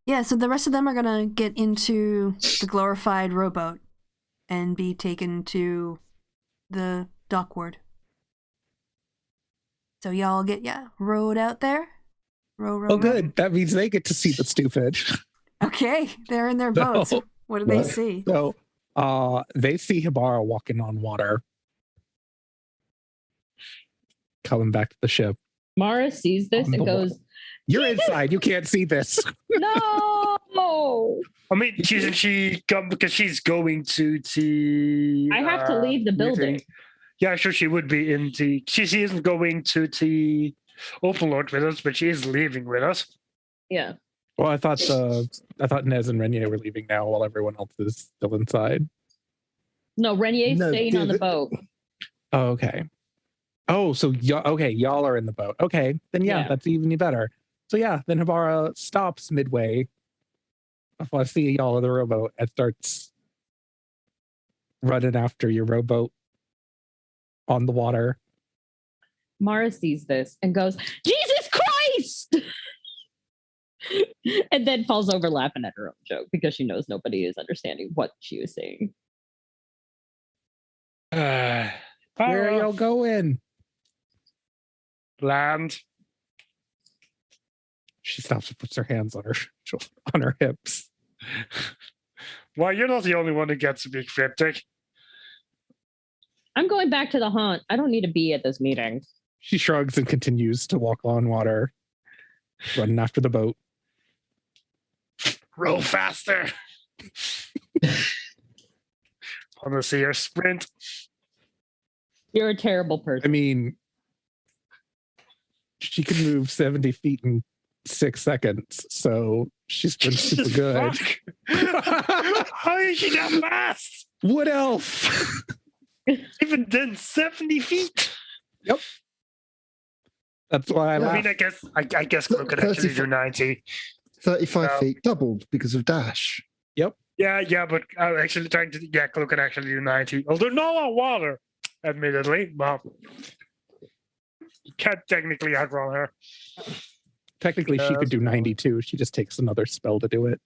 Yeah, so the rest of them are going to get into the glorified rowboat and be taken to the dock ward. So y'all get, rowed out there. Row. Oh, good. That means they get to see the stupid. Okay, they're in their boats. What do they see? So, they see Hibara walking on water, coming back to the ship. Mara sees this and goes, "You're inside. You can't see this." No. I mean, because she's going to the. I have to leave the building. Meeting. Yeah, sure. She would be in the. She isn't going to the Overlord with us, but she is leaving with us. Yeah. Well, I thought Nez and Renier were leaving now, while everyone else is still inside. No, Renier's staying on the boat. Oh, okay. Oh, so y'all are in the boat. Okay, then that's even better. So then Hibara stops midway. I see y'all in the rowboat and starts running after your rowboat on the water. Mara sees this and goes, "Jesus Christ!" and then falls over laughing at her own joke because she knows nobody is understanding what she was saying. Where are y'all going? Land. She stops and puts her hands on her hips. Well, you're not the only one who gets to be cryptic. I'm going back to the haunt. I don't need to be at this meeting. She shrugs and continues to walk on water, running after the boat. Row faster. I want to see her sprint. You're a terrible person. I mean, she can move 70 feet in 6 seconds, so she's been super good. How is she that fast? What else? Even then, 70 feet. Yep. That's why I laugh. mean, I guess Clue could actually do 90. 35 feet doubled because of dash. Yep. Yeah, but I'm actually trying to. Clue can actually do 90. Although not on water, admittedly. But you can't technically outrun her. Technically, she could do 92. She just takes another spell to do it.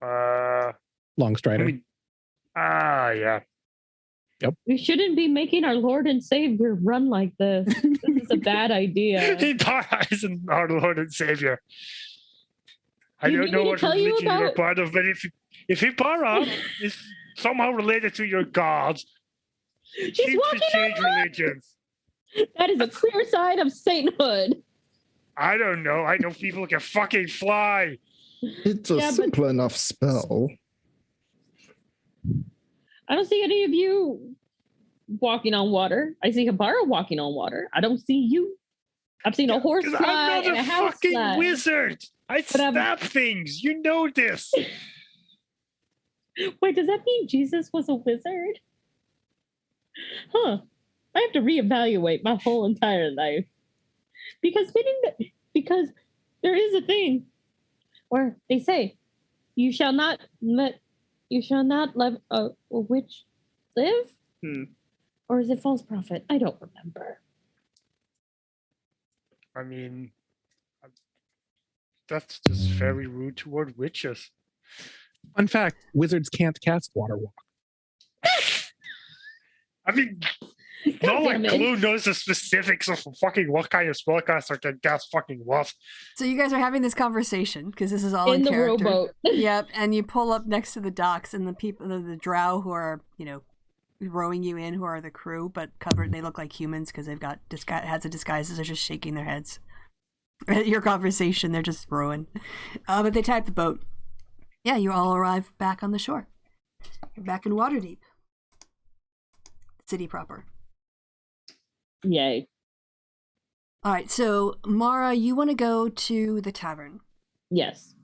Long Strider. Yeah. Yep. We shouldn't be making our Lord and Savior run like this. This is a bad idea. Hibara isn't our Lord and Savior. I don't know what religion you're part of, but if Hibara is somehow related to your gods, she's seems to change on religions. That is a clear sign of sainthood. I don't know. I know people can fucking fly. It's a simple enough spell. I don't see any of you walking on water. I see Hibara walking on water. I don't see you. I've seen a horse fly I'm and not a house fucking fly. wizard. I stab things. You know this. Wait, does that mean Jesus was a wizard? Huh. I have to reevaluate my whole entire life. Because there is a thing where they say, you shall not let a witch live? Or is it false prophet? I don't remember. I mean, that's just very rude toward witches. Fun fact, wizards can't cast water walk. I mean, no one Clue knows the specifics of fucking what kind of spellcaster can cast fucking what. So you guys are having this conversation because this is all in the character. rowboat. Yep, and you pull up next to the docks, and the people, the drow who are, rowing you in, who are the crew, but covered. They look like humans because they've got heads of disguises. They're just shaking their heads at your conversation. They're just rowing, but they type the boat. Yeah, you all arrive back on the shore. You're back in Waterdeep, city proper. Yay. All right, so Mara, you want to go to the tavern. Yes.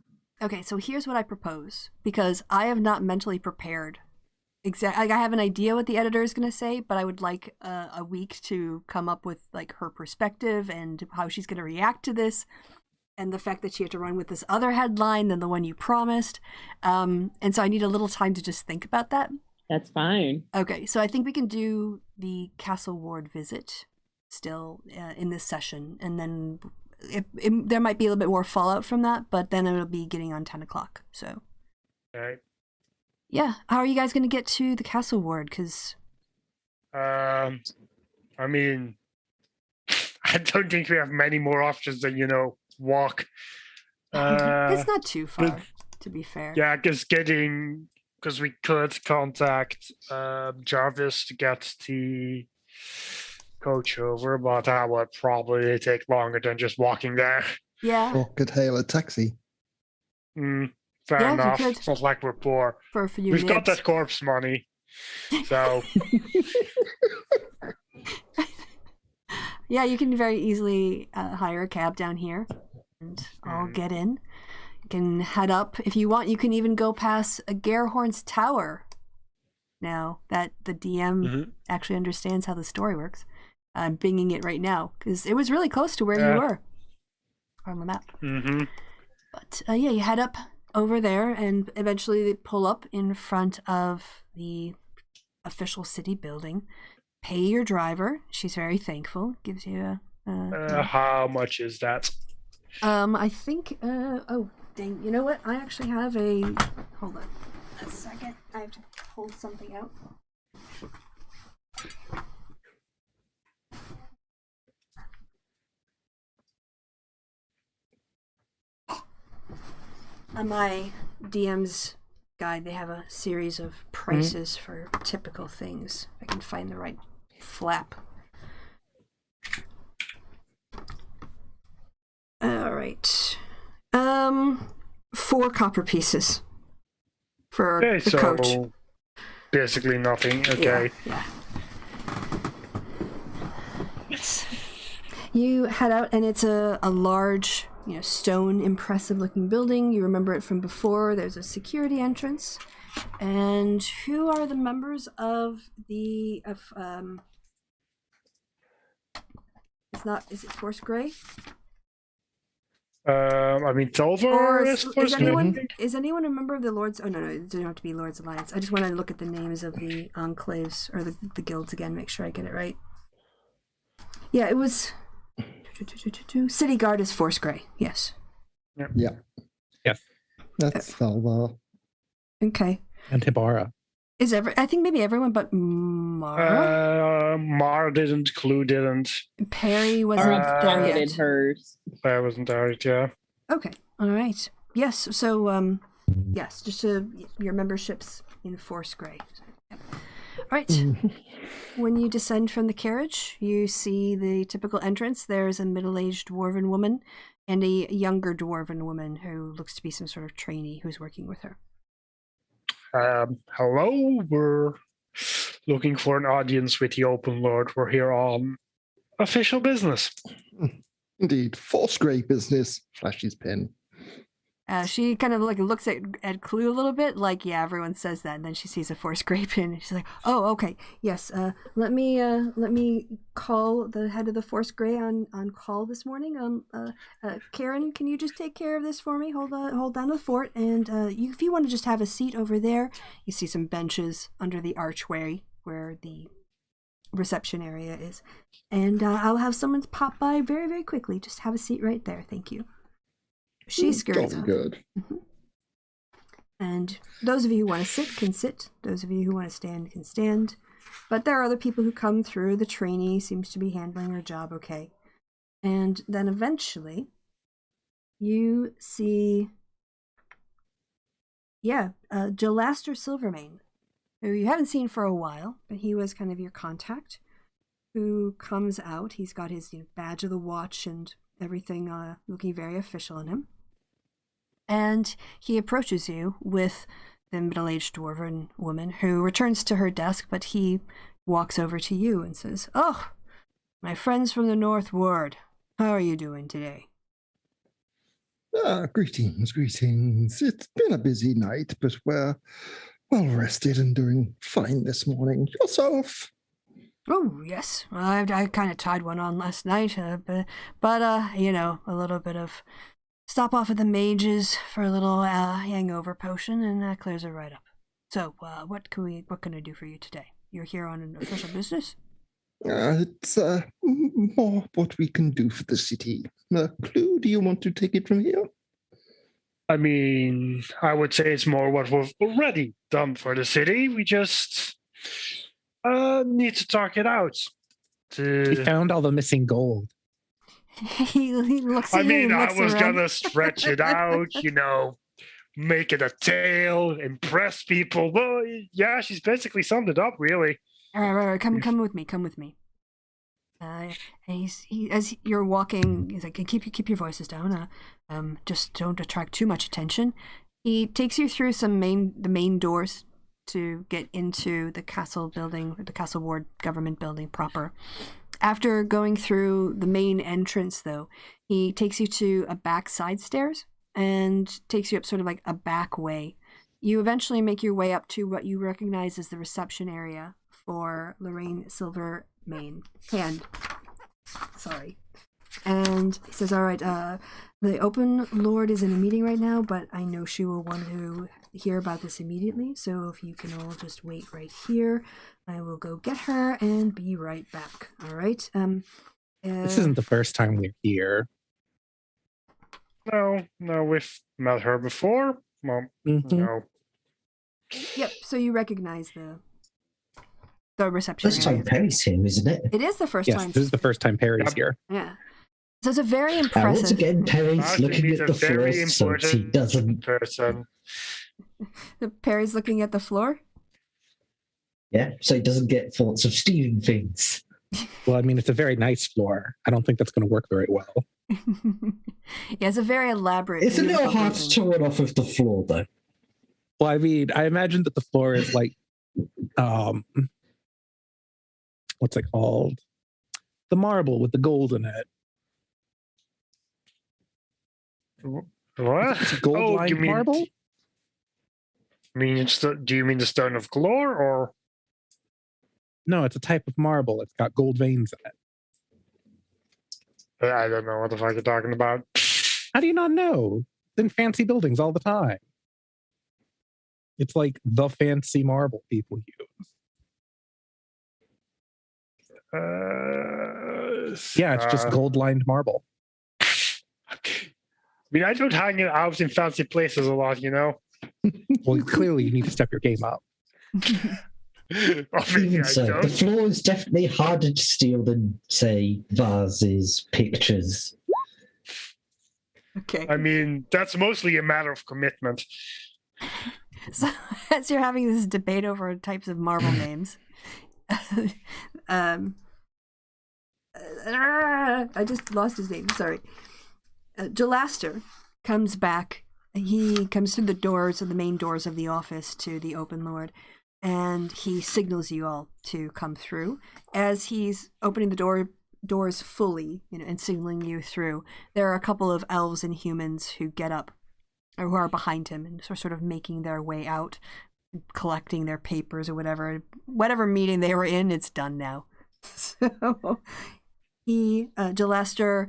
Okay, so here's what I propose, because I have not mentally prepared. I have an idea what the editor is going to say, but I would like a week to come up with like her perspective and how she's going to react to this, and the fact that she had to run with this other headline than the one you promised. And so I need a little time to just think about that. That's fine. Okay, so I think we can do the Castle Ward visit still in this session, and then there might be a little bit more fallout from that, but then it'll be getting on 10 o'clock. So, All right. Yeah, how are you guys going to get to the Castle Ward? Because, I mean, I don't think we have many more options than walk. it's not too far, to be fair. Yeah, because we could contact Jarvis to get the coach over, but that would probably take longer than just walking there. Yeah. Or could hail a taxi. Fair enough. It's not like we're poor. For a few We've got that corpse money. So yeah, you can very easily hire a cab down here and I'll get in. You can head up. If you want, you can even go past a Garehorn's Tower. Now that the DM actually understands how the story works. I'm binging it right now because it was really close to where you were on the map. But yeah, you head up over there and eventually they pull up in front of the official city building. Pay your driver. She's very thankful. Gives you a how much is that? I think oh dang, you know what? I actually have a hold on a second. I have to pull something out. On my DM's guide, they have a series of prices for typical things. I can find the right flap. All right. 4 copper pieces for the coach. Basically nothing. Okay. Yeah. You head out, and it's a large, stone, impressive-looking building. You remember it from before. There's a security entrance. And who are the members of the is it Force Grey? I mean, Tolvar is Force Grey. Is anyone a member of the Lords? Oh no, it doesn't have to be Lords Alliance. I just want to look at the names of the enclaves or the guilds again. Make sure I get it right. Yeah, it was. City Guard is Force Grey. Yes. Yeah. That's Thalvar. Okay. And Hibara. I think maybe everyone but Mara. Mara didn't. Clue didn't. Perry wasn't there yet. Hers. I wasn't there yet. Yeah. Okay. All right. Yes. So yes, just your memberships in Force Grey. Yep. All right. When you descend from the carriage, you see the typical entrance. There's a middle-aged dwarven woman and a younger dwarven woman who looks to be some sort of trainee who's working with her. Hello, we're looking for an audience with the Open Lord. We're here on official business. Indeed, Force Grey business. Flashes pen. She kind of looks at Clue a little bit, like, yeah, everyone says that, and then she sees a Force Grey pin, and she's like, oh, okay, yes, let me call the head of the Force Grey on call this morning. Karen, can you just take care of this for me? Hold down the fort, and if you want to just have a seat over there, you see some benches under the archway where the reception area is, and I'll have someone pop by very, very quickly. Just have a seat right there, thank you. She scurries off. Good. And those of you who want to sit can sit. Those of you who want to stand can stand. But there are other people who come through. The trainee seems to be handling her job okay. And then eventually, you see, Jolaster Silvermane, who you haven't seen for a while, but he was kind of your contact, who comes out. He's got his badge of the watch and everything looking very official in him. And he approaches you with the middle-aged dwarven woman who returns to her desk, but he walks over to you and says, oh, my friends from the North Ward, How are you doing today? Greetings. It's been a busy night, but we're well rested and doing fine this morning. Yourself? Oh, yes. Well, I kind of tied one on last night, but a little bit of stop off at the mages for a little hangover potion, and that clears it right up. So, what can I do for you today? You're here on an official business? It's more what we can do for the city. Clue, do you want to take it from here? I mean, I would say it's more what we've already done for the city. We just need to talk it out. We found all the missing gold. he looks at you and I looks was around. gonna stretch it out, make it a tale, impress people. Well, yeah, she's basically summed it up, really. All right, come with me. And as you're walking, he's like, keep your voices down. Just don't attract too much attention. He takes you through the main doors to get into the castle building, the castle ward government building proper. After going through the main entrance, though, he takes you to a back side stairs and takes you up sort of like a back way. You eventually make your way up to what you recognize as the reception area for Lorraine Silvermane Hand. Sorry. And he says, all right, the Open Lord is in a meeting right now, but I know she will want to hear about this immediately. So if you can all just wait right here, I will go get her and be right back. All right. This isn't the first time we're here. No, we've met her before. Well, no. Yep. So you recognize the reception First area. time Perry's here, isn't it? It is the first Yes, time. this is the first time Perry's here. Yeah. So it's a very Once impressive. again, Perry's looking at the floor, so he doesn't. Person. Perry's looking at the floor. Yeah, so he doesn't get thoughts of stealing things. Well, I mean, it's a very nice floor. I don't think that's going to work very well. Yeah, it's a very elaborate. It's a little beautiful hard building. to run off of the floor, though. Well, I mean, I imagine that the floor is like, what's it called? The marble with the gold in it. What? It's gold-lined marble? Do you mean the Stone of Glore, or? No, it's a type of marble. It's got gold veins in it. I don't know what the fuck you're talking about. How do you not know? It's in fancy buildings all the time. It's like the fancy marble people use. Yeah, it's just gold-lined marble. I mean, I don't hang out in fancy places a lot, Well, clearly you need to step your game up. Even so, the floor is definitely harder to steal than, say, vases, pictures. Okay. I mean, that's mostly a matter of commitment. So as you're having this debate over types of marble names, I just lost his name. Sorry. Jalaster comes back. He comes through the main doors of the office to the Open Lord, and he signals you all to come through. As he's opening the doors fully, and signaling you through, there are a couple of elves and humans who get up, or who are behind him, and are sort of making their way out, collecting their papers or whatever meeting they were in. It's done now. So Jalaster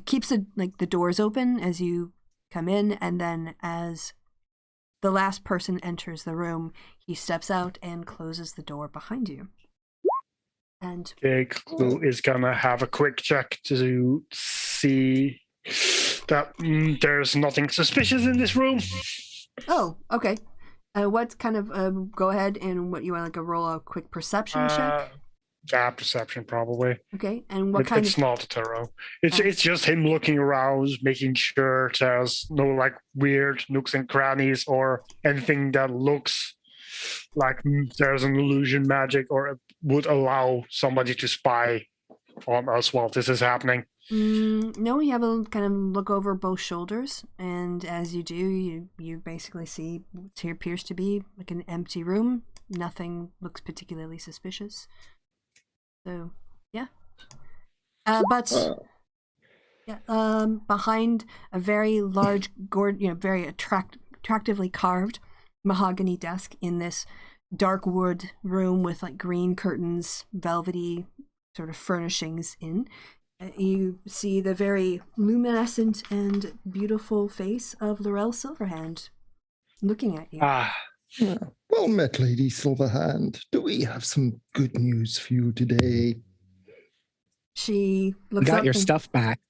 keeps the doors open as you come in, and then as the last person enters the room, he steps out and closes the door behind you. And Clue is gonna have a quick check to see that there's nothing suspicious in this room. Oh, okay. What kind of go ahead and what you want, roll a quick perception check? Yeah, perception probably. Okay, and what kind of? It's not a tarot. It's just him looking around, making sure there's no weird nooks and crannies or anything that looks like there's an illusion magic or would allow somebody to spy on us while this is happening. No, you have a kind of look over both shoulders, and as you do, you basically see what appears to be like an empty room. Nothing looks particularly suspicious. So, yeah. But Yeah. Behind a very large, very attractively carved mahogany desk in this dark wood room with like green curtains, velvety sort of furnishings in. You see the very luminescent and beautiful face of Laurel Silverhand looking at you. Well met, Lady Silverhand. Do we have some good news for you today? She looks You got up your stuff back.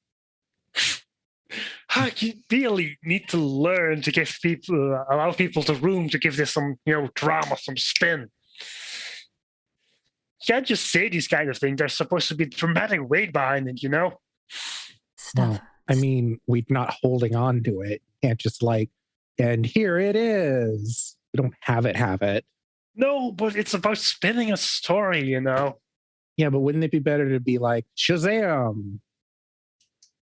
You really need to learn to give people, allow people the room to give this some, drama, some spin. You can't just say these kind of things. There's supposed to be dramatic weight behind it, Stuff. Well, I mean, we're not holding on to it. Can't just and here it is. We don't have it. No, but it's about spinning a story, Yeah, but wouldn't it be better to be like, Shazam?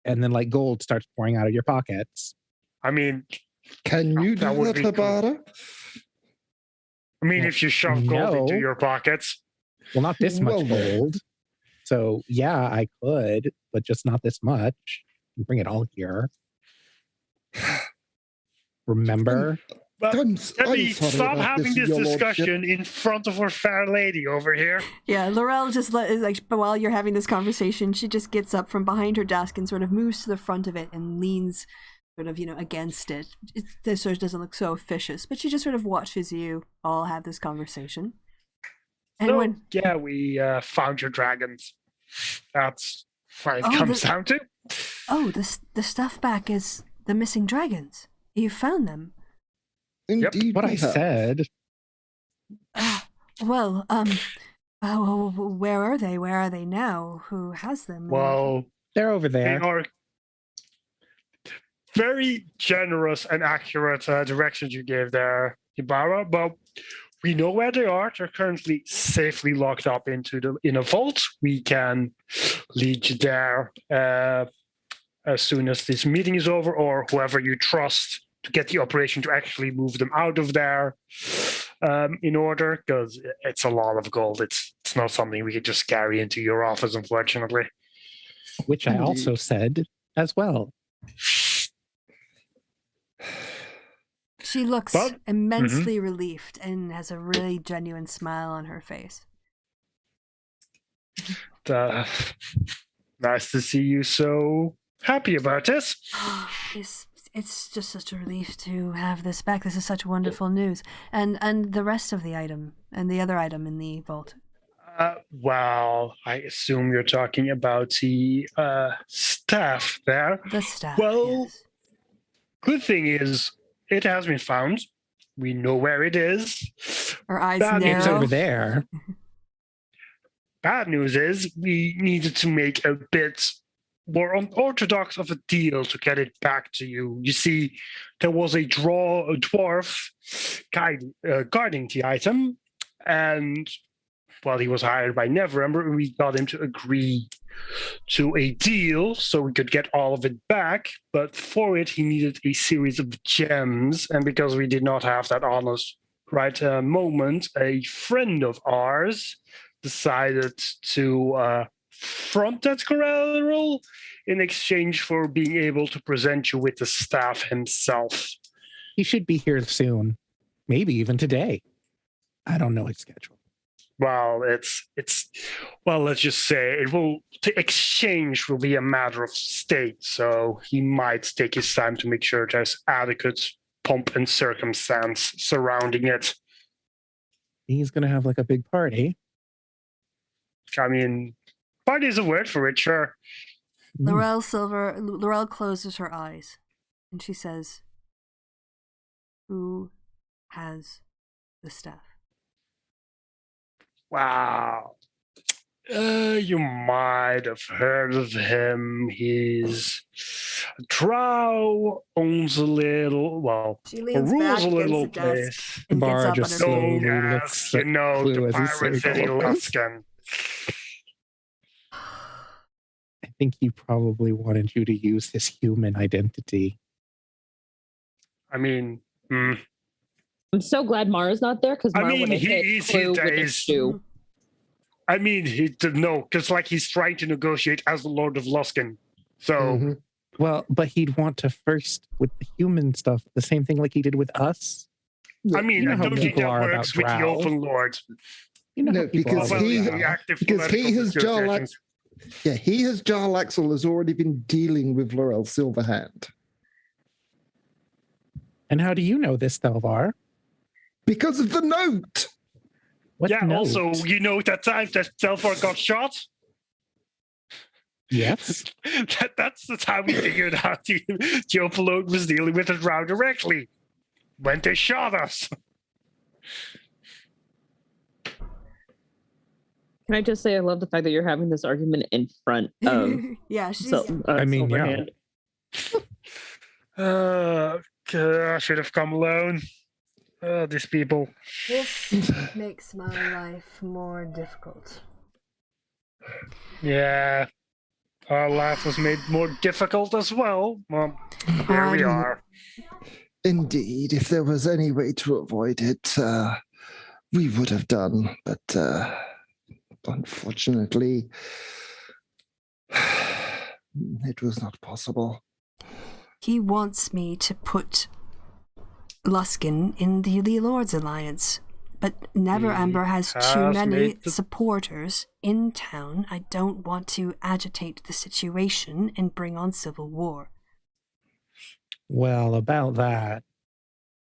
And then gold starts pouring out of your pockets. I mean, can you do that, Habara? I mean, if you shove gold into your pockets. Well, not this much gold. So, yeah, I could, but just not this much. Bring it all here. Remember? Debbie, stop having this discussion in front of our fair lady over here. Yeah, Laurel just while you're having this conversation, she just gets up from behind her desk and sort of moves to the front of it and leans sort of, against it. This sort of doesn't look so officious, but she just sort of watches you all have this conversation. And we found your dragons. That's what it comes down to. Oh, the stuff back is the missing dragons. You found them. Indeed, what I said. Where are they? Where are they now? Who has them? Well, they're over there. They are very generous and accurate directions you gave there, Ibarra. But we know where they are. They're currently safely locked up in a vault. We can lead you there as soon as this meeting is over, or whoever you trust to get the operation to actually move them out of there in order, because it's a lot of gold. It's not something we could just carry into your office, unfortunately. Which I also said as well. She looks immensely relieved and has a really genuine smile on her face. Nice to see you so happy about this. It's just such a relief to have this back. This is such wonderful news. And the rest of the item, and the other item in the vault. Well, I assume you're talking about the staff there. The staff, well, yes. Good thing is, it has been found. We know where it is. Our eyes narrow. It's over there. Bad news is, we needed to make a bit more unorthodox of a deal to get it back to you. You see, there was a dwarf guarding the item, and he was hired by Neverember, and we got him to agree to a deal so we could get all of it back, but for it he needed a series of gems, and because we did not have that on us moment, a friend of ours decided to front that collateral in exchange for being able to present you with the staff himself. He should be here soon. Maybe even today. I don't know his schedule. Well, let's just say the exchange will be a matter of state, so he might take his time to make sure there's adequate pomp and circumstance surrounding it. He's going to have a big party. I mean, party is a word for it, sure. Laurel closes her eyes and she says, "Who has the staff?" Wow. You might have heard of him. He's a drow, owns a little, rules a little place. Bar just slowly looks the Pirate City Luskin. I think he probably wanted you to use his human identity. I mean, I'm so glad Mara's not there, because Mara would have hit Clue with his shoe. I mean, because he's trying to negotiate as the Lord of Luskin. So, Well, but he'd want to first with the human stuff, the same thing like he did with us. I mean, You know I how don't think people that are about works with the drow. Open Lords. You know No, how people because are about he- drow. The active because he political has negotiations. he has Jarlaxle has already been dealing with Laurel Silverhand. And how do you know this, Thelvar? Because of the note. What Yeah, note? also, you know that time that Telfor got shot? Yes. That's the time we figured out the Open Lord was dealing with the drow directly. When they shot us. Can I just say I love the fact that you're having this argument in front of yeah, she's Silverhand. I should have come alone. These people. this makes my life more difficult. Yeah. Our life was made more difficult as well. Well, there we are. Indeed, if there was any way to avoid it, we would have done. But unfortunately, it was not possible. He wants me to put Luskin in the Lord's Alliance, but Neverember has too many supporters in town. I don't want to agitate the situation and bring on civil war. Well, about that.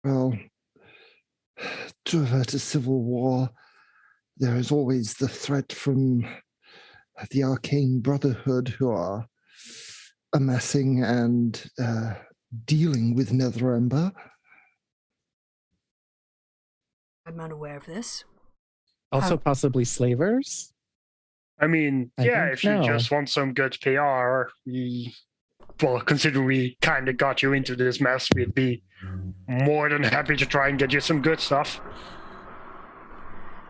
Well, to avert a civil war, there is always the threat from the Arcane Brotherhood, who are amassing and dealing with Netherember. I'm not aware of this. Also, possibly slavers? I mean, yeah, if you know. just want some good PR, well, considering we kind of got you into this mess, we'd be more than happy to try and get you some good stuff.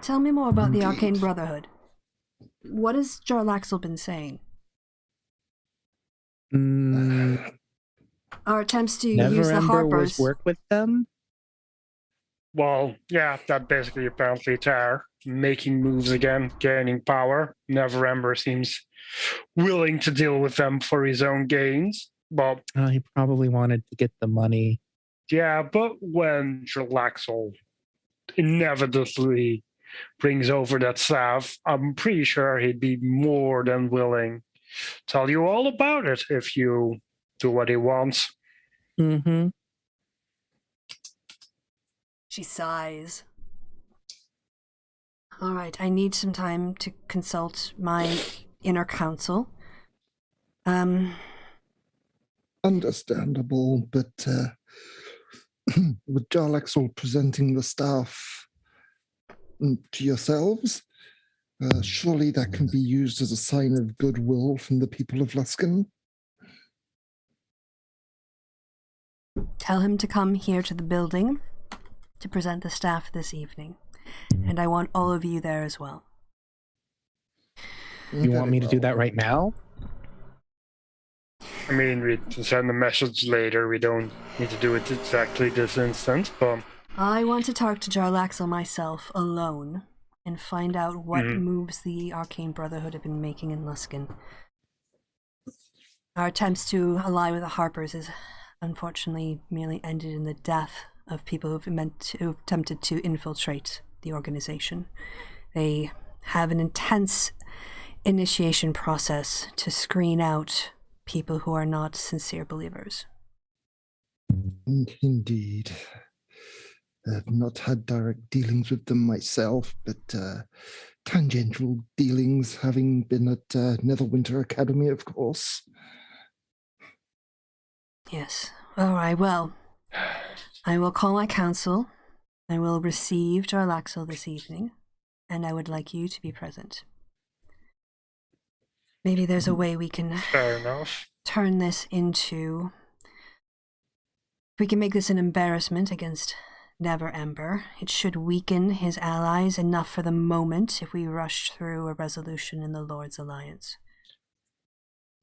Tell me more about the Indeed. Arcane Brotherhood. What has Jarlaxle been saying? Our attempts to use the Neverember Harpers. was work with them? Well, yeah, that basically apparently they're making moves again, gaining power. Neverember seems willing to deal with them for his own gains. But He probably wanted to get the money. yeah, but when Jarlaxle inevitably brings over that staff, I'm pretty sure he'd be more than willing to tell you all about it if you do what he wants. Mm-hmm. She sighs. All right, I need some time to consult my inner council. Understandable, but with Jarlaxle presenting the staff to yourselves, surely that can be used as a sign of goodwill from the people of Luskin. Tell him to come here to the building to present the staff this evening. And I want all of you there as well. You want me to do that right now? I mean, we can send a message later. We don't need to do it exactly this instant, but I want to talk to Jarlaxle myself alone and find out what moves the Arcane Brotherhood have been making in Luskin. Our attempts to ally with the Harpers has unfortunately merely ended in the death of people who've attempted to infiltrate the organization. They have an intense initiation process to screen out people who are not sincere believers. Indeed. I've not had direct dealings with them myself, but tangential dealings, having been at Netherwinter Academy, of course. Yes. All right, well, I will call my council. I will receive Jarlaxle this evening, and I would like you to be present. Maybe there's a way we can fair enough. Turn this into... If we can make this an embarrassment against Neverember, it should weaken his allies enough for the moment if we rush through a resolution in the Lord's Alliance.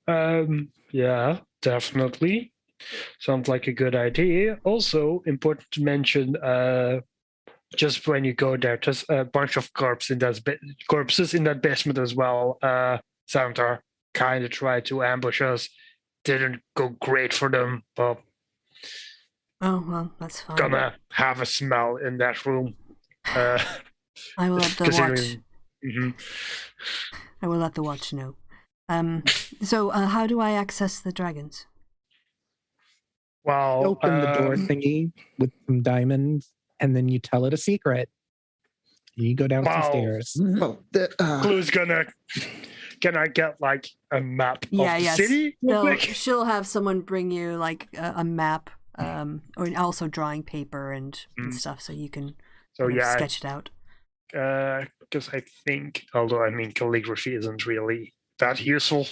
Yeah, definitely. Sounds like a good idea. Also, important to mention, just when you go there, there's a bunch of corpses in that basement as well. Xanathar kind of tried to ambush us didn't go great for them, but Oh, well, that's fine. gonna have a smell in that room. I will let the watch. Mm-hmm. I will let the watch know. So how do I access the dragons? Well, Open the door thingy with some diamonds, and then you tell it a secret. You go down some stairs. Well, Clue's gonna. Can I get like a map of the city? She'll have someone bring you like a map, or also drawing paper and stuff, so you can sketch it out. Because I think, although I mean, calligraphy isn't really that useful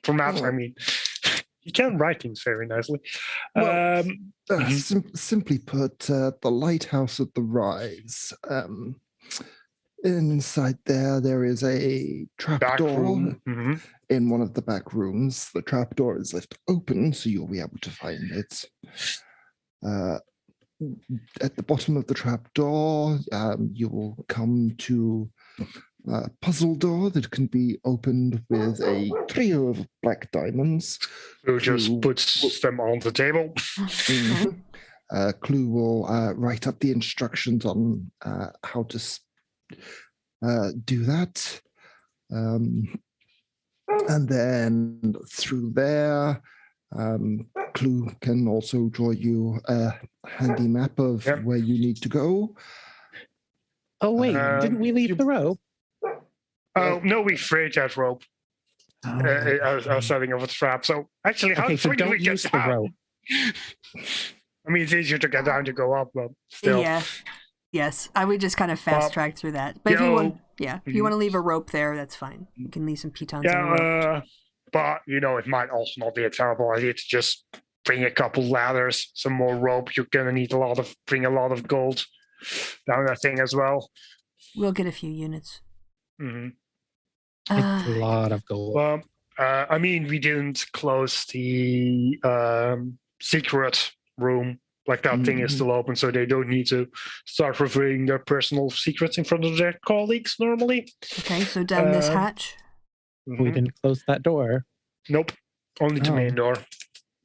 for maps. I mean, you can write things very nicely. Well, simply put, the lighthouse at the Rise. Inside there is a trapdoor in one of the back rooms. The trapdoor is left open, so you'll be able to find it. At the bottom of the trapdoor, you will come to a puzzle door that can be opened with a trio of black diamonds. Who just puts them on the table. Clue will write up the instructions on how to do that. And then through there, Clue can also draw you a handy map of where you need to go. Oh, wait, didn't we leave the rope? Oh, no, we freed that rope. I was setting up a trap. So actually, how so do don't we get use the down? rope. I mean, it's easier to get down to go up, but still. Yeah. Yes, I would just kind of fast track through that. But if you want to leave a rope there, that's fine. You can leave some pitons on the rope. But it might also not be a terrible idea to just bring a couple ladders, some more rope. You're gonna need bring a lot of gold down that thing as well. We'll get a few units. It's a lot of gold. Well, I mean, we didn't close the secret room. Like that thing is still open, so they don't need to start revealing their personal secrets in front of their colleagues normally. Okay, so down this hatch. We didn't close that door. Nope, only the main door.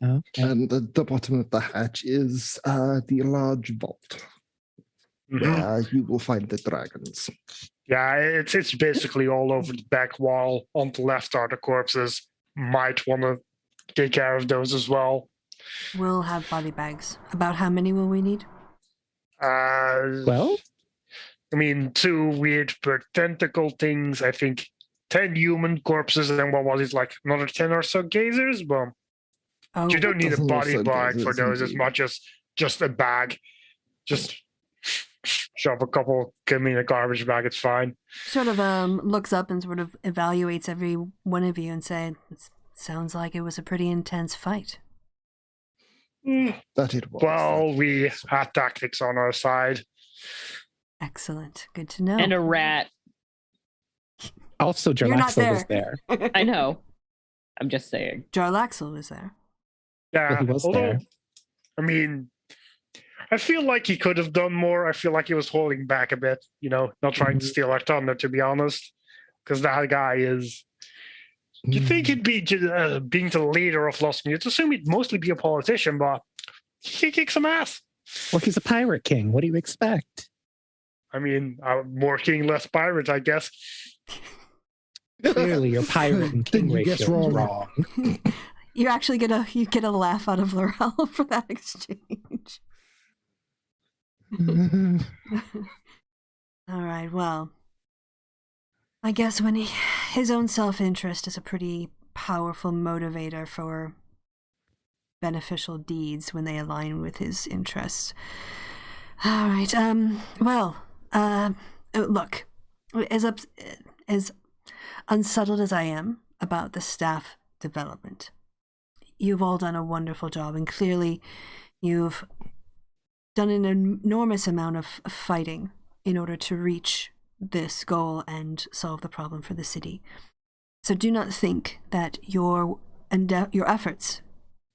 Okay. And at the bottom of the hatch is the large vault where you will find the dragons. Yeah, it's basically all over the back wall. On the left are the corpses. Might want to take care of those as well. We'll have body bags. About how many will we need? Well, I mean, 2 weird bird tentacle things. I think 10 human corpses, and then what was it, like another 10 or so gazers? But you don't need a body bag for those as much as just a bag. Just shove a couple, give me a garbage bag, it's fine. Sort of looks up and sort of evaluates every one of you and says, sounds like it was a pretty intense fight. That it was. Well, we had tactics on our side. Excellent. Good to know. And a rat. Also, Jarlaxle was there. I know. I'm just saying. Jarlaxle was there. Yeah, he was there. I mean, I feel like he could have done more. I feel like he was holding back a bit, not trying to steal our thunder, to be honest. Because that guy is... You'd think he'd be being the leader of Lost You'd assume he'd mostly be a politician, but he kicks some ass. Well, he's a pirate king. What do you expect? I mean, more king, less pirate, I guess. Clearly, your pirate and king ratio is wrong. You actually get a laugh out of Laurel for that exchange. All right, well, I guess when his own self-interest is a pretty powerful motivator for beneficial deeds when they align with his interests. All right, look, as unsettled as I am about the staff development, you've all done a wonderful job, and clearly you've done an enormous amount of fighting in order to reach this goal and solve the problem for the city. So do not think that your efforts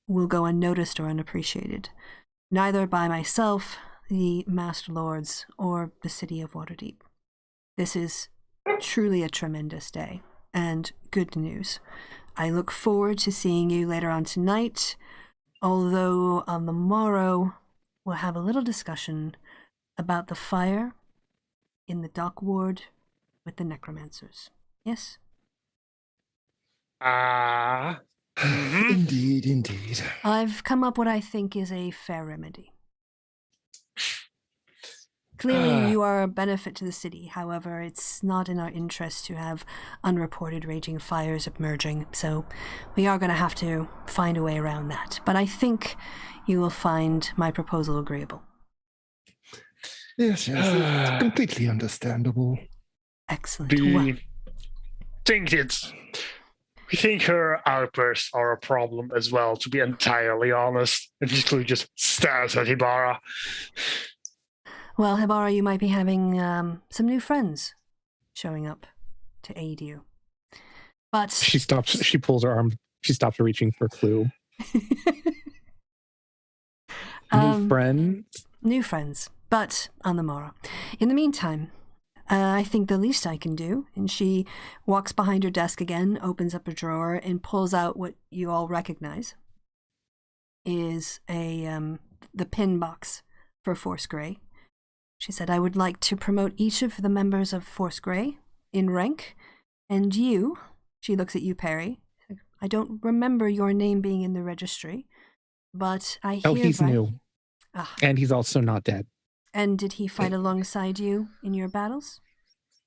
will go unnoticed or unappreciated, neither by myself, the Master Lords, or the city of Waterdeep. This is truly a tremendous day, and good news. I look forward to seeing you later on tonight, although on the morrow we'll have a little discussion about the fire in the dock ward with the necromancers. Yes? Indeed. I've come up what I think is a fair remedy. Clearly, you are a benefit to the city. However, it's not in our interest to have unreported raging fires emerging, so we are going to have to find a way around that. But I think you will find my proposal agreeable. Yes, it's completely understandable. Excellent. We think her outbursts are a problem as well, to be entirely honest. And just stares at Hibara. Well, Hibara, you might be having some new friends showing up to aid you. But she stops. She pulls her arm. She stops reaching for Clue. New friends, but on the morrow. In the meantime, I think the least I can do, and she walks behind her desk again, opens up a drawer, and pulls out what you all recognize, is the pin box for Force Grey. She said, I would like to promote each of the members of Force Grey in rank, and you, she looks at you, Perry. I don't remember your name being in the registry, but I hear... Oh, he's new. And he's also not dead. And did he fight alongside you in your battles?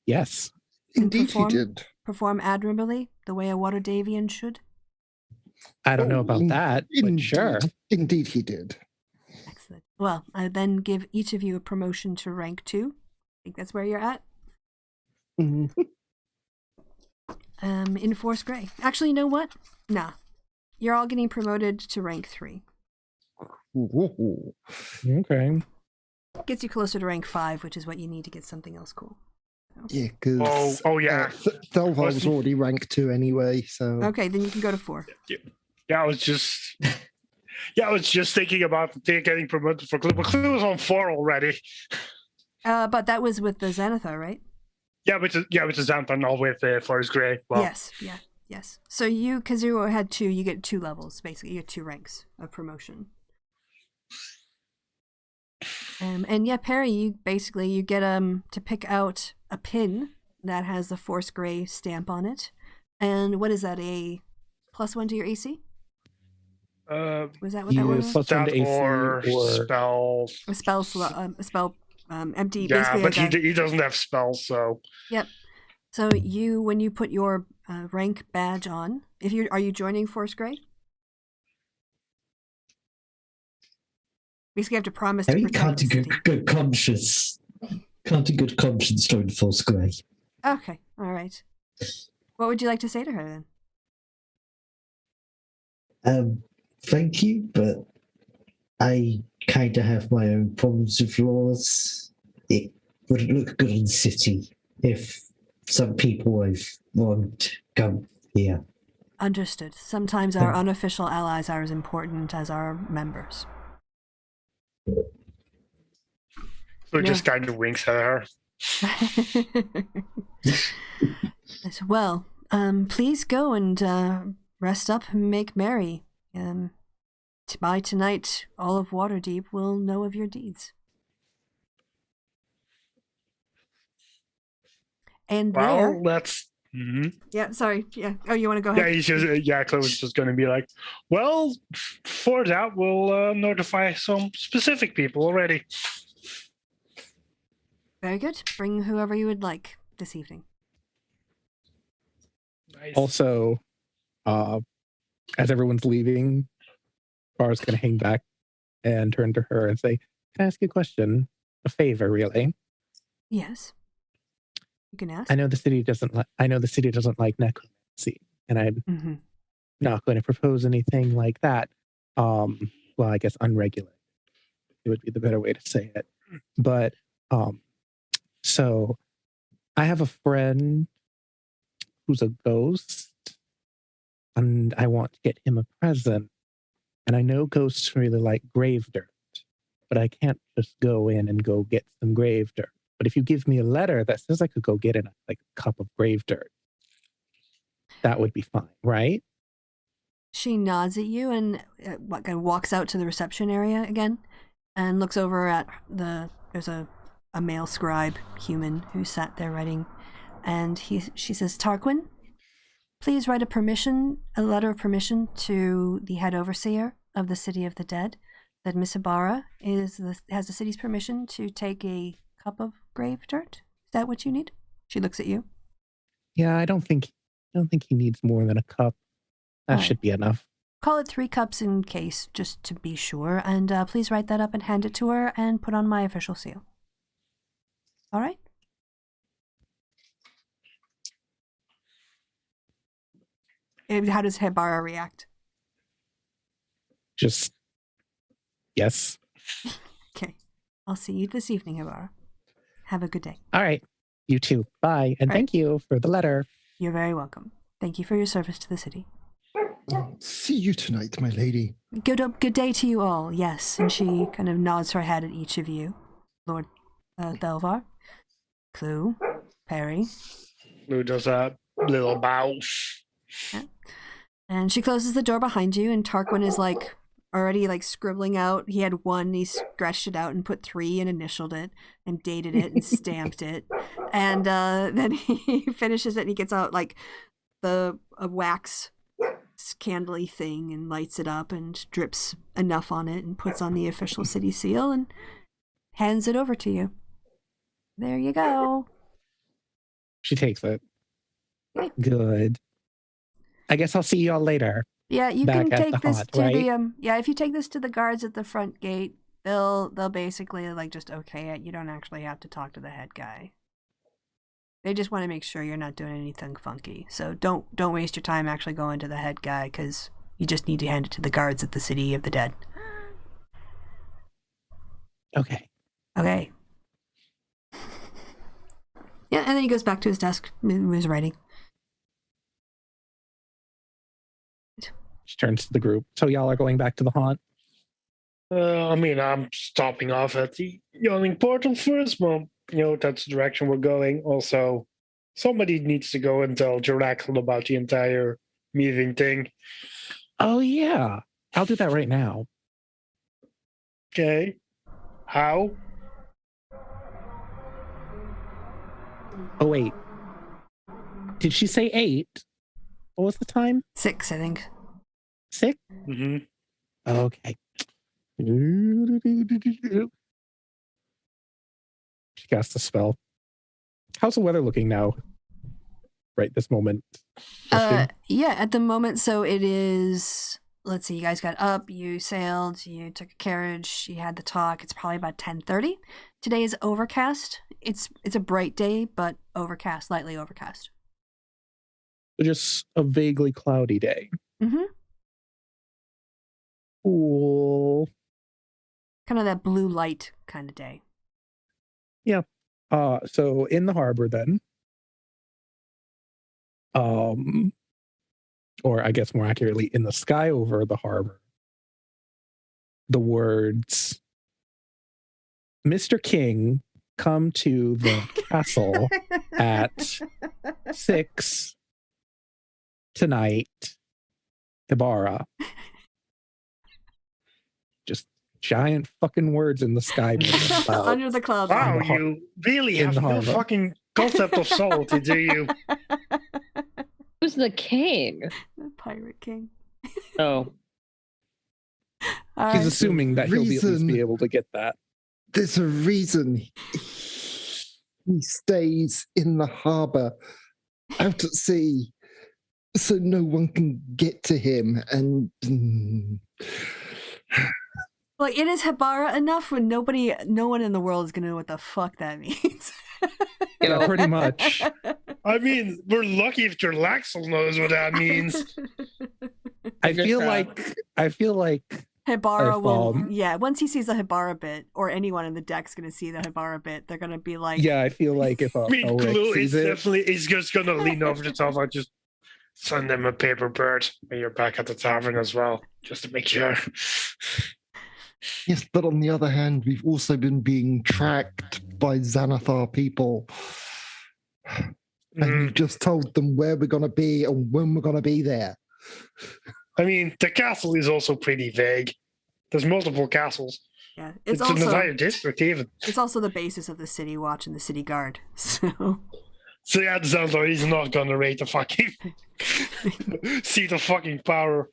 Yes. Indeed he did. Perform admirably, the way a Waterdavian should? I don't know about that, but sure. Indeed he did. Excellent. Well, I then give each of you a promotion to rank 2. I think that's where you're at. Mm-hmm. In Force Grey. Actually, you know what? Nah. You're all getting promoted to rank 3. Ooh. Okay. Gets you closer to rank 5, which is what you need to get something else cool. Yeah, because Thelvar was already rank 2 anyway, so... Okay, then you can go to 4. Yeah, I was just thinking about getting promoted for Clue, but Clue was on 4 already. But that was with the Xanathar, right? Yeah, with the Xanathar, not with Forest Grey. Well, Yes. So you, because you had 2, you get 2 levels, basically. You get 2 ranks of promotion. And yeah, Perry, you get to pick out a pin that has the Force Grey stamp on it. And what is that, a +1 to your AC? Was that what that was? +1 to AC or spell. A spell empty. Yeah, but he doesn't have spells, so. Yep. So when you put your rank badge on, are you joining Force Grey? Basically, you have to promise to protect the city. Good conscience. Can't in good conscience join Force Grey. Okay, all right. What would you like to say to her then? Thank you, but I kind of have my own problems with yours. It wouldn't look good in the city if some people I've wronged come here. Understood. Sometimes our unofficial allies are as important as our members. So just kind of winks at her. Well, please go and rest up and make merry. By tonight, all of Waterdeep will know of your deeds. And that's... Mm-hmm. Yeah, sorry. Yeah. Oh, you want to go ahead? Chloe was just going to be like, well, for that, we'll notify some specific people already. Very good. Bring whoever you would like this evening. Nice. Also, as everyone's leaving, Bar's going to hang back and turn to her and say, can I ask you a question? A favor, really? Yes. You can ask. I know the city doesn't like necromancy, and I'm not going to propose anything like that. Well, I guess unregulated. It would be the better way to say it. But so I have a friend who's a ghost, and I want to get him a present. And I know ghosts really like grave dirt, but I can't just go in and go get some grave dirt. But if you give me a letter that says I could go get a cup of grave dirt, that would be fine, right? She nods at you and walks out to the reception area again and looks over at there's a male scribe human who sat there writing, and she says, Tarquin, please write a letter of permission to the head overseer of the City of the Dead that Miss Ibarra has the city's permission to take a cup of grave dirt. Is that what you need? She looks at you. Yeah, I don't think he needs more than a cup. That should be enough. Call it 3 cups in case, just to be sure. And please write that up and hand it to her and put on my official seal. All right? How does Hebara react? Just, yes. Okay. I'll see you this evening, Hebara. Have a good day. All right. You too. Bye. And thank you for the letter. You're very welcome. Thank you for your service to the city. See you tonight, my lady. Good day to you all, yes. And she kind of nods her head at each of you. Lord Thelvar, Clue, Perry. Clue does a little bow. Yeah. And she closes the door behind you, and Tarquin is already scribbling out. He had 1, he scratched it out and put 3 and initialed it and dated it and stamped it. And then he finishes it and he gets out a wax candly thing and lights it up and drips enough on it and puts on the official city seal and hands it over to you. There you go. She takes it. Good. I guess I'll see you all later. Yeah, you can take this to right? if you take this to the guards at the front gate, they'll basically just okay it. You don't actually have to talk to the head guy. They just want to make sure you're not doing anything funky. So don't waste your time actually going to the head guy, because you just need to hand it to the guards at the City of the Dead. Okay. Okay. Yeah, and then he goes back to his desk and was writing. She turns to the group. So y'all are going back to the haunt? I'm stopping off at the yawning portal first. Well, that's the direction we're going. Also, somebody needs to go and tell Jeraxel about the entire meeting thing. Oh, yeah. I'll do that right now. Okay. How? Oh, wait. Did she say 8? What was the time? 6, I think. 6? Mm-hmm. Okay. She casts a spell. How's the weather looking now? Right this moment. Yeah, at the moment, so it is, let's see, you guys got up, you sailed, you took a carriage, you had the talk. It's probably about 10:30. Today is overcast. It's a bright day, but overcast, lightly overcast. Just a vaguely cloudy day. Mm-hmm. Cool. Kind of that blue light kind of day. Yeah. So in the harbor then, or I guess more accurately, in the sky over the harbor, the words, Mr. King, come to the castle at 6 tonight, Ibarra. Just giant fucking words in the sky. Under the clouds. Wow, you really have no fucking concept of salty, do you? Who's the king? The pirate king. Oh. He's assuming that he'll at least be able to get that. There's a reason he stays in the harbor out at sea so no one can get to him. And it is Hebara enough when no one in the world is going to know what the fuck that means. Yeah, pretty much. I mean, we're lucky if Jeraxel knows what that means. I feel like Hebara will, once he sees the Hebara bit, or anyone in the deck's going to see the Hebara bit, they're going to be like... Yeah, I feel like if Glue is definitely, he's just going to lean over the top and just send him a paper bird when you're back at the tavern as well, just to make sure. Yes, but on the other hand, we've also been being tracked by Xanathar people. And you just told them where we're going to be and when we're going to be there. I mean, the castle is also pretty vague. There's multiple castles. Yeah, It's an entire district, even. It's also the basis of the city watch and the city guard. So yeah, the Xanathar is not gonna rate the fucking seat of fucking power.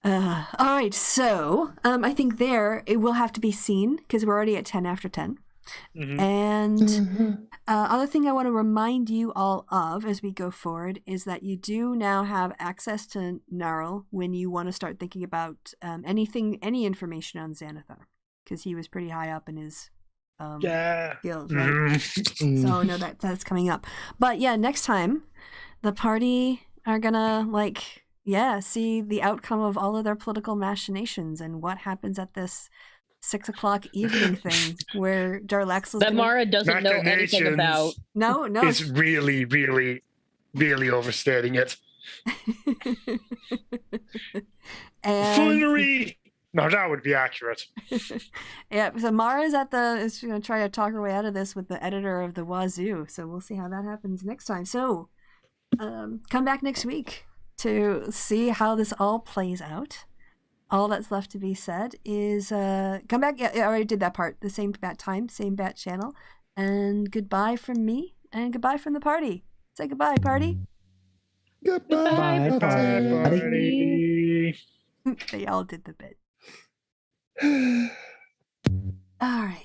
All right, so I think it will have to be seen because we're already at 10 after 10. Mm-hmm. And other thing I want to remind you all of as we go forward is that you do now have access to Gnarl when you want to start thinking about any information on Xanathar, because he was pretty high up in his skills, right? Mm-hmm. So no, that's coming up. But yeah, next time the party are gonna see the outcome of all of their political machinations and what happens at this 6:00 evening thing where Darlaxle's that Mara doesn't know anything about. No, it's really, really, really overstating it. Foolery. No, that would be accurate. Yeah, so Mara's is going to try to talk her way out of this with the editor of the Wazoo. So we'll see how that happens next time. So come back next week to see how this all plays out. All that's left to be said is come back. Yeah, I already did that part. The same bat time, same bat channel. And goodbye from me and goodbye from the party. Say goodbye, party. Goodbye, party. They all did the bit. All right.